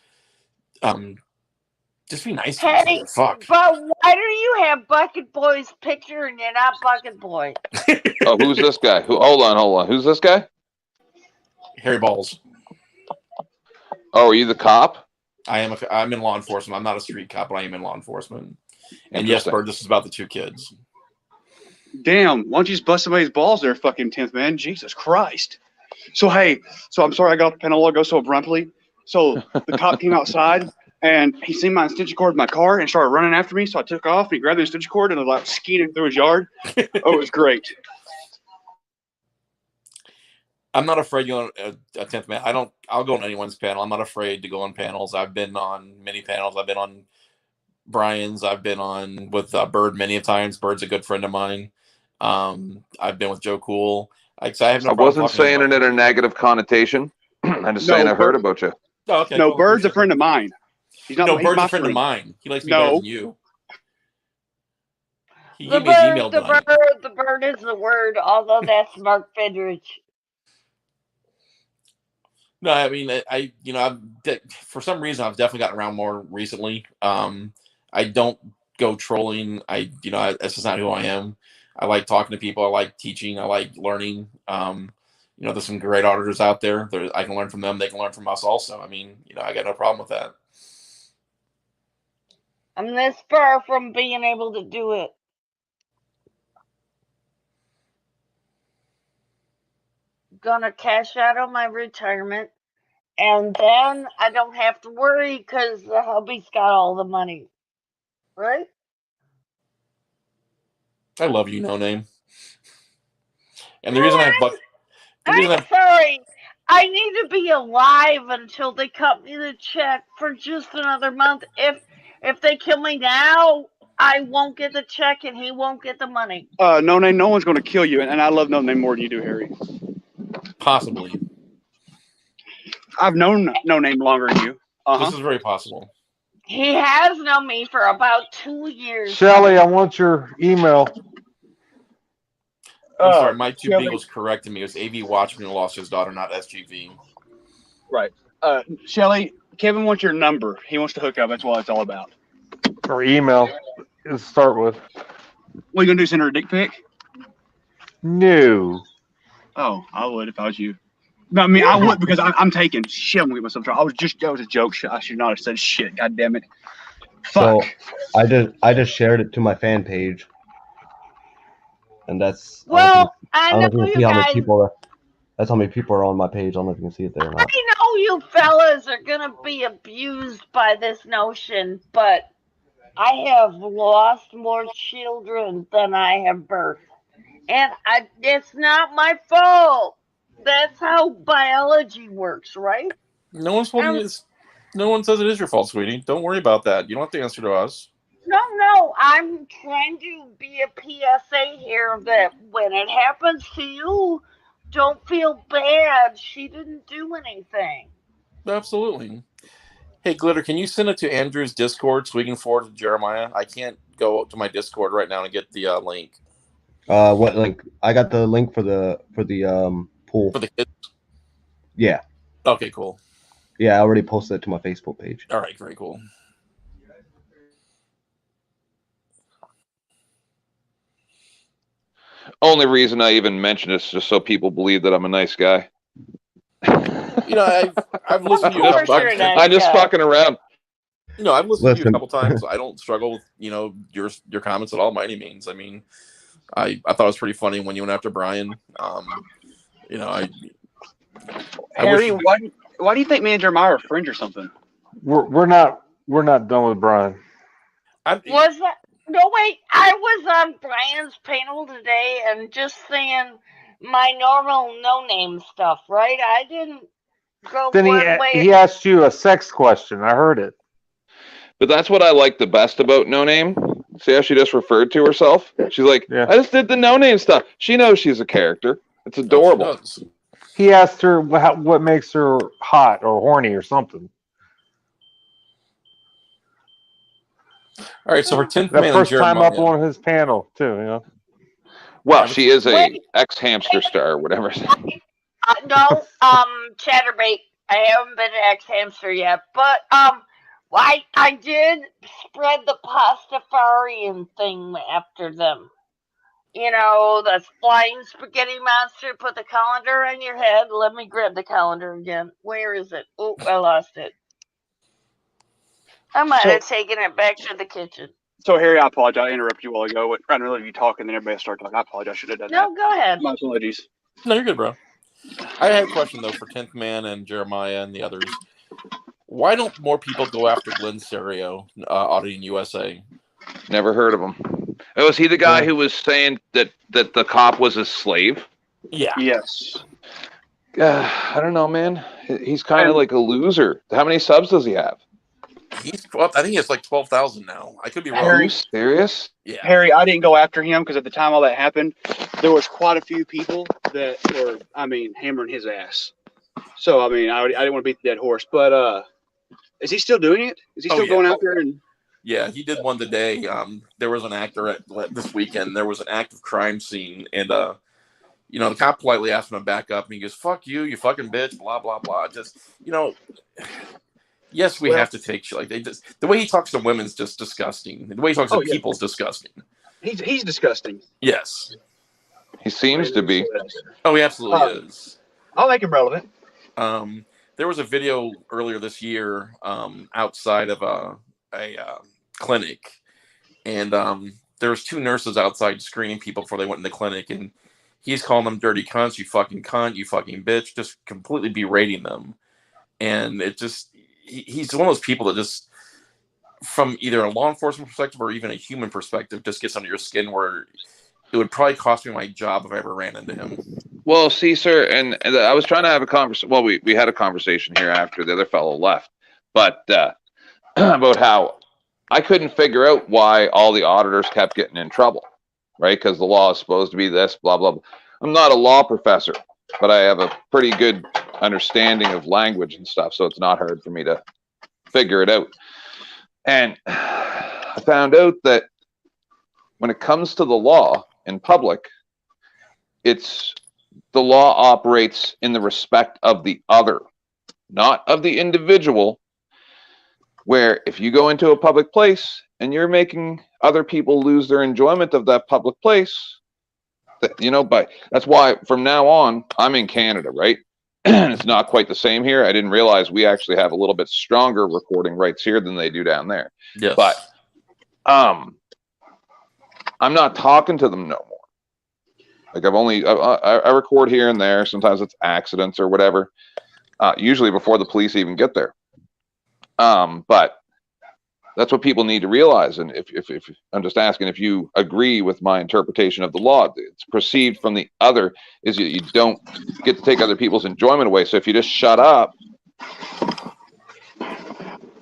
Just be nice to Hey, each other. Fuck. but why do you have Bucket Boy's picture and you're not Bucket Boy? Oh, who's this guy? Hold on. Who's this guy? Harry Balls. Oh, are you the cop? I'm in law enforcement. I'm not a street cop, but I am in law enforcement. And yes, Bird, this is about the 2 kids. Damn, why don't you just bust somebody's balls there, fucking 10th man? Jesus Christ. So, hey, I'm sorry I got off the panel go so abruptly. So the cop came outside, and he seen my extension cord in my car and started running after me. So I took off, and he grabbed the extension cord and was like skiing through his yard. Oh, it was great. I'm not afraid to go on a 10th man. I'll go on anyone's panel. I'm not afraid to go on panels. I've been on many panels. I've been on Brian's. I've been on with Bird many times. Bird's a good friend of mine. I've been with Joe Cool. I wasn't saying it in a negative connotation. I'm just saying I heard about you. Oh, okay. No, Bird's a friend of mine. He's not. No, Bird's a friend of mine. He likes me better than you. The bird is the word, although that's Mark Fedrich. No, I mean, for some reason, I've definitely gotten around more recently. I don't go trolling. That's just not who I am. I like talking to people. I like teaching. I like learning. There's some great auditors out there. I can learn from them. They can learn from us also. I mean, I got no problem with that. I'm this far from being able to do it. Gonna cash out on my retirement, and then I don't have to worry because the hubby's got all the money, right? I love you, No Name. And the reason I'm sorry. I need to be alive until they cut me the check for just another month. If they kill me now, I won't get the check and he won't get the money. No Name, no one's going to kill you, and I love No Name more than you do, Harry. Possibly. I've known No Name longer than you. This is very possible. He has known me for about 2 years. Shelly, I want your email. I'm sorry, my 2 Beagles corrected me. It was AV Watchman who lost his daughter, not SGV. Right. Shelly, Kevin wants your number. He wants to hook up. That's what it's all about. Or email to start with. What are you going to do, send her a dick pic? No. Oh, I would if I was you. No, I mean, I would because I'm taking shit. I'm going to get myself in trouble. That was a joke. I should not have said shit. God damn it. Fuck. So I just shared it to my fan page. And that's I know you guys. That's how many people are on my page. I don't know if you can see it there or not. I know you fellas are gonna be abused by this notion, but I have lost more children than I have birthed, and it's not my fault. That's how biology works, right? No one says it is your fault, sweetie. Don't worry about that. You don't have to answer to us. No, I'm trying to be a PSA here that when it happens to you, don't feel bad. She didn't do anything. Absolutely. Hey, Glitter, can you send it to Andrew's Discord so we can forward it to Jeremiah? I can't go to my Discord right now and get the link. What link? I got the link for the pool. For the kids? Yeah. Okay, cool. Yeah, I already posted it to my Facebook page. All right, very cool. Only reason I even mention this is just so people believe that I'm a nice guy. I've listened to you. I'm just fucking around. I've listened to you a couple times. I don't struggle with your comments at all by any means. I mean, I thought it was pretty funny when you went after Brian. Harry, why do you think me and Jeremiah are friends or something? We're not done with Brian. Was that? No, wait. I was on Brian's panel today and just saying my normal no-name stuff, right? I didn't go Then he asked you a sex question. I heard it. But that's what I like the best about No Name. See how she just referred to herself? She's like, I just did the No Name stuff. She knows she's a character. It's adorable. He asked her what makes her hot or horny or something. All right, so for 10th man, first time up on his panel too, Well, she is a ex-hamster star, or whatever. No, Chatterbait. I haven't been an ex-hamster yet, but Why, I did spread the Pastafarian thing after them. You know, the flying spaghetti monster, put the colander on your head. Let me grab the colander again. Where is it? Oh, I lost it. I might have taken it back to the kitchen. So, Harry, I apologize. I interrupted you a while ago. Right in the middle of you talking, then everybody started talking. I apologize. I should have done that. No, go ahead. My apologies. No, you're good, bro. I had a question, though, for 10th Man and Jeremiah and the others. Why don't more people go after Glenn Serio, auditing USA? Never heard of him. Oh, was he the guy who was saying that the cop was his slave? Yeah. Yes. I don't know, man. He's kind of like a loser. How many subs does he have? I think he has like 12,000 now. I could be wrong. Are you serious? Yeah. Harry, I didn't go after him because at the time all that happened, there was quite a few people that were, hammering his ass. So, I didn't want to beat the dead horse. But is he still doing it? Is he still going out there? Yeah, he did one today. There was an actor this weekend. There was an active crime scene, and the cop politely asked him to back up, and he goes, "Fuck you, you fucking bitch," blah blah blah. Just yes, we have to take shit like the way he talks to women's just disgusting. The way he talks to people's disgusting. He's disgusting. Yes, he seems to be. Oh, he absolutely is. I'll make him relevant. There was a video earlier this year outside of a clinic, and there was two nurses outside screening people before they went in the clinic, and he's calling them dirty cunts, you fucking cunt, you fucking bitch, just completely berating them. And it just, he's one of those people that just, from either a law enforcement perspective or even a human perspective, just gets under your skin, where it would probably cost me my job if I ever ran into him. Well, see, sir, and I was trying to have a conversation. Well, we had a conversation here after the other fellow left, but about how I couldn't figure out why all the auditors kept getting in trouble, right? Because the law is supposed to be this, blah, blah, blah. I'm not a law professor, but I have a pretty good understanding of language and stuff, so it's not hard for me to figure it out. And I found out that when it comes to the law in public, the law operates in the respect of the other, not of the individual. Where if you go into a public place and you're making other people lose their enjoyment of that public place, but that's why from now on, I'm in Canada, right? It's not quite the same here. I didn't realize we actually have a little bit stronger recording rights here than they do down there. Yes. But I'm not talking to them no more. Like I record here and there. Sometimes it's accidents or whatever. Usually before the police even get there. But that's what people need to realize. And if I'm just asking if you agree with my interpretation of the law, it's perceived from the other is you don't get to take other people's enjoyment away. So if you just shut up.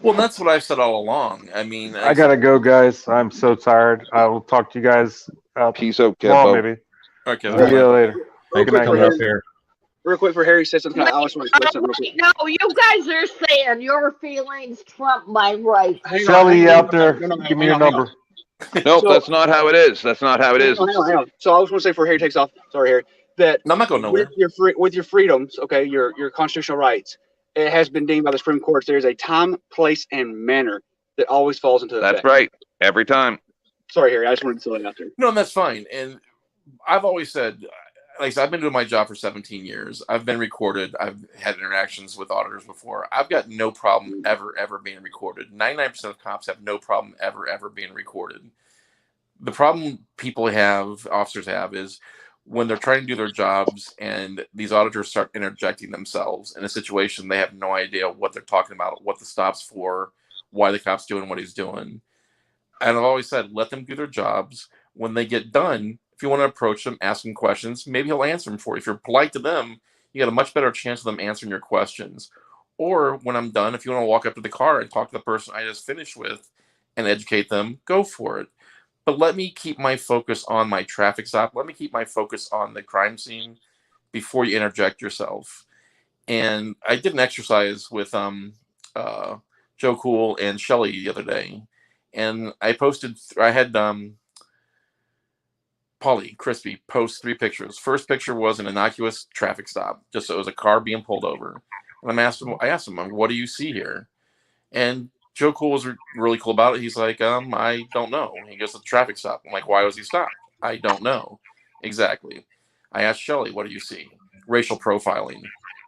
Well, that's what I've said all along. I gotta go, guys. I'm so tired. I will talk to you guys. Peace out, tomorrow, maybe. Okay. See you later. Real quick for Harry. Real quick for Harry said something. I always want to say something. No, you guys are saying your feelings trump my rights. Shelly out there, give me your number. Nope, that's not how it is. That's not how it is. Hang on. So I was going to say before Harry takes off, sorry, Harry, that I'm not going nowhere. With your freedoms, okay, your constitutional rights, it has been deemed by the Supreme Court there's a time, place, and manner that always falls into effect. That's right. Every time. Sorry, Harry. I just wanted to throw it out there. No, that's fine. And I've always said, like I've been doing my job for 17 years. I've been recorded. I've had interactions with auditors before. I've got no problem ever being recorded. 99% of cops have no problem ever being recorded. The problem officers have, is when they're trying to do their jobs and these auditors start interjecting themselves in a situation they have no idea what they're talking about, what the stop's for, why the cop's doing what he's doing. And I've always said, let them do their jobs. When they get done, if you want to approach them, ask them questions, maybe he'll answer them for you. If you're polite to them, you got a much better chance of them answering your questions. Or when I'm done, if you want to walk up to the car and talk to the person I just finished with and educate them, go for it. But let me keep my focus on my traffic stop. Let me keep my focus on the crime scene before you interject yourself. And I did an exercise with Joe Cool and Shelly the other day. And I had Polly Crispy post 3 pictures. First picture was an innocuous traffic stop. Just so it was a car being pulled over. And I asked him, what do you see here? And Joe Cool was really cool about it. He's like, I don't know. He goes to the traffic stop. I'm like, why was he stopped? I don't know. Exactly. I asked Shelly, what do you see? Racial profiling.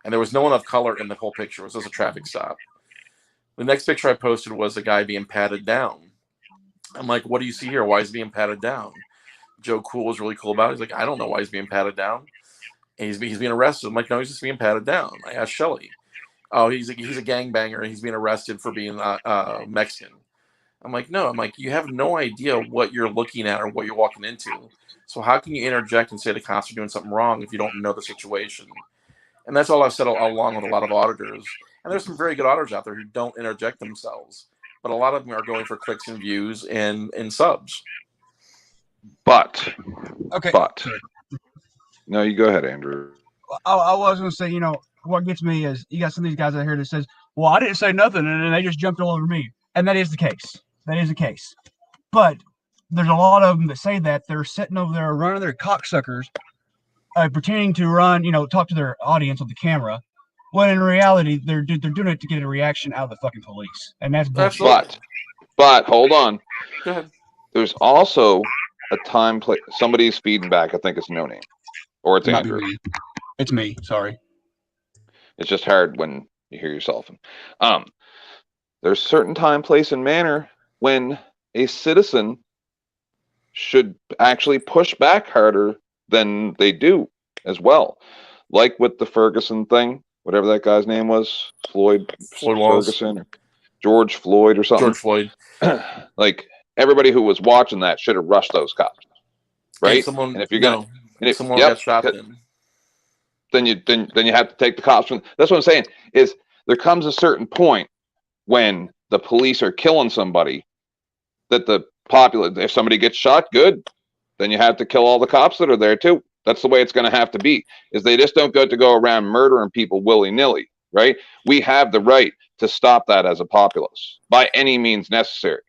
And there was no one of color in the whole picture. It was just a traffic stop. The next picture I posted was a guy being patted down. I'm like, what do you see here? Why is he being patted down? Joe Cool was really cool about it. He's like, I don't know why he's being patted down. And he's being arrested. I'm like, no, he's just being patted down. I asked Shelly. Oh, he's a gangbanger and he's being arrested for being Mexican. I'm like, no. I'm like, you have no idea what you're looking at or what you're walking into. So how can you interject and say the cops are doing something wrong if you don't know the situation? And that's all I've said all along with a lot of auditors. And there's some very good auditors out there who don't interject themselves. But a lot of them are going for clicks and views and subs. But. Okay. But. No, you go ahead, Andrew. I was going to say, what gets me is you got some of these guys out here that says, well, I didn't say nothing, and then they just jumped all over me. And that is the case. That is the case. But there's a lot of them that say that they're sitting over there running their cocksuckers, pretending to run, talk to their audience on the camera, when in reality, they're doing it to get a reaction out of the fucking police. And that's bullshit. But hold on. Go ahead. There's also a time play. Somebody's feeding back. I think it's No Name. Or it's Andrew. It's me. Sorry. It's just hard when you hear yourself. There's certain time, place, and manner when a citizen should actually push back harder than they do as well. Like with the Ferguson thing, whatever that guy's name was, Floyd Ferguson, or George Floyd or something. George Floyd. Like everybody who was watching that should have rushed those cops, right? And if you're gonna, someone got shot, then you have to take the cops from. That's what I'm saying. Is there comes a certain point when the police are killing somebody that the populace, if somebody gets shot, good, then you have to kill all the cops that are there too. That's the way it's going to have to be. Is they just don't go around murdering people willy-nilly, right? We have the right to stop that as a populace by any means necessary,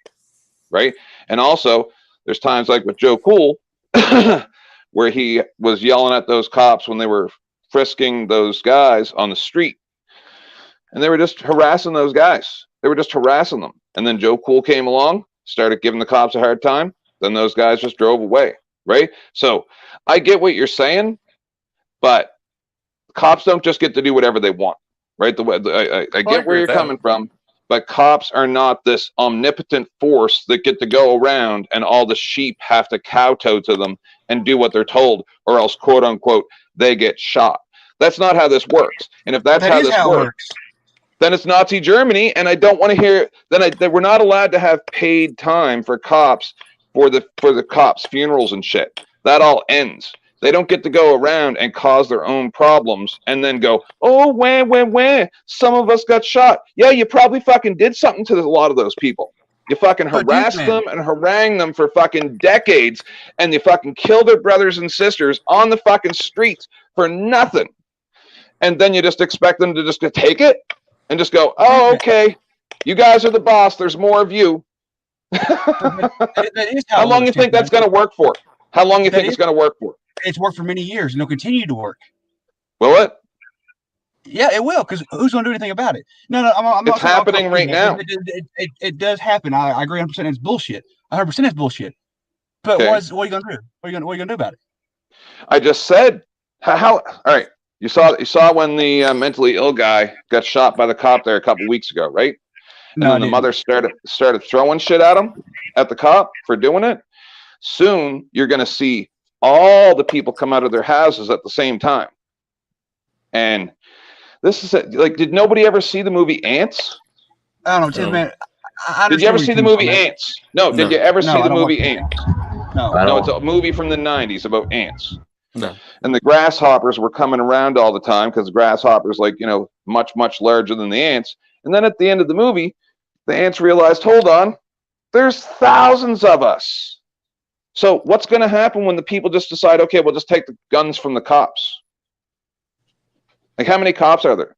right? And also, there's times like with Joe Cool where he was yelling at those cops when they were frisking those guys on the street, and they were just harassing those guys. They were just harassing them. And then Joe Cool came along, started giving the cops a hard time. Then those guys just drove away, right? So I get what you're saying, but cops don't just get to do whatever they want, right? I get where you're coming from, but cops are not this omnipotent force that get to go around and all the sheep have to kowtow to them and do what they're told, or else, quote unquote, they get shot. That's not how this works. And if that's how this works, then it's Nazi Germany, and I don't want to hear. Then we're not allowed to have paid time for cops for the cops' funerals and shit. That all ends. They don't get to go around and cause their own problems and then go, oh, when some of us got shot. Yeah, you probably fucking did something to a lot of those people. You fucking harassed them and harangued them for fucking decades, and you fucking kill their brothers and sisters on the fucking streets for nothing. And then you just expect them to just take it and just go, oh, okay, you guys are the boss. There's more of you. How long do you think that's going to work for? How long do you think it's going to work for? It's worked for many years, and it'll continue to work. Will it? Yeah, it will, because who's going to do anything about it? No, I'm it's happening right now. It does happen. I agree 100%. It's bullshit. 100% it's bullshit. But what are you going to do? What are you going to do about it? I just said how. All right, you saw when the mentally ill guy got shot by the cop there a couple weeks ago, right? And then the mother started throwing shit at him, at the cop for doing it. Soon you're going to see all the people come out of their houses at the same time. And this is like, did nobody ever see the movie Ants? I don't know, man. Did you ever see the movie Ants? No. Did you ever see the movie Ants? No, it's a movie from the 90s about ants. No. And the grasshoppers were coming around all the time because the grasshoppers, like, much, much larger than the ants. And then at the end of the movie, the ants realized, hold on, there's thousands of us. So what's going to happen when the people just decide, okay, we'll just take the guns from the cops? Like, how many cops are there?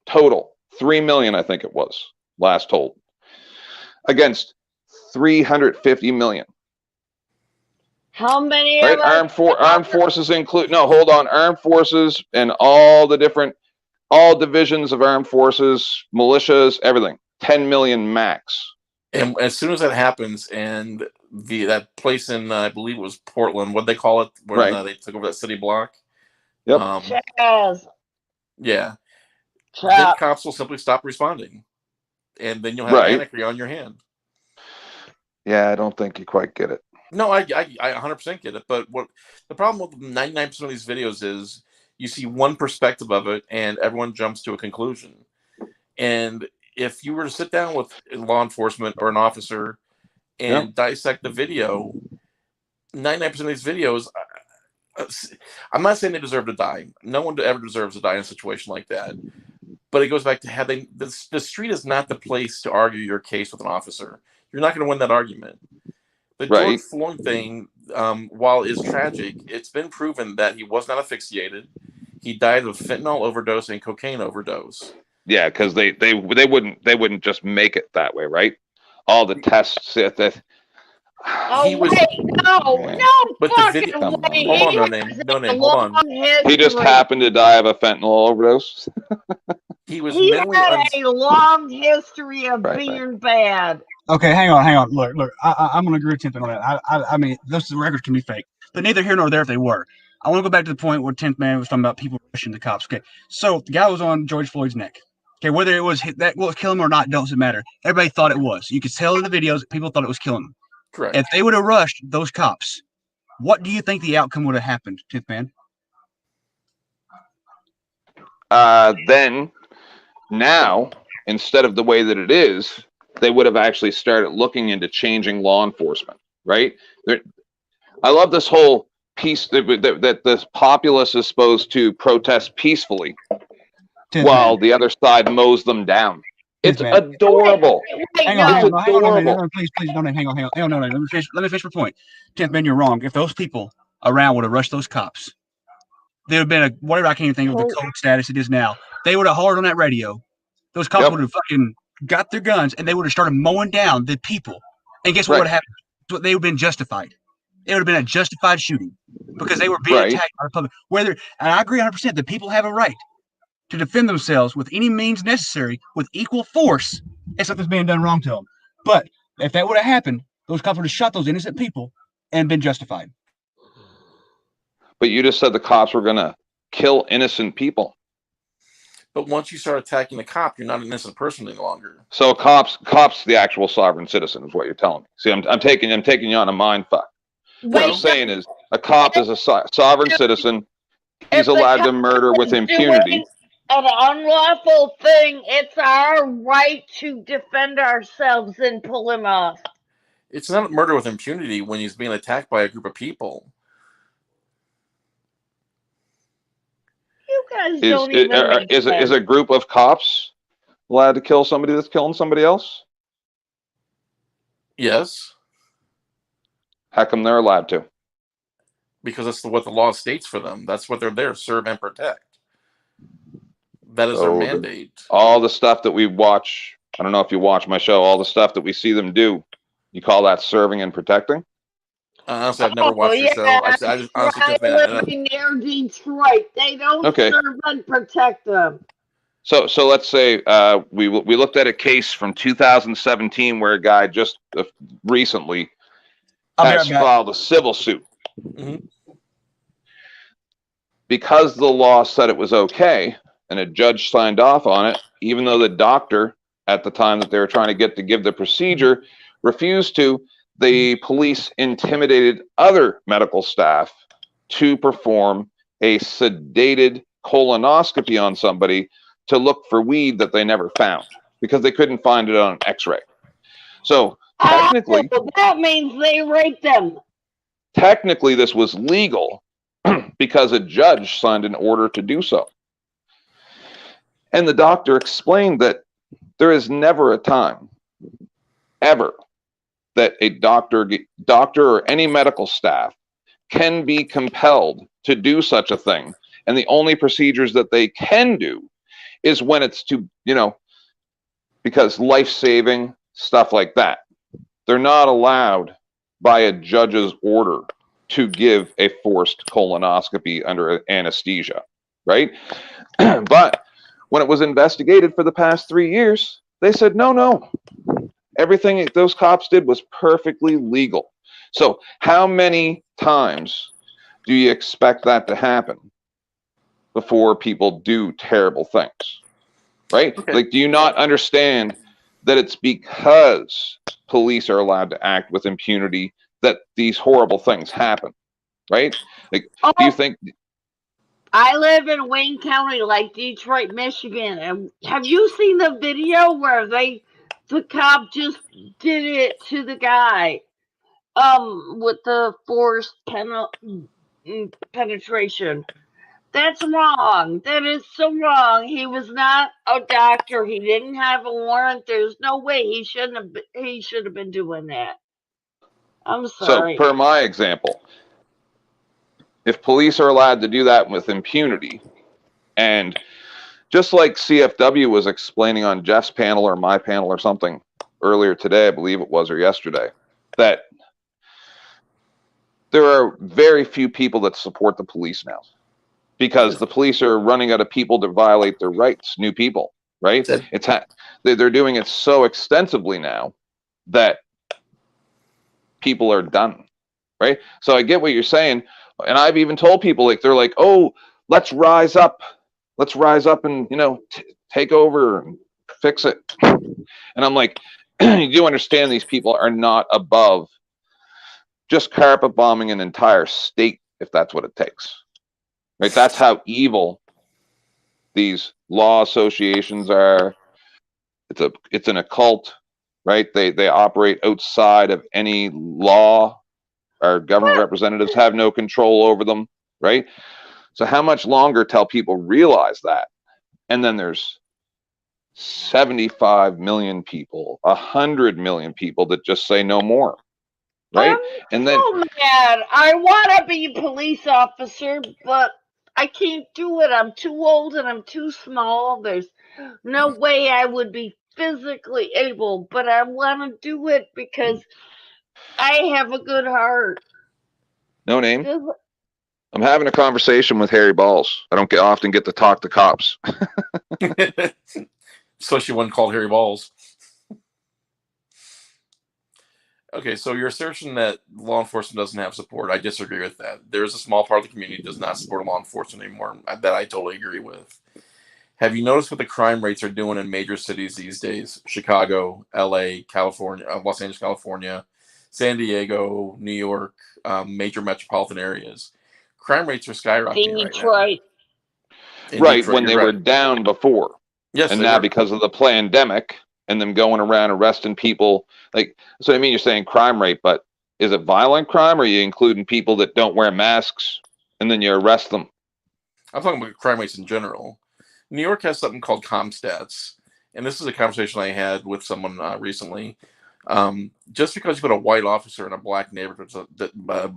Total. 3 million, I think it was, last told. Against 350 million. How many right? Armed forces include, no, hold on, armed forces and all the different, all divisions of armed forces, militias, everything. 10 million max. And as soon as that happens, and that place in I believe it was Portland, what they call it, where they took over that city block. Yep. Yeah. Then cops will simply stop responding, and then you'll have anarchy on your hand. Yeah, I don't think you quite get it. No, I 100% get it. But what the problem with 99% of these videos is, you see one perspective of it, and everyone jumps to a conclusion. And if you were to sit down with law enforcement or an officer and dissect the video, 99% of these videos, I'm not saying they deserve to die. No one ever deserves to die in a situation like that. But it goes back to the street is not the place to argue your case with an officer. You're not going to win that argument. The George Floyd thing, while is tragic, it's been proven that he was not asphyxiated. He died of fentanyl overdose and cocaine overdose. Yeah, because they wouldn't just make it that way, right? All the tests that but the video. Hold on, no name. Hold on. He just happened to die of a fentanyl overdose. He had a long history of being bad. Okay, hang on. Look. I'm going to agree with Tim on that. I mean, those records can be fake, but neither here nor there if they were. I want to go back to the point where 10th Man was talking about people rushing the cops. Okay, so the guy was on George Floyd's neck. Okay, whether it was that was killing him or not doesn't matter. Everybody thought it was. You could tell in the videos people thought it was killing him. Correct. If they would have rushed those cops, what do you think the outcome would have happened, 10th Man? Then, now, instead of the way that it is, they would have actually started looking into changing law enforcement, right? I love this whole piece that this populace is supposed to protest peacefully while the other side mows them down. It's adorable. Hang on, please, don't hang on. No, let me finish my point. 10th Man, you're wrong. If those people around would have rushed those cops, there would have been whatever, I can't even think of the code status it is now. They would have hollered on that radio. Those cops would have fucking got their guns and they would have started mowing down the people. And guess what would have happened? They would have been justified. It would have been a justified shooting because they were being attacked by the public. And I agree 100%, the people have a right to defend themselves with any means necessary with equal force if something's being done wrong to them. But if that would have happened, those cops would have shot those innocent people and been justified. But you just said the cops were going to kill innocent people. But once you start attacking the cop, you're not an innocent person any longer. So cops, the actual sovereign citizen is what you're telling me. See, I'm taking you on a mind fuck. What I'm saying is a cop is a sovereign citizen. He's allowed to murder with impunity. An unlawful thing, it's our right to defend ourselves and pull him off. It's not murder with impunity when he's being attacked by a group of people. You guys don't even is a group of cops allowed to kill somebody that's killing somebody else? Yes. How come they're allowed to? Because that's what the law states for them. That's what they're there to serve and protect. That is their mandate. All the stuff that we watch, I don't know if you watch my show, all the stuff that we see them do, you call that serving and protecting? Honestly, I've never watched your show. I just honestly near Detroit. They don't serve and protect them. So let's say we looked at a case from 2017 where a guy just recently has filed a civil suit. Mm-hmm. Because the law said it was okay and a judge signed off on it, even though the doctor at the time that they were trying to get to give the procedure refused to, the police intimidated other medical staff to perform a sedated colonoscopy on somebody to look for weed that they never found because they couldn't find it on an x-ray. So technically, that means they raped them. Technically, this was legal because a judge signed an order to do so. And the doctor explained that there is never a time, ever, that a doctor or any medical staff can be compelled to do such a thing. And the only procedures that they can do is when it's to, because life-saving, stuff like that. They're not allowed by a judge's order to give a forced colonoscopy under anesthesia, right? But when it was investigated for the past 3 years, They said, no. Everything those cops did was perfectly legal. So how many times do you expect that to happen before people do terrible things? Right? Okay. Like, do you not understand that it's because police are allowed to act with impunity that these horrible things happen? Right? Like, do you think... I live in Wayne County, like Detroit, Michigan, and have you seen the video where the cop just did it to the guy, with the forced penetration? That's wrong. That is so wrong. He was not a doctor. He didn't have a warrant. There's no way he should have been doing that. I'm sorry. So, per my example, if police are allowed to do that with impunity, and just like CFW was explaining on Jeff's panel or my panel or something earlier today, I believe it was, or yesterday, that there are very few people that support the police now because the police are running out of people to violate their rights, new people, right? They're doing it so extensively now that people are done, right? So I get what you're saying. And I've even told people, like, they're like, oh, let's rise up and, take over and fix it. And I'm like, you do understand these people are not above just carpet bombing an entire state if that's what it takes, right? That's how evil these law associations are. It's an occult, right? They operate outside of any law. Our government representatives have no control over them, right? So how much longer till people realize that? And then there's 75 million people, 100 million people that just say no more, right? And then, oh man, I want to be a police officer, but I can't do it. I'm too old and I'm too small. There's no way I would be physically able, but I want to do it because I have a good heart. No name. I'm having a conversation with Harry Balls. I don't often get to talk to cops. Especially one called Harry Balls. Okay, so your assertion that law enforcement doesn't have support, I disagree with that. There's a small part of the community that does not support law enforcement anymore. That I totally agree with. Have you noticed what the crime rates are doing in major cities these days? Chicago, LA, California, Los Angeles, California, San Diego, New York, major metropolitan areas. Crime rates are skyrocketing Detroit. Right, when they were down before. Yes, and now because of the pandemic and them going around arresting people, like, so I mean, you're saying crime rate, but is it violent crime, or are you including people that don't wear masks and then you arrest them? I'm talking about crime rates in general. New York has something called ComStats, and this is a conversation I had with someone recently. Just because you put a white officer in a black neighborhood, does not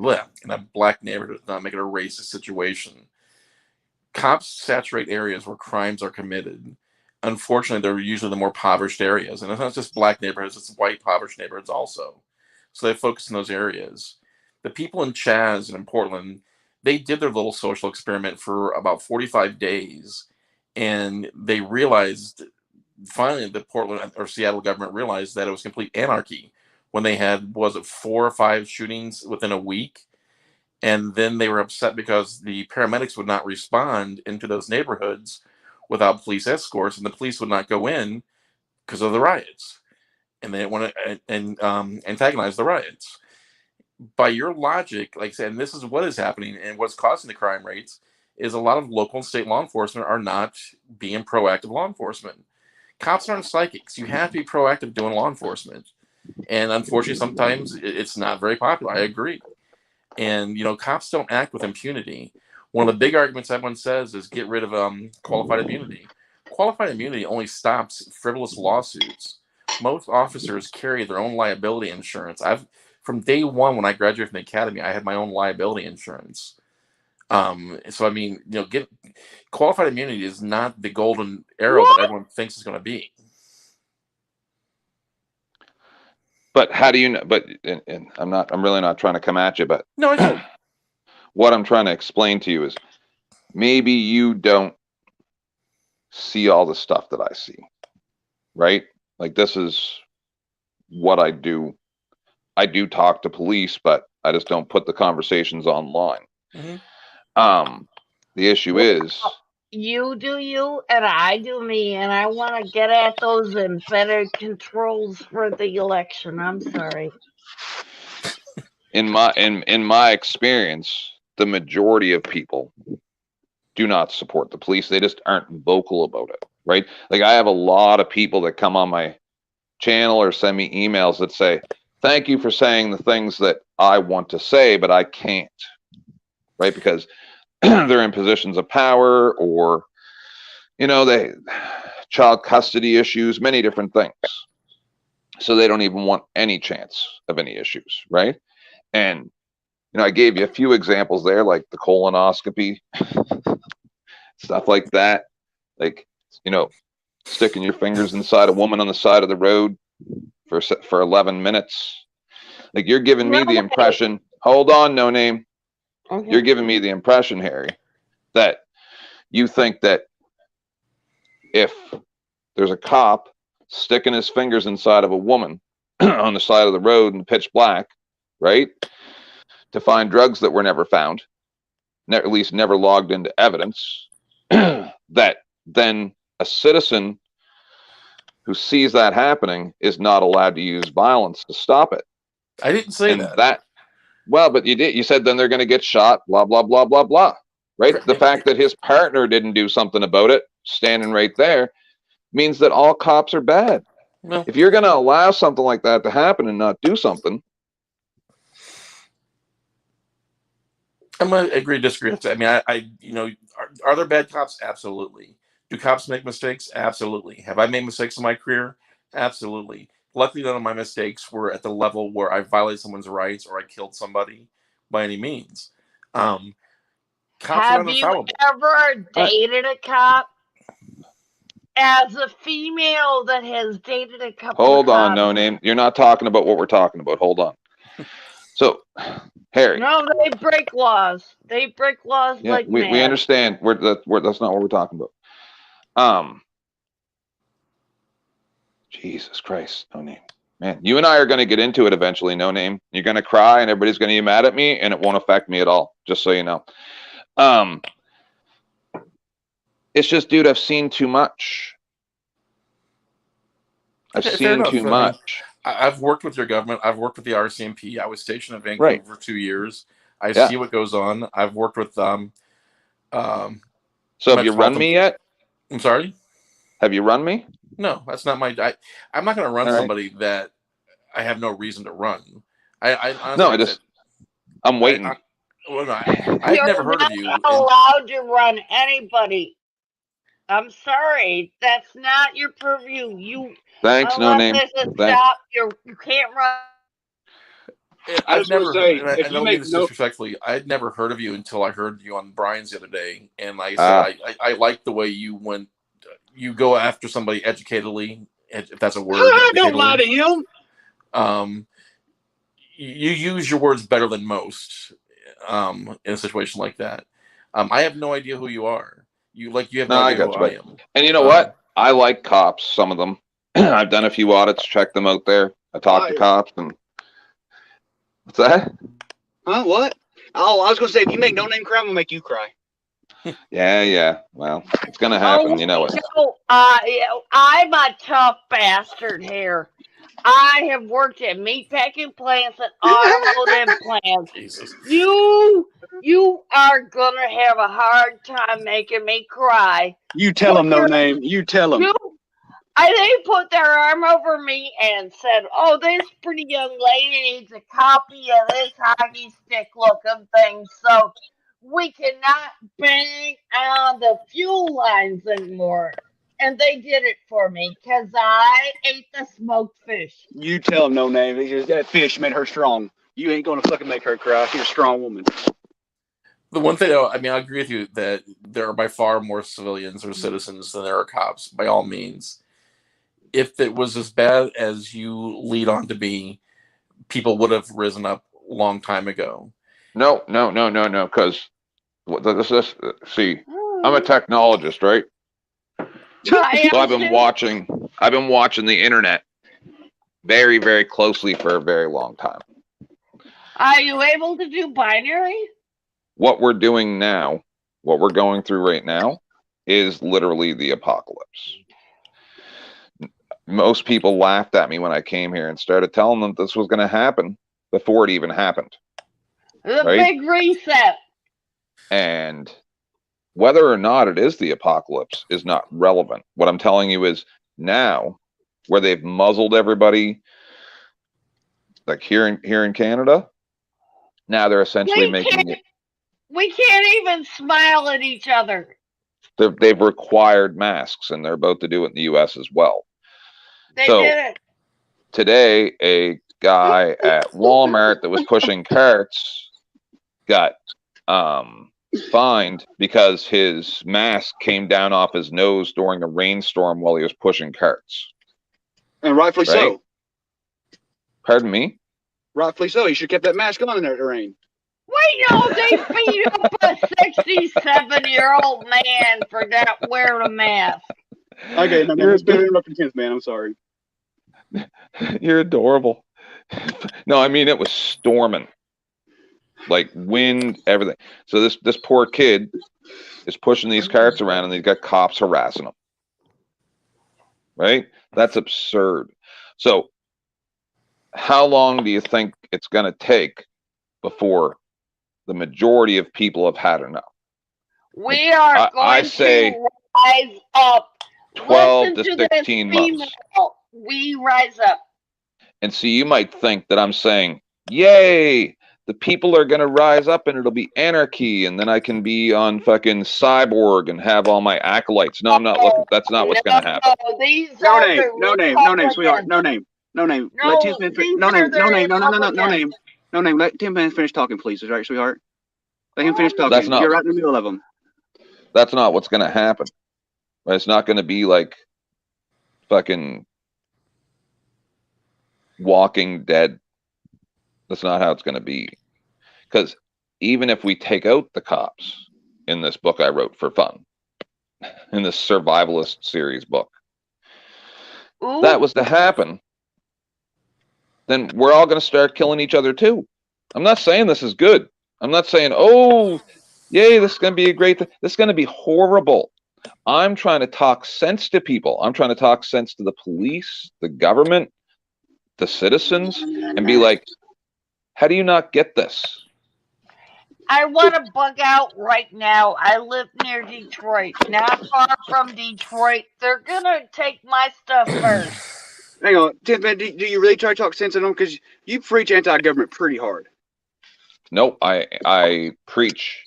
make it a racist situation. Cops saturate areas where crimes are committed. Unfortunately, they're usually the more impoverished areas, and it's not just black neighborhoods; it's white impoverished neighborhoods also. So they focus in those areas. The people in Chaz and in Portland, they did their little social experiment for about 45 days, and they realized finally the Portland or Seattle government realized that it was complete anarchy when they had, was it 4 or 5 shootings within a week? And then they were upset because the paramedics would not respond into those neighborhoods without police escorts, and the police would not go in because of the riots. And they didn't want to antagonize the riots. By your logic, like I said, and this is what is happening and what's causing the crime rates, is a lot of local and state law enforcement are not being proactive law enforcement. Cops aren't psychics. You have to be proactive doing law enforcement. And unfortunately, sometimes it's not very popular. I agree. And, cops don't act with impunity. One of the big arguments everyone says is get rid of qualified immunity. Qualified immunity only stops frivolous lawsuits. Most officers carry their own liability insurance. From day one when I graduated from the academy, I had my own liability insurance. So I mean, qualified immunity is not the golden arrow that everyone thinks it's going to be. But how do you know? But and I'm really not trying to come at you, but no, it's what I'm trying to explain to you is maybe you don't see all the stuff that I see, right? Like, this is what I do. I do talk to police, but I just don't put the conversations online. Mm-hmm. The issue is, you do you and I do me, and I want to get at those embedded controls for the election. I'm sorry. In my experience, the majority of people do not support the police. They just aren't vocal about it, right? Like, I have a lot of people that come on my channel or send me emails that say, thank you for saying the things that I want to say, but I can't, right? Because they're in positions of power, or, they child custody issues, many different things. So they don't even want any chance of any issues, right? And, I gave you a few examples there, like the colonoscopy, stuff like that. Like, sticking your fingers inside a woman on the side of the road for 11 minutes. Like, you're giving me the impression, hold on, No Name. Okay. You're giving me the impression, Harry, that you think that if there's a cop sticking his fingers inside of a woman on the side of the road in pitch black, right, to find drugs that were never found, at least never logged into evidence, that then a citizen who sees that happening is not allowed to use violence to stop it. I didn't say that. Well, but you did. You said then they're going to get shot, blah, blah, blah, blah, blah, right? The fact that his partner didn't do something about it, standing right there, means that all cops are bad. No. If you're going to allow something like that to happen and not do something. I'm going to agree to disagree. I mean, are there bad cops? Absolutely. Do cops make mistakes? Absolutely. Have I made mistakes in my career? Absolutely. Luckily, none of my mistakes were at the level where I violated someone's rights or I killed somebody by any means. Cops have you ever dated a cop? As a female that has dated a couple Hold of on, cops. No Name. You're not talking about what we're talking about. Hold on. So, Harry. No, they break laws. They break laws like mad. We understand. That's not what we're talking about. Jesus Christ, No Name. Man, you and I are going to get into it eventually, No Name. You're going to cry and everybody's going to be mad at me, and it won't affect me at all, just so you know. It's just, dude, I've seen too much. I've seen too much. I've worked with your government. I've worked with the RCMP. I was stationed in Vancouver for 2 years. I see what goes on. I've worked with So have you run me yet? I'm sorry? Have you run me? No, that's not my... I'm not going to run somebody that I have no reason to run. I'm waiting. I've never heard of you. You're not allowed to run anybody. I'm sorry. That's not your purview. Thanks, No Name. Stop. You can't run. I've never say, I don't mean this disrespectfully. I'd never heard of you until I heard you on Brian's the other day. And like I said, I like the way you went. You go after somebody educatedly, if that's a word. Don't lie to him. You use your words better than most in a situation like that. I have no idea who you are. You have no idea who I am. And you know what? I like cops, some of them. I've done a few audits, checked them out there. I talked to cops and what's that? Huh? What? Oh, I was gonna say, if you make No Name cry, I'm gonna make you cry. Yeah. Well, it's gonna happen, you know it. I'm a tough bastard here. I have worked at meatpacking plants and automotive plants. Jesus. You are gonna have a hard time making me cry. You tell them, No Name. You tell them. They put their arm over me and said, "Oh, this pretty young lady needs a copy of this hockey stick looking thing, so we cannot bang on the fuel lines anymore." And they did it for me because I ate the smoked fish. You tell them, No Name. That fish made her strong. You ain't gonna fucking make her cry. She's a strong woman. The one thing, I agree with you that there are by far more civilians or citizens than there are cops, by all means. If it was as bad as you lead on to be, people would have risen up a long time ago. No. Because see, I'm a technologist, right? So I've been watching I've been watching the internet very, very closely for a very long time. Are you able to do binary? What we're doing now, what we're going through right now, is literally the apocalypse. Most people laughed at me when I came here and started telling them this was going to happen before it even happened. The right? big reset. And whether or not it is the apocalypse is not relevant. What I'm telling you is now, where they've muzzled everybody, like here in Canada, now they're essentially making it. We can't even smile at each other. They've required masks, and they're about to do it in the U.S. as well. They So did it. today, a guy at Walmart that was pushing carts got fined because his mask came down off his nose during a rainstorm while he was pushing carts. And rightfully so. Pardon me? Rightfully so. He should have kept that mask on in there at the rain. We know they beat up a 67-year-old man for not wearing a mask. Okay, no, it's better than up intense, man. I'm sorry. You're adorable. No, I mean, it was storming. Like wind, everything. So this poor kid is pushing these carts around, and they've got cops harassing him. Right? That's absurd. So how long do you think it's going to take before the majority of people have had enough? We are going to rise up. 12 to 16 months. We rise up. And see, you might think that I'm saying, yay, the people are going to rise up and it'll be anarchy, and then I can be on fucking Cyborg and have all my acolytes. No, I'm not looking. That's not what's going to happen. No name, sweetheart. No name. Let Tim finish. No name. Let Tim finish talking, please. Is that right, sweetheart? Let him finish talking. That's not, You're right in the middle of them. That's not what's going to happen. It's not going to be like fucking Walking Dead. That's not how it's going to be. Because even if we take out the cops in this book I wrote for fun, in this survivalist series book, that was to happen, then we're all going to start killing each other too. I'm not saying this is good. I'm not saying, oh, yay, this is going to be a great thing. This is going to be horrible. I'm trying to talk sense to people. I'm trying to talk sense to the police, the government, the citizens, and be like, how do you not get this? I want to bug out right now. I live near Detroit, not far from Detroit. They're going to take my stuff first. Hang on, Tim, man, do you really try to talk sense to them? Because you preach anti-government pretty hard. Nope, I preach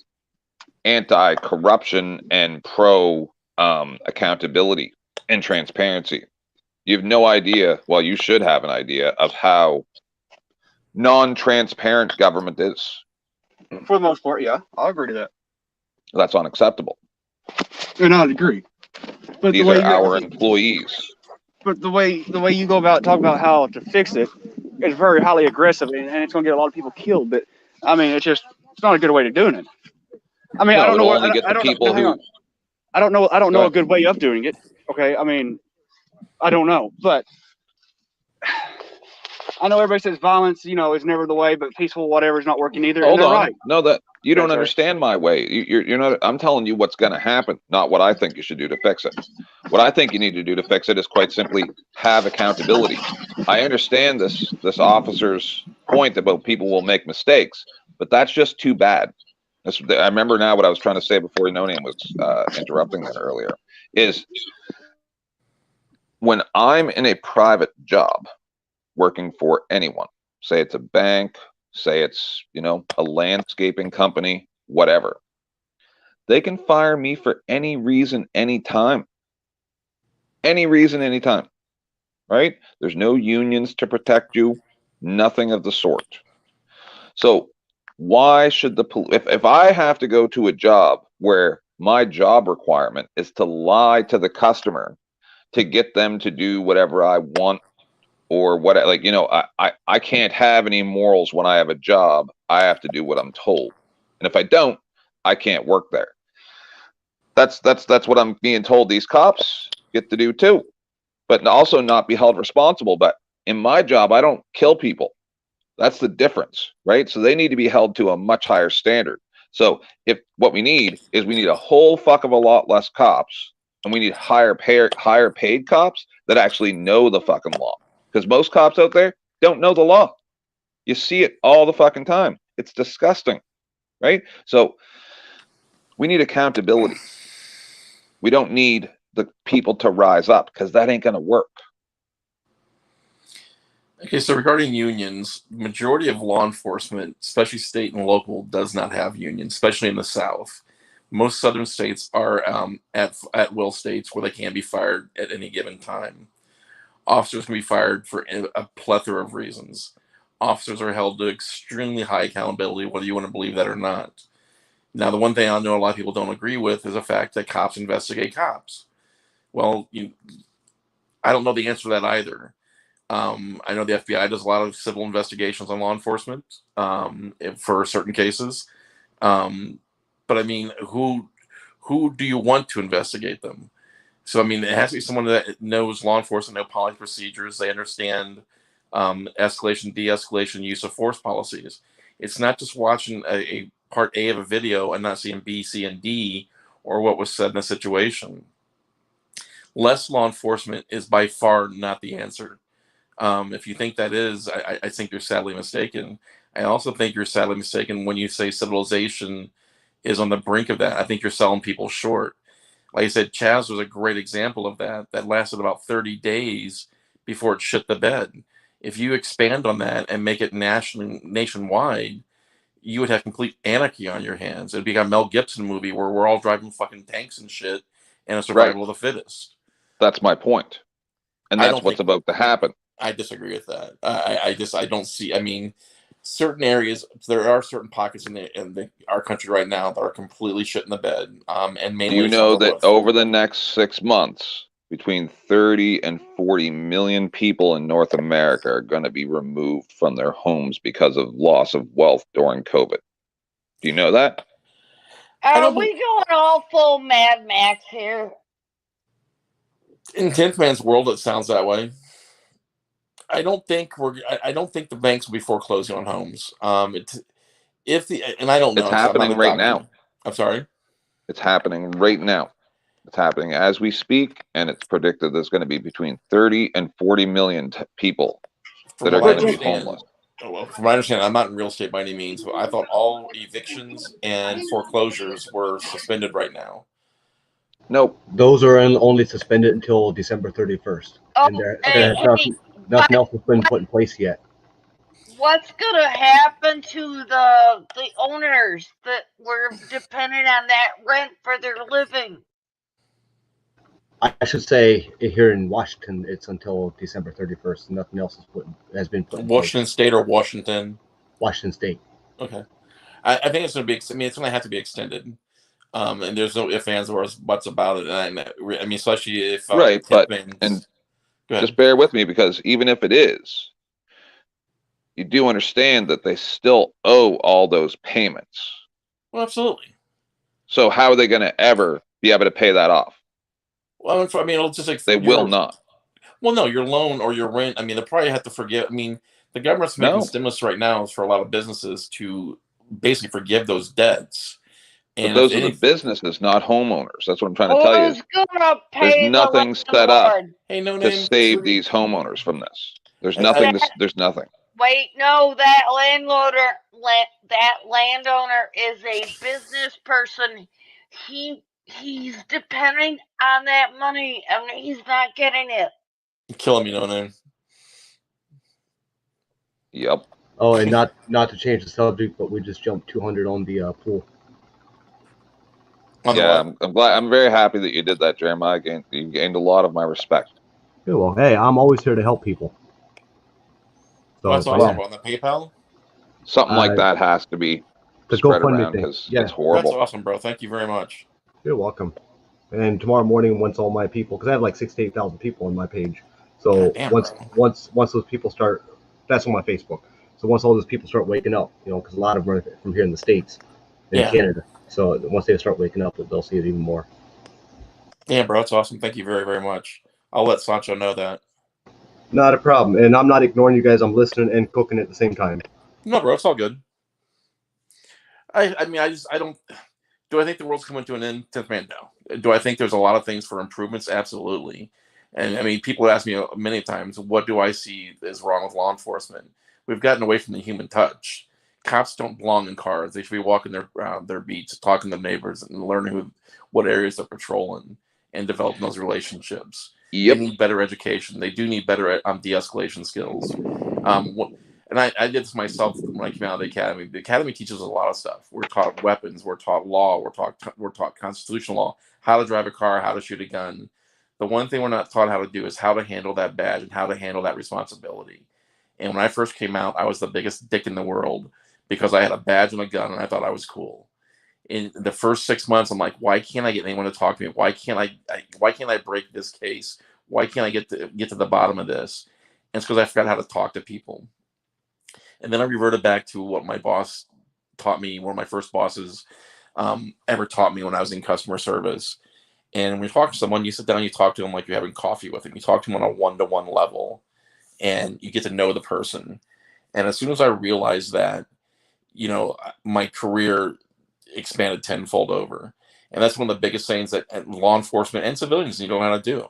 anti-corruption and pro accountability and transparency. You have no idea, well, you should have an idea of how non-transparent government is. For the most part, yeah, I'll agree to that. That's unacceptable. And I'd agree. But these are our employees. But the way you go about talking about how to fix it is very highly aggressive, and it's going to get a lot of people killed. But I mean, it's not a good way to doing it. I mean, I don't know. I don't know a good way of doing it. Okay, I mean, I don't know, but I know everybody says violence, is never the way, but peaceful whatever is not working either. Hold on, right. No, that you don't understand my way. You're not. I'm telling you what's going to happen, not what I think you should do to fix it. What I think you need to do to fix it is quite simply have accountability. I understand this officer's point about people will make mistakes, but that's just too bad. I remember now what I was trying to say before No Name was interrupting that earlier. Is when I'm in a private job working for anyone, say it's a bank, say it's, a landscaping company, whatever, they can fire me for any reason, anytime. Any reason, anytime. Right? There's no unions to protect you, nothing of the sort. So why should if I have to go to a job where my job requirement is to lie to the customer to get them to do whatever I want, or what, I can't have any morals when I have a job. I have to do what I'm told. And if I don't, I can't work there. That's what I'm being told these cops get to do too. but also not be held responsible. But in my job, I don't kill people. That's the difference, right? So they need to be held to a much higher standard. So if what we need is we need a whole fuck of a lot less cops, and we need higher paid cops that actually know the fucking law. Because most cops out there don't know the law. You see it all the fucking time. It's disgusting, right? So we need accountability. We don't need the people to rise up, because that ain't going to work. Okay, so regarding unions, majority of law enforcement, especially state and local, does not have unions, especially in the South. Most southern states are at will states where they can be fired at any given time. Officers can be fired for a plethora of reasons. Officers are held to extremely high accountability, whether you want to believe that or not. Now, the one thing I know a lot of people don't agree with is the fact that cops investigate cops. Well, I don't know the answer to that either. I know the FBI does a lot of civil investigations on law enforcement for certain cases. But I mean, who do you want to investigate them? So, I mean, it has to be someone that knows law enforcement, know policy procedures. They understand escalation, de-escalation, use of force policies. It's not just watching a part A of a video and not seeing B, C, and D, or what was said in a situation. Less law enforcement is by far not the answer. If you think that is, I think you're sadly mistaken. I also think you're sadly mistaken when you say civilization is on the brink of that. I think you're selling people short. Like I said, Chaz was a great example of that. That lasted about 30 days before it shit the bed. If you expand on that and make it nationwide, you would have complete anarchy on your hands. It'd be like a Mel Gibson movie where we're all driving fucking tanks and shit, and a survival of the fittest. That's my point. And that's what's about to happen. I disagree with that. I don't see. I mean, certain areas, there are certain pockets in our country right now that are completely shit in the bed. And mainly, do you know that over the next 6 months, between 30 and 40 million people in North America are going to be removed from their homes because of loss of wealth during COVID? Do you know that? Are we going all full Mad Max here? In 10th Man's world, it sounds that way. I don't think the banks will be foreclosing on homes. And I don't know. It's happening right now. I'm sorry. It's happening right now. It's happening as we speak, and it's predicted there's going to be between 30 and 40 million people that are going to be homeless. From my understanding, I'm not in real estate by any means, but I thought all evictions and foreclosures were suspended right now. Nope. Those are only suspended until December 31st. And nothing else has been put in place yet. What's gonna happen to the owners that were dependent on that rent for their living? I should say here in Washington, it's until December 31st. Nothing else has been put in Washington place. State or Washington? Washington State. Okay. I think it's going to be. I mean, it's going to have to be extended. And there's no ifs, ands, or buts about it. And I mean, especially if right, but and just bear with me, because even if it is, you do understand that they still owe all those payments. Well, absolutely. So how are they going to ever be able to pay that off? Well, I mean, it'll just like they will not. Well, no, your loan or your rent. I mean, they'll probably have to forgive. I mean, the government's making stimulus right now for a lot of businesses to basically forgive those debts. And but those are the businesses, not homeowners. That's what I'm trying to tell you. There's nothing set up to save these homeowners from this. There's nothing. There's nothing. Wait, no, that landowner is a business person. He's depending on that money, and he's not getting it. You're killing me, no name. Yep. Oh, and not to change the subject, but we just jumped 200 on the pool. Yeah, I'm glad. I'm very happy that you did that, Jeremiah. You gained a lot of my respect. Yeah, well, hey, I'm always here to help people. So, that's awesome. On the PayPal? Something like that has to be spread around because it's horrible. That's awesome, bro. Thank you very much. You're welcome. And tomorrow morning, once all my people, because I have like 6,000 to 8,000 people on my page, so once those people start, that's on my Facebook. So once all those people start waking up, because a lot of them are from here in the States, in Canada. So once they start waking up, they'll see it even more. Yeah, bro, that's awesome. Thank you very, very much. I'll let Sancho know that. Not a problem. And I'm not ignoring you guys. I'm listening and cooking at the same time. No, bro, it's all good. I mean, I don't. Do I think the world's coming to an end? 10th man, no. Do I think there's a lot of things for improvements? Absolutely. And I mean, people ask me many times, what do I see is wrong with law enforcement? We've gotten away from the human touch. Cops don't belong in cars. They should be walking their beats, talking to neighbors, and learning what areas they're patrolling and developing those relationships. Yep. They need better education. They do need better de-escalation skills. And I did this myself when I came out of the academy. The academy teaches us a lot of stuff. We're taught weapons. We're taught law. We're taught constitutional law, how to drive a car, how to shoot a gun. The one thing we're not taught how to do is how to handle that badge and how to handle that responsibility. And when I first came out, I was the biggest dick in the world because I had a badge and a gun and I thought I was cool. In the first 6 months, I'm like, why can't I get anyone to talk to me? Why can't I break this case? Why can't I get to the bottom of this? And it's because I forgot how to talk to people. And then I reverted back to what my boss taught me, one of my first bosses ever taught me when I was in customer service. And when you talk to someone, you sit down, you talk to them like you're having coffee with them. You talk to them on a one-to-one level, and you get to know the person. And as soon as I realized that, my career expanded tenfold over. And that's one of the biggest things that law enforcement and civilians need to learn how to do.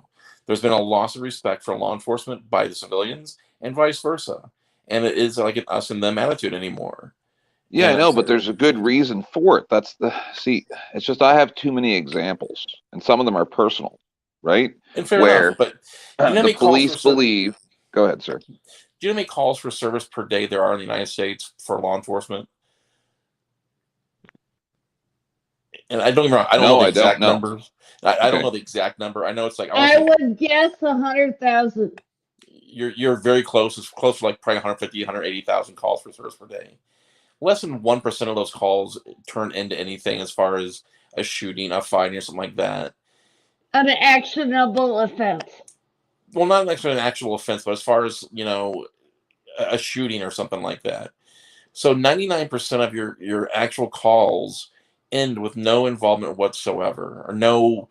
There's been a loss of respect for law enforcement by the civilians and vice versa. And it is like an us and them attitude anymore. Yeah, I know, but there's a good reason for it. It's just I have too many examples, and some of them are personal, right? And fair enough, but the police believe. Go ahead, sir. Do you know how many calls for service per day there are in the United States for law enforcement? And I don't get me wrong, I don't know the exact numbers. I don't know the exact number. I know it's like I would guess 100,000. You're very close. It's close to like probably 150, 180,000 calls for service per day. Less than 1% of those calls turn into anything as far as a shooting, a fighting, or something like that. An actionable offense. Well, not actually an actual offense, but as far as, a shooting or something like that. So 99% of your actual calls end with no involvement whatsoever, or no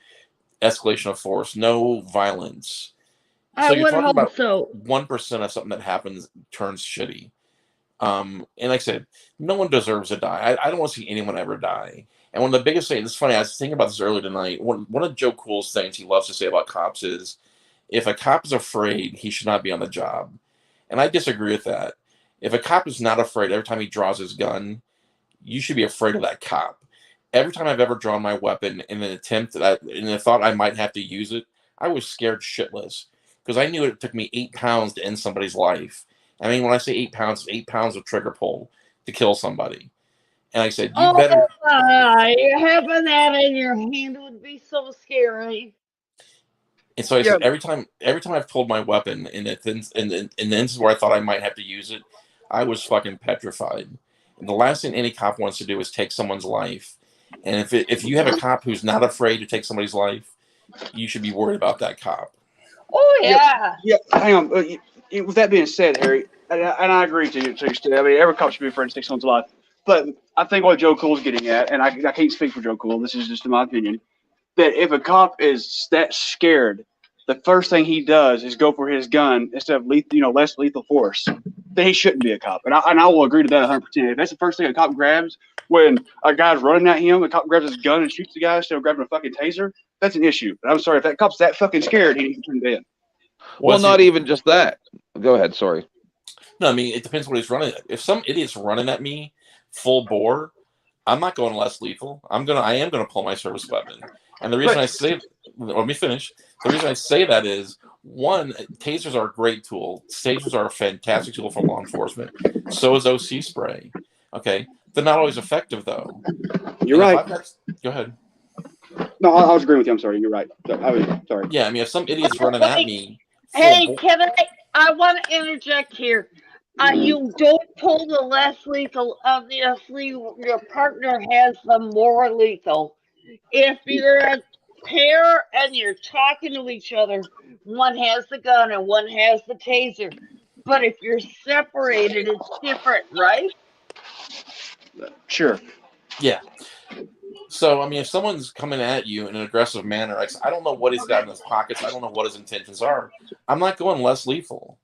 escalation of force, no violence. So you're talking about 1% of something that happens turns shitty. And like I said, no one deserves to die. I don't want to see anyone ever die. And one of the biggest things, it's funny, I was thinking about this earlier tonight. One of Joe Cool's things he loves to say about cops is, if a cop is afraid, he should not be on the job. And I disagree with that. If a cop is not afraid, every time he draws his gun, you should be afraid of that cop. Every time I've ever drawn my weapon in an attempt in the thought I might have to use it, I was scared shitless. Because I knew it took me 8 pounds to end somebody's life. I mean, when I say 8 pounds, it's 8 pounds of trigger pull to kill somebody. And I said, you better. Having that in your hand would be so scary. And so I said, every time I've pulled my weapon in the instance where I thought I might have to use it, I was fucking petrified. And the last thing any cop wants to do is take someone's life. And if you have a cop who's not afraid to take somebody's life, you should be worried about that cop. Oh yeah. Yeah. Hang on. With that being said, Harry, and I agree to you too. I mean, every cop should be afraid to take someone's life. But I think what Joe Cool's getting at, and I can't speak for Joe Cool. This is just in my opinion, that if a cop is that scared, the first thing he does is go for his gun instead of less lethal force. Then he shouldn't be a cop, and I will agree to that 100%. If that's the first thing a cop grabs when a guy's running at him, the cop grabs his gun and shoots the guy instead of grabbing a fucking taser, that's an issue. But I'm sorry, if that cop's that fucking scared, he needs to turn it in. Well, not even just that. Go ahead. Sorry. No, I mean, it depends what he's running at. If some idiot's running at me full bore, I'm not going less lethal. I am going to pull my service weapon. And the reason I say, let me finish. The reason I say that is, one, tasers are a great tool. Tasers are a fantastic tool for law enforcement. So is OC spray. Okay, they're not always effective though. You're right. Go ahead. No, I was agreeing with you. I'm sorry. You're right. Sorry. Yeah, I mean, if some idiot's running at me. Hey, Kevin, I want to interject here. You don't pull the less lethal. Obviously, your partner has the more lethal. If you're a pair and you're talking to each other, one has the gun and one has the taser. But if you're separated, it's different, right? Sure. Yeah. So, I mean, if someone's coming at you in an aggressive manner, like, I don't know what he's got in his pockets. I don't know what his intentions are. I'm not going less lethal.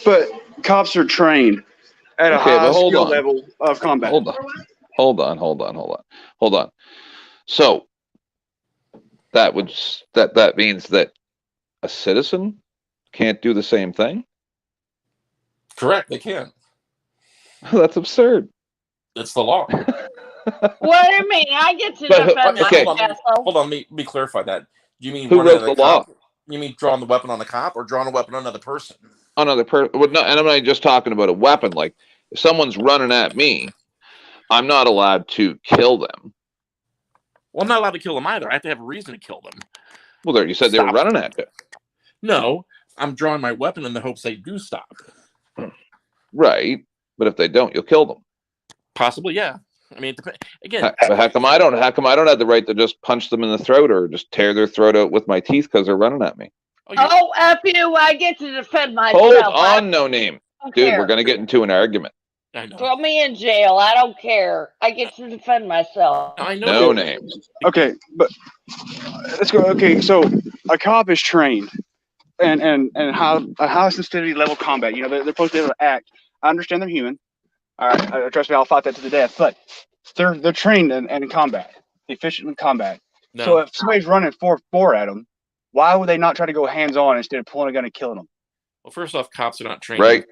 But cops are trained at a high skill level of combat. Hold on. So that means that a citizen can't do the same thing? Correct, they can. That's absurd. It's the law. What do you mean? I get to defend myself. Hold on, let me clarify that. Do you mean who wrote the law? You mean drawing the weapon on the cop or drawing a weapon on another person? Another person. Well, no, and I'm not just talking about a weapon. Like, if someone's running at me, I'm not allowed to kill them. Well, I'm not allowed to kill them either. I have to have a reason to kill them. Well, there, you said they were running at you. No, I'm drawing my weapon in the hopes they do stop. Right, but if they don't, you'll kill them. Possibly, yeah. I mean, again, how come I don't have the right to just punch them in the throat or just tear their throat out with my teeth because they're running at me? Oh, F you! I get to defend myself. Hold on, No Name, dude. care. We're gonna get into an argument. I know. Throw me in jail. I don't care. I get to defend myself. I know. No Name. Okay, but let's go. Okay, so a cop is trained and how a high sensitivity level combat. You know, they're supposed to be able to act. I understand they're human. All right, trust me, I'll fight that to the death. But they're trained in combat, efficient in combat. No. So if somebody's running 4-4 at them, why would they not try to go hands on instead of pulling a gun and killing them? Well, first off, cops are not trained. Right.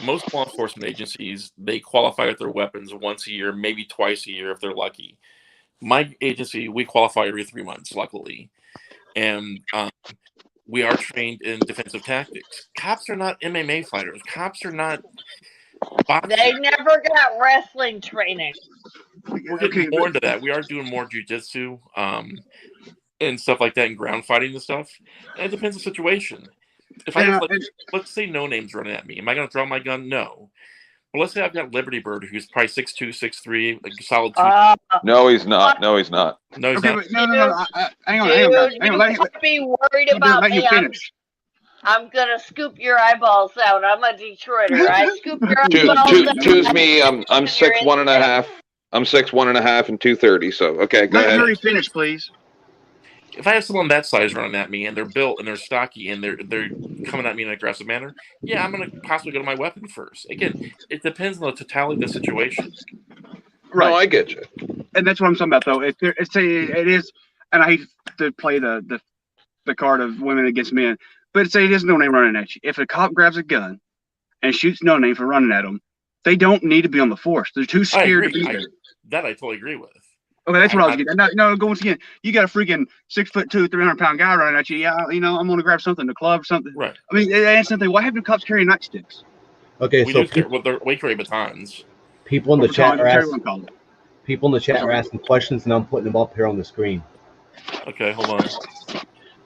Most law enforcement agencies, they qualify with their weapons once a year, maybe twice a year if they're lucky. My agency, we qualify every 3 months, luckily. And we are trained in defensive tactics. Cops are not MMA fighters. Cops are not boxers. They never got wrestling training. We're getting more into that. We are doing more jiu-jitsu and stuff like that, and ground fighting and stuff. And it depends on the situation. If I let's say No Name's running at me, am I going to draw my gun? No. But let's say I've got Liberty Bird, who's probably 6'2", 6'3", like solid 2. No, he's not. No, he's not. No, he's okay, not. But no. Hang on. Let be worried about me. I'm gonna scoop your eyeballs out. I'm a Detroiter. I scoop your eyeballs out. Choose me. I'm 6'1.5". I'm 6'1.5" and 230. So okay, go ahead. Let me finish, please. If I have someone that size running at me and they're built and they're stocky and they're coming at me in an aggressive manner, yeah, I'm going to possibly go to my weapon first. Again, it depends on the totality of the situation. Right, no, I get you, and that's what I'm talking about. Though it is, and I hate to play the card of women against men, but it is No Name running at you. If a cop grabs a gun and shoots No Name for running at them, they don't need to be on the force. They're too scared to be there. That I totally agree with. Okay, that's what I was getting. No, once again, you got a freaking 6'2", 300-pound guy running at you. Yeah, you know, I'm gonna grab something, the club, or something. Right. I mean, that's something. Why haven't cops carry nightsticks? Okay, we so carry batons. People in the chat are asking questions, and I'm putting them up here on the screen. Okay, hold on.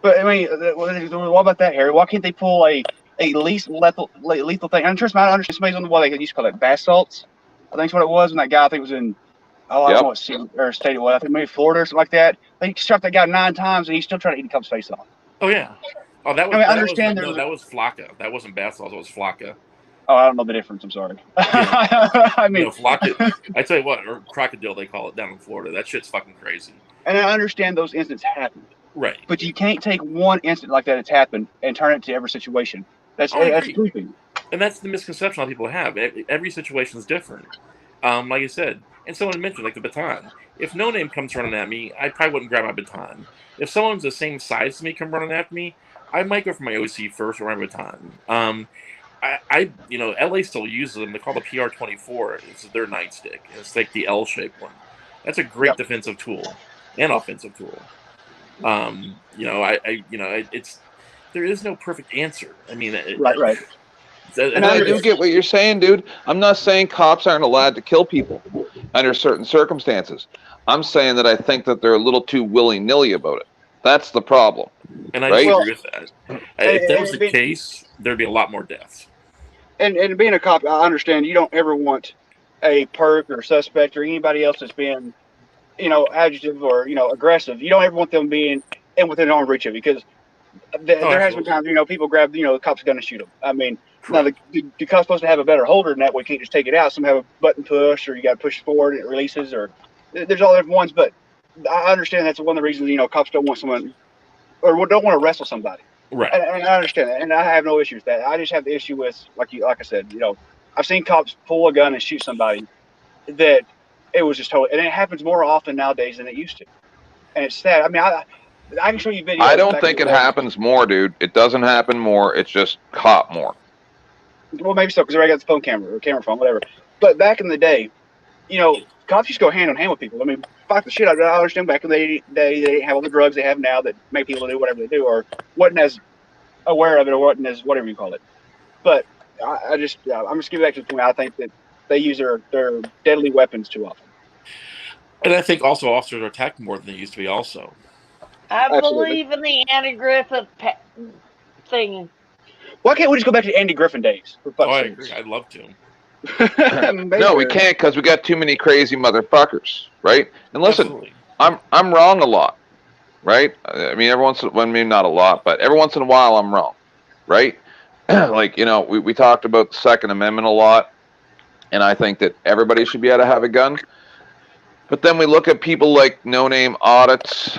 But I mean, what about that, Harry? Why can't they pull a least lethal thing? I understand somebody's on the wall. They used to call it bath salts. I think that's what it was. And that guy, I think, was in. Oh, I don't know what state it was. I think maybe Florida or something like that. They shot that guy 9 times, and he's still trying to eat the cop's face off. Oh yeah. Oh, that was. I mean, that was Flocka. That wasn't bath salts. It was Flocka. Oh, I don't know the difference. I'm sorry. Yeah. I mean, Flocka. I tell you what, or crocodile they call it down in Florida. That shit's fucking crazy. And I understand those incidents happened. Right. But you can't take one incident like that that's happened and turn it to every situation. That's creepy. And that's the misconception a lot of people have. Every situation is different. Like I said, and someone mentioned like the baton. If No Name comes running at me, I probably wouldn't grab my baton. If someone's the same size as me come running at me, I might go for my OC first or my baton. LA still uses them. They call the PR-24. It's their nightstick. It's like the L-shaped one. That's a great defensive tool and offensive tool. It's there is no perfect answer. I mean, right. And I do get what you're saying, dude. I'm not saying cops aren't allowed to kill people under certain circumstances. I'm saying that I think that they're a little too willy-nilly about it. That's the problem. And I agree with that. If that was the case, there'd be a lot more deaths. And being a cop, I understand you don't ever want a perk or suspect or anybody else that's being, adjective or, aggressive. You don't ever want them being within arm's reach of you because there has been times, people grab, the cop's gun and shoot them. I mean, now the cop's supposed to have a better holder than that way. You can't just take it out. Some have a button push or you got to push forward and it releases or, There's all different ones, but I understand that's one of the reasons cops don't want someone or don't want to wrestle somebody. Right. And I understand that, and I have no issue with that. I just have the issue with like I said, I've seen cops pull a gun and shoot somebody that it was just totally, and it happens more often nowadays than it used to, and it's sad. I mean, I can show you videos. I don't think it happens more, dude. It doesn't happen more. It's just caught more. Well, maybe so, because I got the phone camera or camera phone, whatever. But back in the day, cops used to go hand in hand with people. I mean, fuck the shit. I understand back in the day they didn't have all the drugs they have now that make people do whatever they do, or wasn't as aware of it, or wasn't as whatever you call it. But I'm just getting back to the point. I think that they use their deadly weapons too often. And I think also officers are attacked more than they used to be also. I believe in the Andy Griffith thing. Why can't we just go back to Andy Griffin days? I agree. I'd love to. No, we can't because we got too many crazy motherfuckers, right? And listen, Absolutely. I'm wrong a lot, right? I mean, maybe not a lot, but every once in a while I'm wrong, right? Like, we talked about the Second Amendment a lot, and I think that everybody should be able to have a gun. But then we look at people like No Name Audits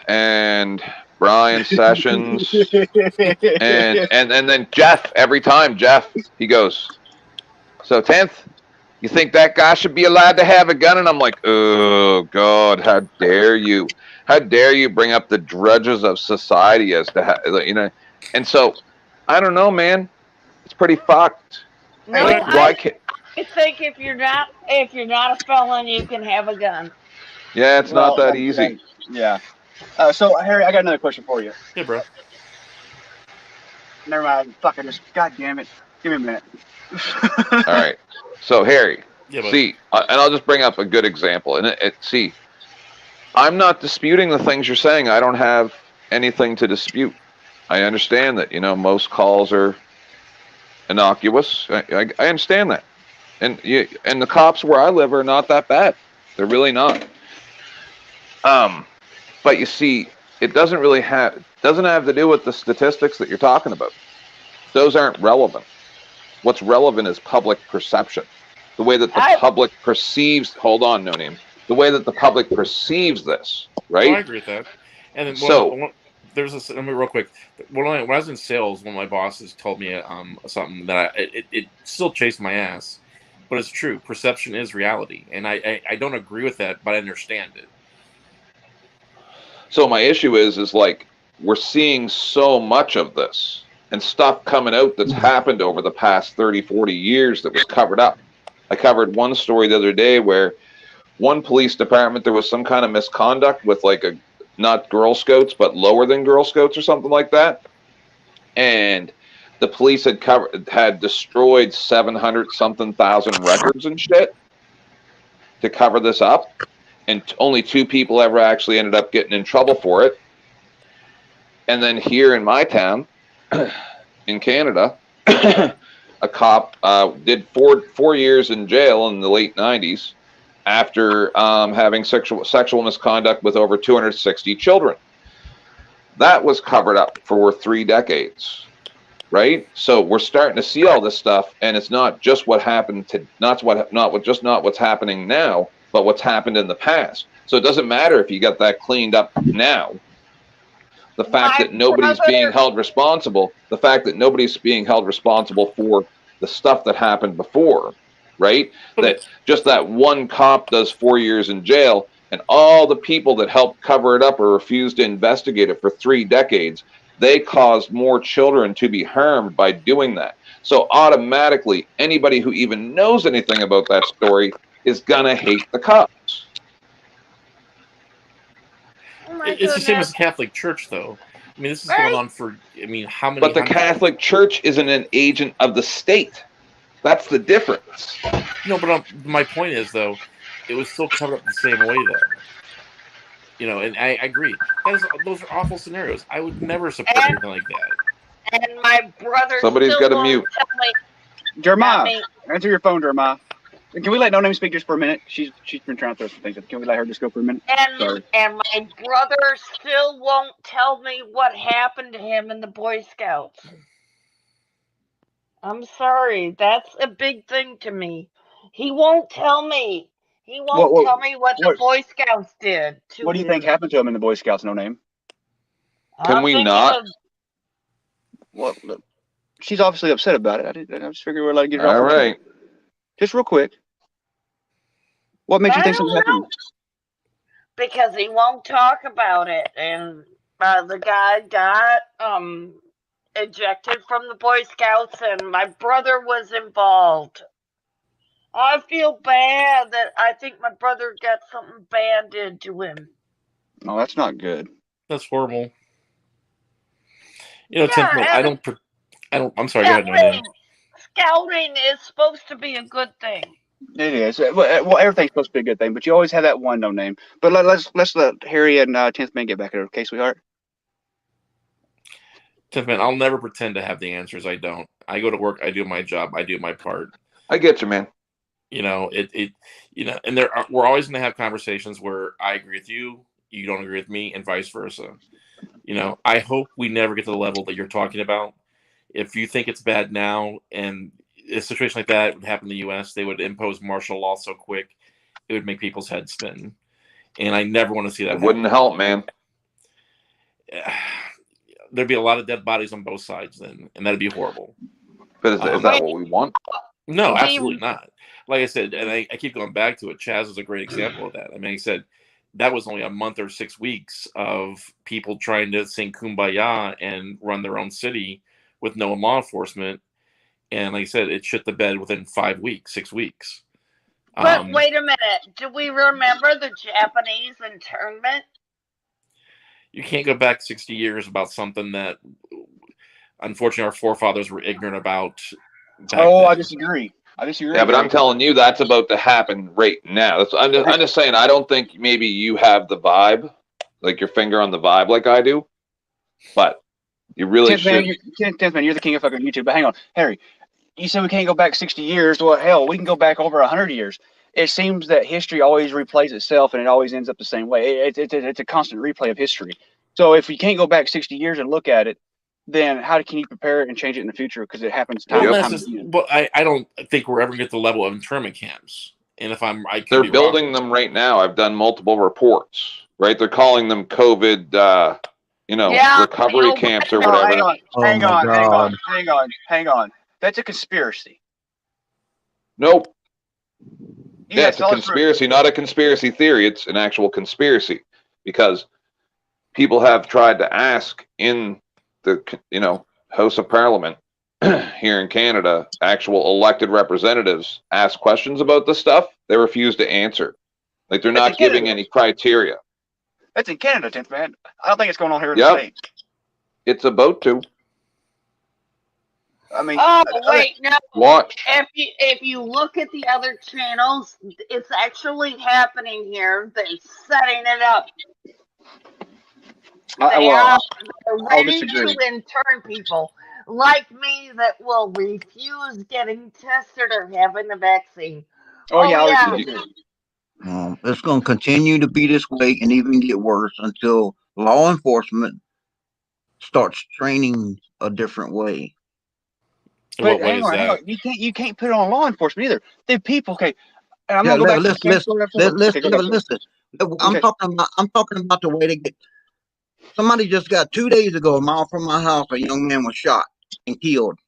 and Brian Sessions and then Jeff. Every time Jeff, he goes, so 10th, you think that guy should be allowed to have a gun? And I'm like, oh God, how dare you? How dare you bring up the drudges of society as to And so, I don't know, man. It's pretty fucked. No, I think if you're not a felon, you can have a gun. Yeah, it's not that easy. Yeah. So Harry, I got another question for you. Yeah, bro. Never mind. Fuck, God damn it. Give me a minute. All right. So Harry, Yeah, see, and I'll just bring up a good example. And see, I'm not disputing the things you're saying. I don't have anything to dispute. I understand that, most calls are innocuous. I understand that. And the cops where I live are not that bad. They're really not. But you see, it doesn't have to do with the statistics that you're talking about. Those aren't relevant. What's relevant is public perception. The way that the public perceives. Hold on, No Name. The way that the public perceives this, right? Oh, I agree with that. And then let me real quick. When I was in sales, one of my bosses told me something that it still chased my ass, but it's true. Perception is reality, and I don't agree with that, but I understand it. So my issue is like we're seeing so much of this and stuff coming out that's happened over the past 30, 40 years that was covered up. I covered one story the other day where one police department, there was some kind of misconduct with like not Girl Scouts, but lower than Girl Scouts or something like that. And the police had destroyed 700-something thousand records and shit to cover this up. And only 2 people ever actually ended up getting in trouble for it. And then here in my town, in Canada, a cop did 4 years in jail in the late 90s after having sexual misconduct with over 260 children. That was covered up for 3 decades, right? So we're starting to see all this stuff, and it's not just what happened not what's happening now, but what's happened in the past. So it doesn't matter if you got that cleaned up now. The fact that nobody's being held responsible, for the stuff that happened before, right? That just that one cop does 4 years in jail, and all the people that helped cover it up or refused to investigate it for 3 decades, they caused more children to be harmed by doing that. So automatically, anybody who even knows anything about that story is gonna hate the cops. It's the same as the Catholic Church, though. I mean, this is going on for, how many... But the Catholic Church isn't an agent of the state. That's the difference. No, but my point is, though, it was still covered up the same way, though. And I agree. Those are awful scenarios. I would never support anything like that. And my brother Somebody's got to mute. Jeremiah, answer your phone, Jeremiah. Can we let No Name speak just for a minute? She's been trying to throw some things. Can we let her just go for a minute? And my brother still won't tell me what happened to him in the Boy Scouts. I'm sorry. That's a big thing to me. He won't tell me. He won't tell me what the Boy Scouts did. What do you think happened to him in the Boy Scouts? No name. Can we not? Well, look, she's obviously upset about it. I just figured we'd let her get it off. All right. Just real quick. What makes you think something happened? Because he won't talk about it, and the guy got ejected from the Boy Scouts, and my brother was involved. I feel bad that I think my brother got something bad did to him. No, that's not good. That's horrible. You know, I'm sorry. Go ahead, no. Scouting is supposed to be a good thing. It is. Well, everything's supposed to be a good thing, but you always have that one no name. But let's let Harry and 10th Man get back at it, okay, sweetheart? 10th Man, I'll never pretend to have the answers. I don't. I go to work. I do my job. I do my part. I get you, man. You know, and we're always going to have conversations where I agree with you, you don't agree with me, and vice versa. You know, I hope we never get to the level that you're talking about. If you think it's bad now, and a situation like that would happen in the U.S., they would impose martial law so quick, it would make people's heads spin. And I never want to see that happen. Wouldn't help, man. There'd be a lot of dead bodies on both sides then, and that'd be horrible. But is that what we want? No, absolutely not. Like I said, and I keep going back to it, Chaz is a great example of that. I mean, he said that was only a month or 6 weeks of people trying to sing Kumbaya and run their own city with no law enforcement. And like I said, it shit the bed within 5 weeks, 6 weeks. But wait a minute. Do we remember the Japanese internment? You can't go back 60 years about something that, unfortunately, our forefathers were ignorant about. Oh, I disagree. Yeah, but I'm telling you, that's about to happen right now. I'm just saying, I don't think maybe you have the vibe, like your finger on the vibe like I do, but you really should. 10th Man, you're the king of fucking YouTube. But hang on, Harry, you said we can't go back 60 years. Well, hell, we can go back over 100 years. It seems that history always replays itself, and it always ends up the same way. It's a constant replay of history. So if you can't go back 60 years and look at it, then how can you prepare it and change it in the future? Because it happens time and time again. But I don't think we're ever going to get to the level of internment camps. And if they're building them right now. I've done multiple reports. Right, they're calling them COVID, recovery camps or whatever. Hang on. That's a conspiracy. Nope. Yeah, it's a conspiracy, not a conspiracy theory. It's an actual conspiracy because people have tried to ask in the House of Parliament here in Canada, actual elected representatives ask questions about this stuff. They refuse to answer. Like they're not giving any criteria. That's in Canada, 10th Man. I don't think it's going on here in the States. It's about to. I mean, oh wait, no. Watch. If you look at the other channels, it's actually happening here. They're setting it up. They're ready to intern people like me that will refuse getting tested or having the vaccine. It's going to continue to be this way and even get worse until law enforcement starts training a different way. But hang on. You can't put it on law enforcement either. The people, okay. And I'm gonna go back listen. I'm talking about the way they get. Somebody just got 2 days ago, a mile from my house, a young man was shot and killed.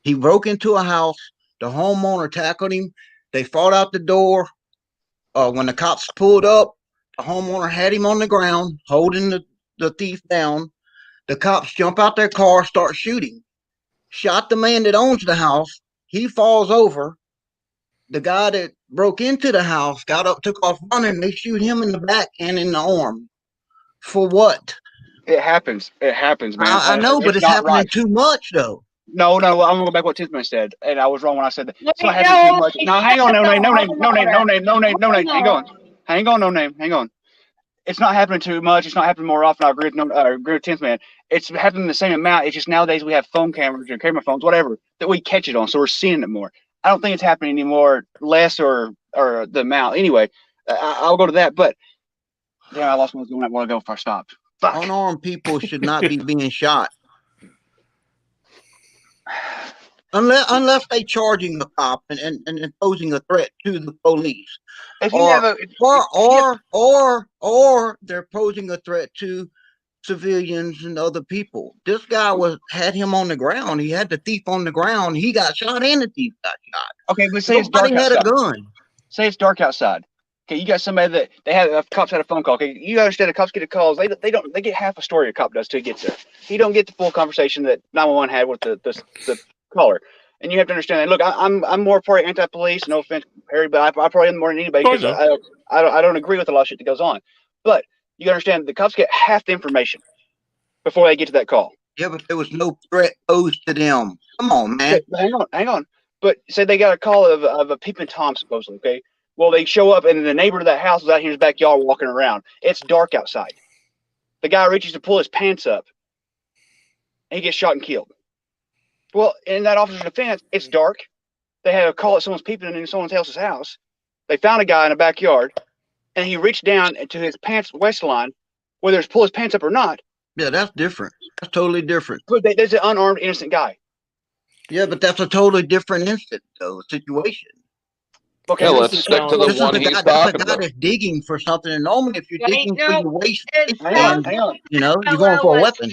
He broke into a house. The homeowner tackled him. They fought out the door. When the cops pulled up, the homeowner had him on the ground, holding the thief down. The cops jump out their car, start shooting. Shot the man that owns the house. He falls over. The guy that broke into the house got up, took off running. They shoot him in the back and in the arm. For what? It happens. It happens, man. I know, but it's happening too much, though. No. I'm gonna go back what Tisman said, and I was wrong when I said that. It's not happening too much. No, hang on, no name. Hang on. It's not happening too much. It's not happening more often. I agree with 10th Man. It's happening the same amount. It's just nowadays we have phone cameras or camera phones, whatever, that we catch it on, so we're seeing it more. I don't think it's happening anymore, less or the amount. Anyway, I'll go to that. But yeah, I lost what I was going. I want to go before I stopped. Fuck. Unarmed people should not be being shot. unless they charging the cop and posing a threat to the police, or they're posing a threat to civilians and other people. This guy had him on the ground. He had the thief on the ground. He got shot and the thief got shot. Okay, but say it's dark Nobody had outside. a gun. Say it's dark outside. Okay, you got somebody that cops had a phone call. Okay, you understand the cops get a call. They get half a story a cop does till he gets there. He don't get the full conversation that 911 had with the caller. And you have to understand that. Look, I'm more probably anti-police. No offense, Harry, but I probably am more than anybody because I don't agree with a lot of shit that goes on. But you understand the cops get half the information before they get to that call. Yeah, but there was no threat posed to them. Come on, man. Okay, hang on. But say they got a call of a peeping Tom supposedly. Okay. Well, they show up, and the neighbor to that house is out here in his backyard walking around. It's dark outside. The guy reaches to pull his pants up, and he gets shot and killed. Well, in that officer's defense, it's dark. They had a call that someone's peeping in someone else's house. They found a guy in a backyard, and he reached down to his pants waistline, whether it's pull his pants up or not. Yeah, that's different. That's totally different. But there's an unarmed, innocent guy. Yeah, but that's a totally different situation. Okay, let's stick to the one he's talking about. That's digging for something, and normally if you're digging for your waist, hang on. You know, you're going for a weapon.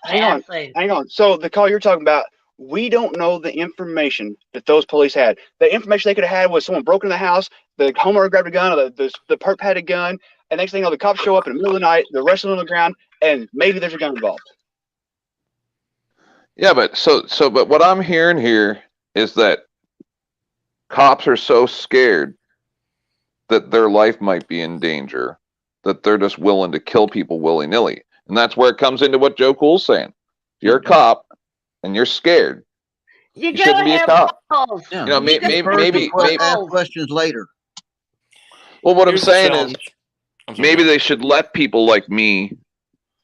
Hang on. So the call you're talking about, we don't know the information that those police had. The information they could have had was someone broke into the house, the homeowner grabbed a gun, or the perp had a gun, and next thing you know, the cops show up in the middle of the night, they're wrestling on the ground, and maybe there's a gun involved. Yeah, but but what I'm hearing here is that cops are so scared that their life might be in danger that they're just willing to kill people willy-nilly. And that's where it comes into what Joe Cool's saying. If you're a cop and you're scared, you shouldn't be a cop. Yeah. You know, maybe ask questions later. Well, what I'm saying is maybe they should let people like me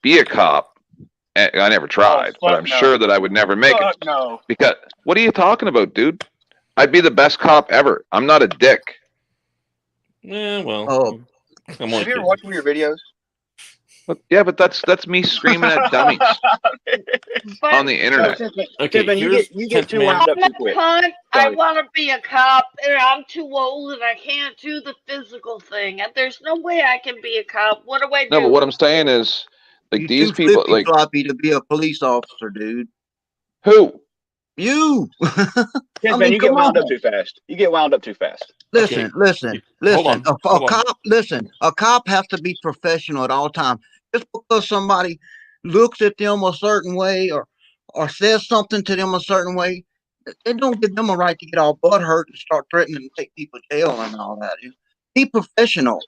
be a cop. I never tried, but I'm sure that I would never make it. No. Because what are you talking about, dude? I'd be the best cop ever. I'm not a dick. Yeah, well. Have you ever watched one of your videos? But that's me screaming at dummies on the internet. Okay, you get too wound up too quick. I want to be a cop, and I'm too old, and I can't do the physical thing. And there's no way I can be a cop. What do I do? No, but what I'm saying is, like, these people, like, floppy to be a police officer, dude. Who? You. You get wound up too fast. Listen. A cop has to be professional at all times. Just because somebody looks at them a certain way or says something to them a certain way, it don't give them a right to get all butthurt and start threatening to take people to jail and all that. Be professional.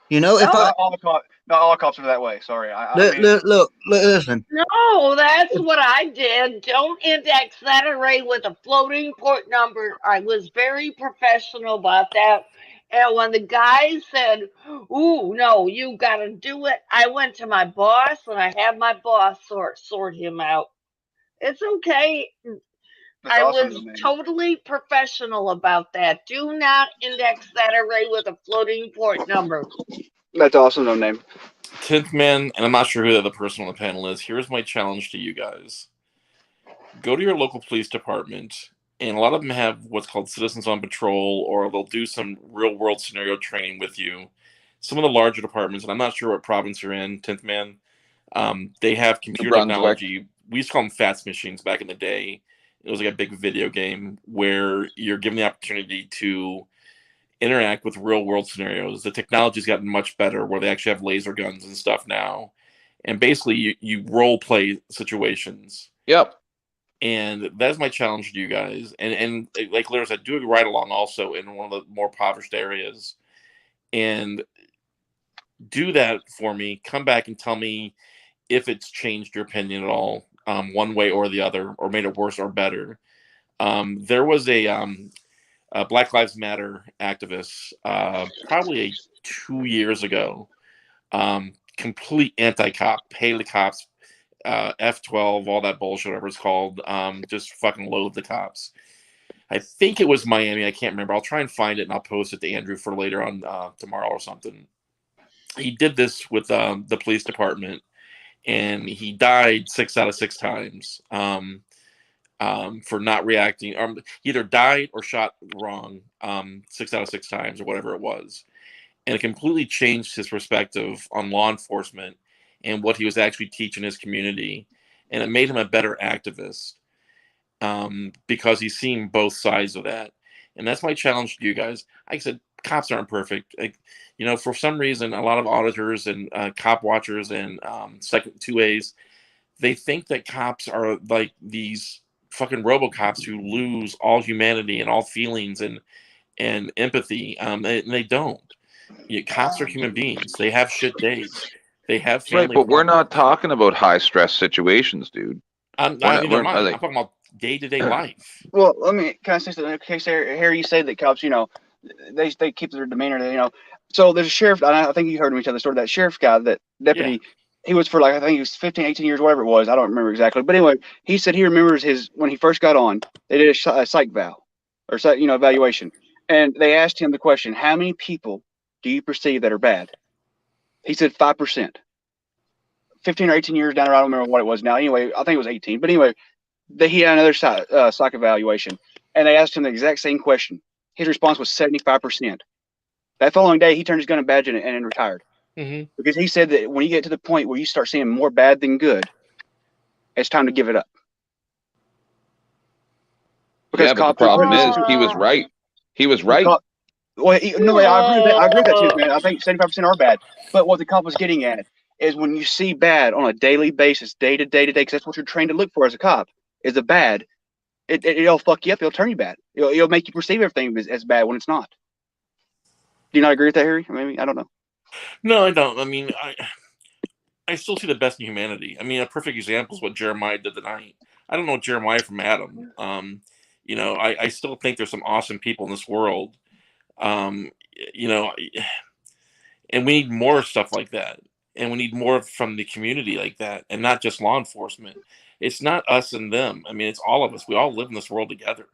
You know, not all cops are that way. Sorry. Look, listen. No, that's what I did. Don't index that array with a floating port number. I was very professional about that. And when the guy said, "Ooh, no, you got to do it," I went to my boss and I had my boss sort him out. It's okay. That's I awesome, was totally professional about that. Do not index that array with a floating port number. That's awesome, no name. 10th man, and I'm not sure who the other person on the panel is. Here's my challenge to you guys. Go to your local police department, and a lot of them have what's called citizens on patrol, or they'll do some real-world scenario training with you. Some of the larger departments, and I'm not sure what province you're in, 10th man, they have computer technology. We used to call them FATS machines back in the day. It was like a big video game where you're given the opportunity to interact with real world scenarios. The technology's gotten much better where they actually have laser guns and stuff now. And basically you role play situations. Yep. And that's my challenge to you guys. And like Larry said, do a ride along also in one of the more impoverished areas. And do that for me. Come back and tell me if it's changed your opinion at all. One way or the other, or made it worse or better. There was a Black Lives Matter activist probably 2 years ago, complete anti-cop, pay the cops, F12, all that bullshit, whatever it's called, just fucking loathe the cops. I think it was Miami, I can't remember. I'll try and find it and I'll post it to Andrew for later on tomorrow or something. He did this with the police department. And he died 6 out of 6 times. for not reacting. He either died or shot wrong 6 out of 6 times or whatever it was. And it completely changed his perspective on law enforcement and what he was actually teaching his community. And it made him a better activist because he's seen both sides of that. And that's my challenge to you guys. Like I said, cops aren't perfect. For some reason, a lot of auditors and cop watchers and second 2As, they think that cops are like these fucking RoboCops who lose all humanity and all feelings and empathy. And they don't. Cops are human beings. They have shit days. They have family. Right, but we're not talking about high stress situations, dude. I'm talking about day-to-day life. Well, can I say something? Okay, here you say that cops, they keep their demeanor, So there's a sheriff, and I think you heard me tell the story, that sheriff guy, that deputy, he was for I think he was 15, 18 years, whatever it was. I don't remember exactly. But anyway, he said he remembers when he first got on, they did a psych eval, or evaluation. And they asked him the question, how many people do you perceive that are bad? He said 5%. 15 or 18 years down the road, I don't remember what it was now. Anyway, I think it was 18. But anyway, he had another psych evaluation, and they asked him the exact same question. His response was 75%. That following day, he turned his gun and badge in and retired. Mm-hmm. Because he said that when you get to the point where you start seeing more bad than good, it's time to give it up. Because the problem is he was right. He was right. Well, I agree with that. I agree with that too, man. I think 75% are bad. But what the cop was getting at is when you see bad on a daily basis, day to day, because that's what you're trained to look for as a cop, is the bad. It'll fuck you up. It'll turn you bad. It'll make you perceive everything as bad when it's not. Do you not agree with that, Harry? Maybe, I don't know. No, I don't. I mean, I still see the best in humanity. I mean, a perfect example is what Jeremiah did tonight. I don't know Jeremiah from Adam. I still think there's some awesome people in this world. And we need more stuff like that. And we need more from the community like that, and not just law enforcement. It's not us and them. I mean, it's all of us. We all live in this world together.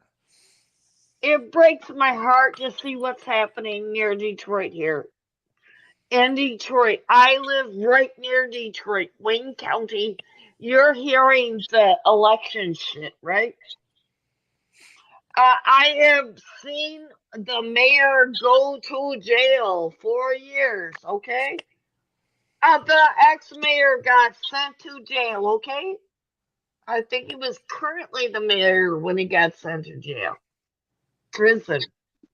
It breaks my heart to see what's happening near Detroit here. In Detroit, I live right near Detroit, Wayne County. You're hearing the election shit, right? I have seen the mayor go to jail 4 years, okay? The ex-mayor got sent to jail, okay? I think he was currently the mayor when he got sent to jail. Prison.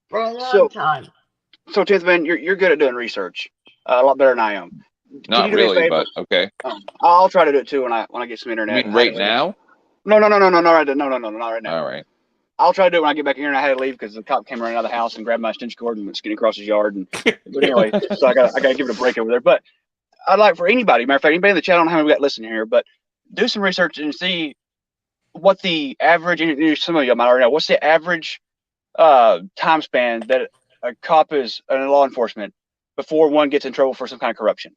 For a long time. So, 10th Man, you're good at doing research. A lot better than I am. Not really, but okay. I'll try to do it too when I get some internet. You mean right now? No, not right now. All right. I'll try to do it when I get back here, and I had to leave because the cop came running out of the house and grabbed my extension cord and was getting across his yard. But anyway, so I got to give it a break over there. But I'd like for anybody, matter of fact, anybody in the chat, I don't know how many we got listening here, but do some research and see what the average, and some of you might already know, what's the average time span that a cop is in law enforcement before one gets in trouble for some kind of corruption.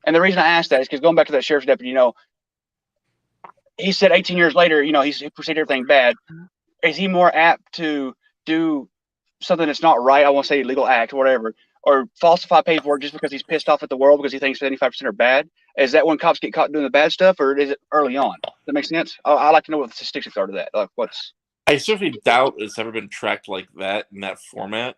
And the reason I asked that is because going back to that sheriff's deputy, he said 18 years later, he perceived everything bad. Is he more apt to do something that's not right? I won't say illegal act or whatever, or falsify paperwork just because he's pissed off at the world because he thinks 75% are bad? Is that when cops get caught doing the bad stuff, or is it early on? Does that make sense? I'd like to know what the statistics are to that. Like, I certainly doubt it's ever been tracked like that in that format.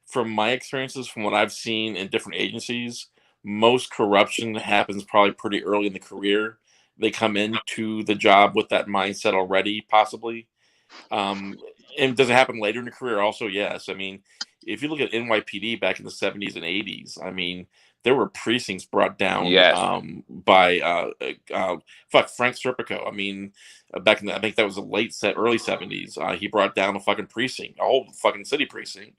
From my experiences, from what I've seen in different agencies, most corruption happens probably pretty early in the career. They come into the job with that mindset already, possibly. And does it happen later in the career? Also, yes. I mean, if you look at NYPD back in the 70s and 80s, I mean, there were precincts brought down by Frank Serpico. I mean, back in I think that was the early 70s. He brought down a fucking precinct, a whole fucking city precinct.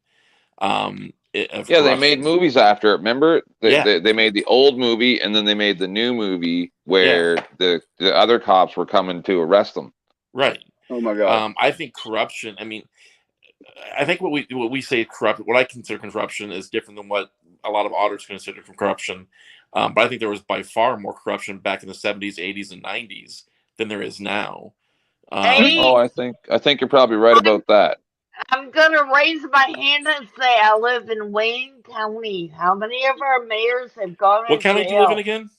They made movies after it. Remember, they made the old movie and then they made the new movie where the other cops were coming to arrest them. Right. Oh my God. I think corruption. I mean, I think what we say corrupt, what I consider corruption, is different than what a lot of auditors consider corruption. But I think there was by far more corruption back in the 70s, 80s, and 90s than there is now. I think you're probably right about that. I'm going to raise my hand and say I live in Wayne County. How many of our mayors have gone to jail? What county do you live in again?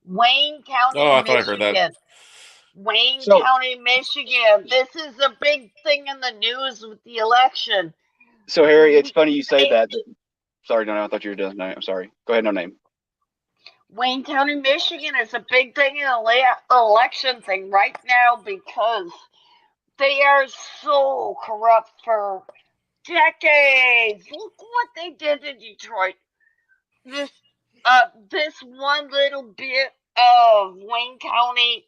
Wayne County, I Michigan. thought I heard that. Wayne County, Michigan. This is a big thing in the news with the election. So, Harry, it's funny you say that. Sorry, no, I thought you were done. No, I'm sorry. Go ahead, no name. Wayne County, Michigan is a big thing in the election thing right now because they are so corrupt for decades. Look what they did to Detroit. This one little bit of Wayne County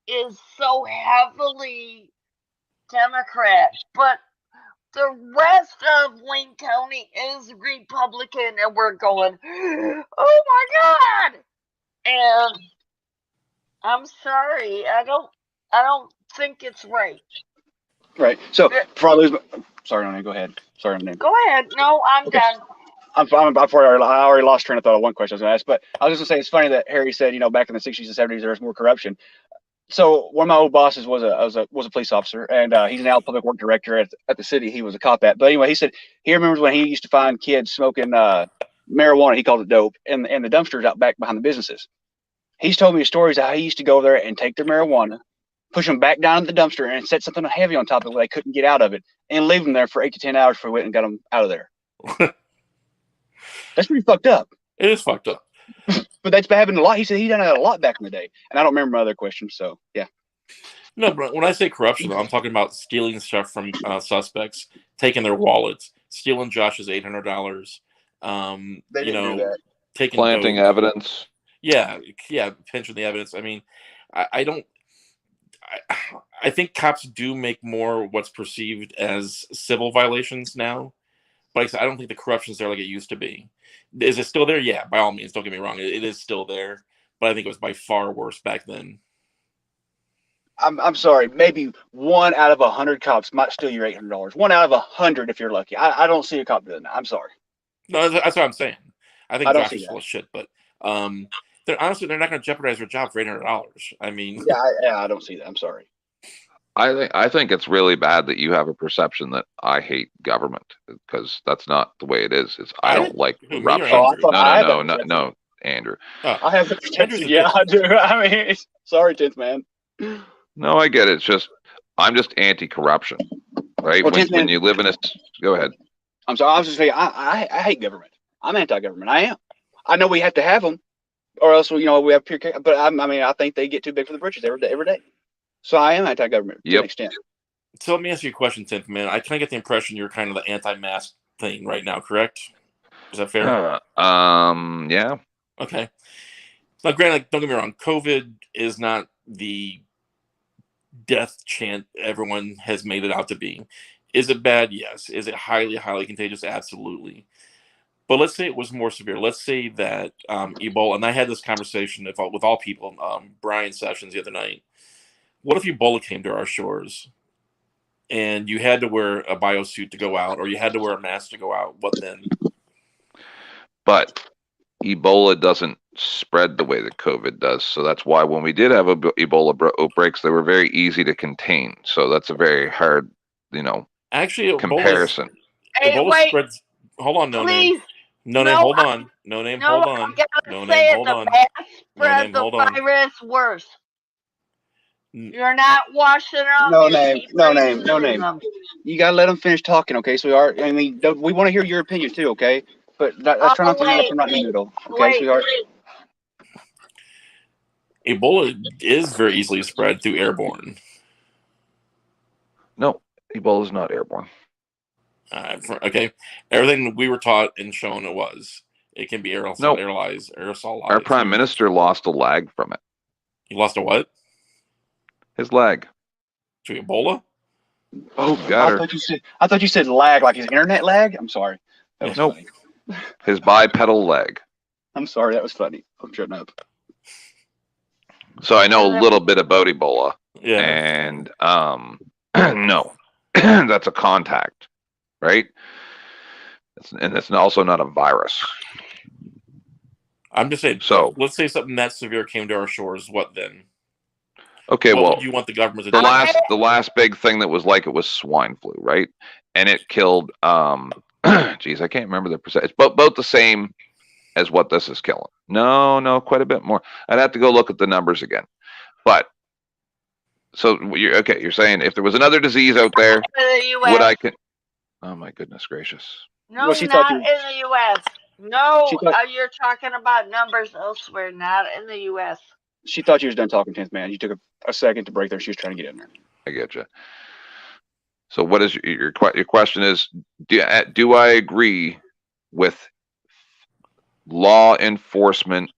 is so heavily Democrat, but the rest of Wayne County is Republican, and we're going, oh my God! And I'm sorry, I don't think it's right. Right. So, before I lose sorry, no name. Go ahead. Sorry, no name. Go ahead. No, I'm done. I already lost train of thought of one question I was going to ask, but I was just going to say it's funny that Harry said, back in the 60s and 70s there was more corruption. So one of my old bosses was a police officer, and he's now a public work director at the city he was a cop at. But anyway, he said he remembers when he used to find kids smoking marijuana. He called it dope, and the dumpsters out back behind the businesses. He's told me stories how he used to go there and take their marijuana, push them back down to the dumpster, and set something heavy on top of it where they couldn't get out of it, and leave them there for 8 to 10 hours before we went and got them out of there. That's pretty fucked up. It is fucked up. But that's been happening a lot. He said he done that a lot back in the day. And I don't remember my other question, so yeah. No, but when I say corruption, though, I'm talking about stealing stuff from suspects, taking their wallets, stealing Josh's $800. They didn't do that. Taking planting evidence. Yeah, pinching the evidence. I mean, I think cops do make more what's perceived as civil violations now. But like I said, I don't think the corruption's there like it used to be. Is it still there? Yeah, by all means. Don't get me wrong. It is still there. But I think it was by far worse back then. I'm sorry. Maybe 1 out of 100 cops might steal your $800. 1 out of 100 if you're lucky. I don't see a cop doing that. I'm sorry. No, that's what I'm saying. I think Josh is full of shit. But they're not going to jeopardize their job for $800. I mean, I don't see that. I'm sorry. I think it's really bad that you have a perception that I hate government, because that's not the way it is. I don't like corruption. No, Andrew. I have the perception. Yeah, I do. I mean, sorry, 10th man. No, I get it. It's just I'm just anti-corruption, right? Well, when you live in a, go ahead. I'm sorry. I was just saying I hate government. I'm anti-government. I am. I know we have to have them, or else we have pure. But I think they get too big for the britches every day. So I am anti-government to an extent. So let me ask you a question, 10th man. I kind of get the impression you're kind of the anti-mask thing right now, correct? Is that fair? Yeah. Okay. Now, granted, don't get me wrong. COVID is not the death chant everyone has made it out to be. Is it bad? Yes. Is it highly, highly contagious? Absolutely. But let's say it was more severe. Let's say that Ebola, and I had this conversation with all people, Brian Sessions the other night. What if Ebola came to our shores and you had to wear a biosuit to go out, or you had to wear a mask to go out? What then? But Ebola doesn't spread the way that COVID does. So that's why when we did have Ebola outbreaks, they were very easy to contain. So that's a very hard, actually comparison. Ebola spreads. Hold on, no please. name. No name. Hold on. No name. Hold on. No name. Hold on. Spread the virus worse. You're not washing them. No name. You gotta let them finish talking, okay? So we want to hear your opinion too, okay? But let's try not to interrupt in the middle, okay, sweetheart? Ebola is very easily spread through airborne. No, Ebola is not airborne. Okay, everything we were taught and shown it can be aerosolized. Our prime minister lost a leg from it. He lost a what? His leg. To Ebola? Oh, got her. I thought you said lag, like his internet lag. I'm sorry. That was funny. His bipedal leg. I'm sorry. That was funny. I'm shutting up. So I know a little bit about Ebola. Yeah. And no, that's a contact, right? And it's also not a virus. I'm just saying. So let's say something that severe came to our shores. What then? Okay, what would you want the government to do? The last big thing that was like it was swine flu, right? And it killed geez, I can't remember the percentage, but about the same as what this is killing. No, quite a bit more. I'd have to go look at the numbers again. But So you're saying if there was another disease out there, would I? Oh my goodness gracious! No, not in the U.S. No, you're talking about numbers elsewhere, not in the U.S. She thought you was done talking, 10th man. You took a second to break there. She was trying to get in there. I get you. So what is your question is, do I agree with law enforcement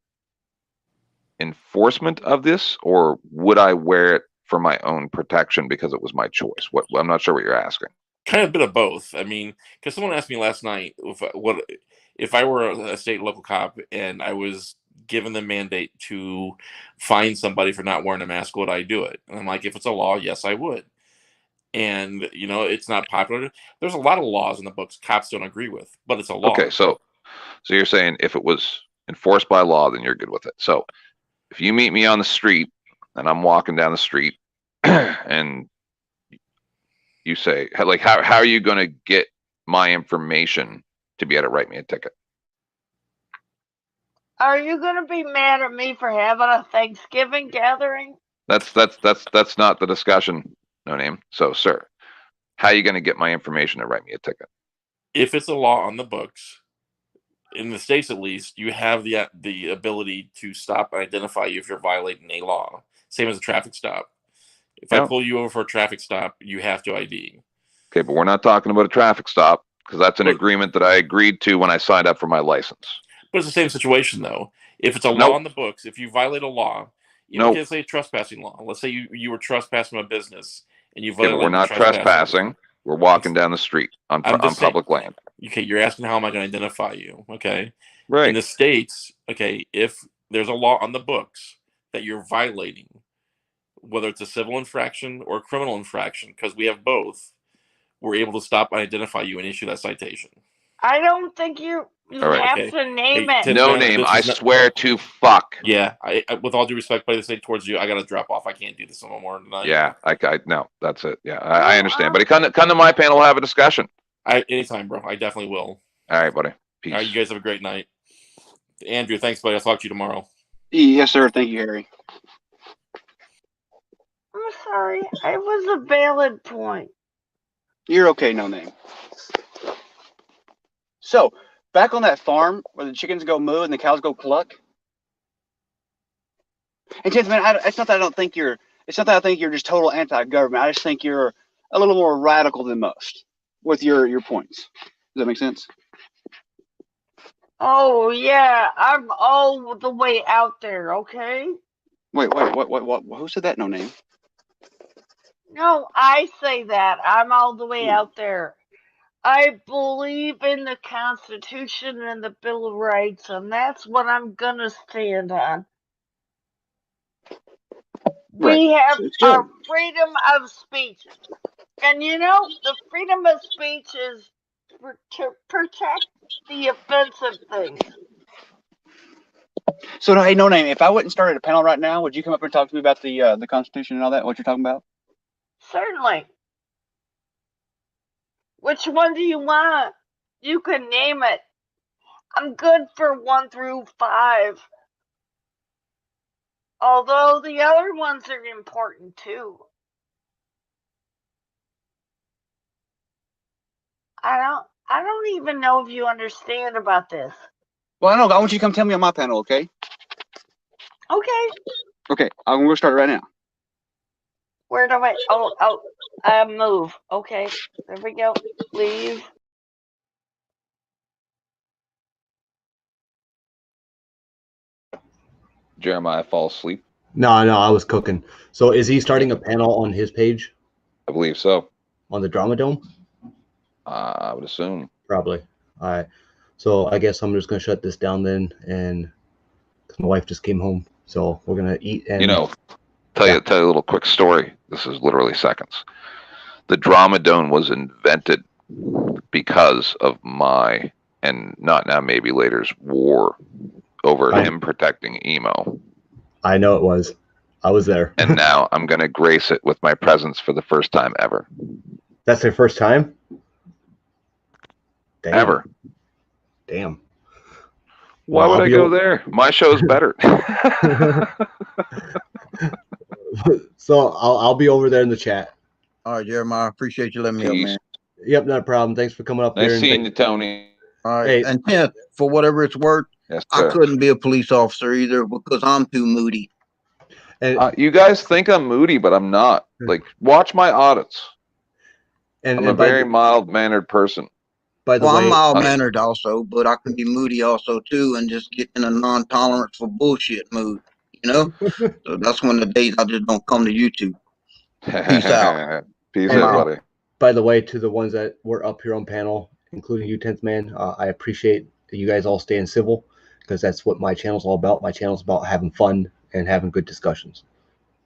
of this, or would I wear it for my own protection because it was my choice? I'm not sure what you're asking. Kind of a bit of both. I mean, because someone asked me last night if I were a state and local cop and I was given the mandate to fine somebody for not wearing a mask, would I do it? And I'm like, if it's a law, yes, I would. And it's not popular. There's a lot of laws in the books cops don't agree with, but it's a law. Okay, so you're saying if it was enforced by law, then you're good with it. So if you meet me on the street and I'm walking down the street and you say, like, how are you going to get my information to be able to write me a ticket? Are you going to be mad at me for having a Thanksgiving gathering? That's not the discussion. No name. So, sir, how are you going to get my information to write me a ticket? If it's a law on the books, in the States at least, you have the ability to stop and identify you if you're violating a law. Same as a traffic stop. If I pull you over for a traffic stop, you have to ID. Okay, but we're not talking about a traffic stop because that's an agreement that I agreed to when I signed up for my license. But it's the same situation, though. If it's a law on the books, if you violate a law, let's say a trespassing law. Let's say you were trespassing a business and you violate. We're not trespassing. We're walking down the street on public land. Okay, you're asking how am I going to identify you? Okay, right. In the States, okay, if there's a law on the books that you're violating, whether it's a civil infraction or a criminal infraction, because we have both, we're able to stop and identify you and issue that citation. I don't think you have to name it. No name. I swear to fuck. Yeah, I with all due respect, by the state towards you, I got to drop off. I can't do this no more tonight. Yeah, no, that's it. Yeah, I understand. But come to my panel, have a discussion. Anytime, bro. I definitely will. All right, buddy. Peace. All right, you guys have a great night. Andrew, thanks, buddy. I'll talk to you tomorrow. Yes, sir. Thank you, Harry. I'm sorry. It was a valid point. You're okay, no name. So, back on that farm where the chickens go moo and the cows go cluck. And 10th man, it's not that I think you're just total anti-government. I just think you're a little more radical than most with your points. Does that make sense? Oh yeah, I'm all the way out there. Okay. Wait, what? Who said that? No name. No, I say that. I'm all the way out there. I believe in the Constitution and the Bill of Rights, and that's what I'm gonna stand on. Right. We have our freedom of speech. And the freedom of speech is to protect the offensive things. So, hey, no name, if I wouldn't start at a panel right now, would you come up and talk to me about the Constitution and all that, what you're talking about? Certainly. Which one do you want? You can name it. I'm good for 1 through 5. Although the other ones are important too. I don't even know if you understand about this. Well, I know. I want you to come tell me on my panel, okay? Okay. Okay, I'm going to start right now. Where do I move. Okay, there we go. Leave. Jeremiah fall asleep? No, I was cooking. So is he starting a panel on his page? I believe so. On the Drama Dome? I would assume. Probably. All right. So I guess I'm just going to shut this down then, and because my wife just came home. So we're going to eat and... Tell you a little quick story. This is literally seconds. The Drama Dome was invented because of my, and not now, maybe later's, war over him protecting emo. I know it was. I was there. And now I'm going to grace it with my presence for the first time ever. That's their first time? Damn. Ever. Damn. Why would I go there? My show's better. So I'll be over there in the chat. All right, Jeremiah. Appreciate you letting me up, man. Yep, not a problem. Thanks for coming up Nice here. seeing you, Tony. All right. Hey. And 10th, for whatever it's worth, Yes, I couldn't be a police officer either because I'm too moody. You guys think I'm moody, but I'm not. Like, watch my audits. I'm a very mild-mannered person. By the way, I'm mild-mannered also, but I can be moody also too, and just get in a non-tolerance for bullshit mood. You know, so that's when the days I just don't come to YouTube. Peace out. Peace out, buddy. By the way, to the ones that were up here on panel, including you, 10th Man, I appreciate you guys all staying civil because that's what my channel's all about. My channel's about having fun and having good discussions.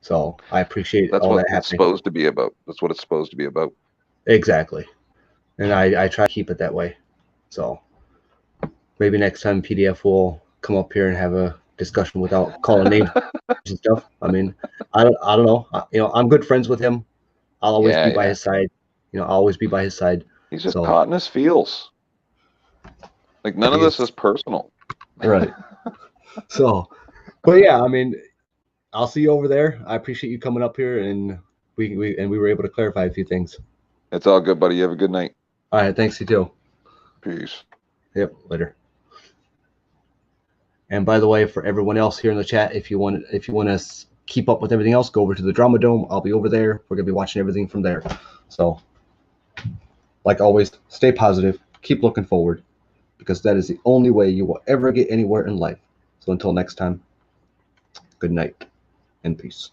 So I appreciate all that happening. That's what it's supposed to be about. That's what it's supposed to be about. Exactly. And I try to keep it that way. So maybe next time PDF will come up here and have a discussion without calling names and stuff. I mean, I don't know. I'm good friends with him. I'll always be by his side. I'll always be by his side. He's just caught in his feels. Like none of this is personal. Right. So, but yeah, I mean, I'll see you over there. I appreciate you coming up here, and we were able to clarify a few things. It's all good, buddy. You have a good night. All right, thanks, you too. Peace. Yep, later. And by the way, for everyone else here in the chat, if you want to keep up with everything else, go over to the Drama Dome. I'll be over there. We're gonna be watching everything from there. So, like always, stay positive. Keep looking forward, because that is the only way you will ever get anywhere in life. So until next time, good night and peace.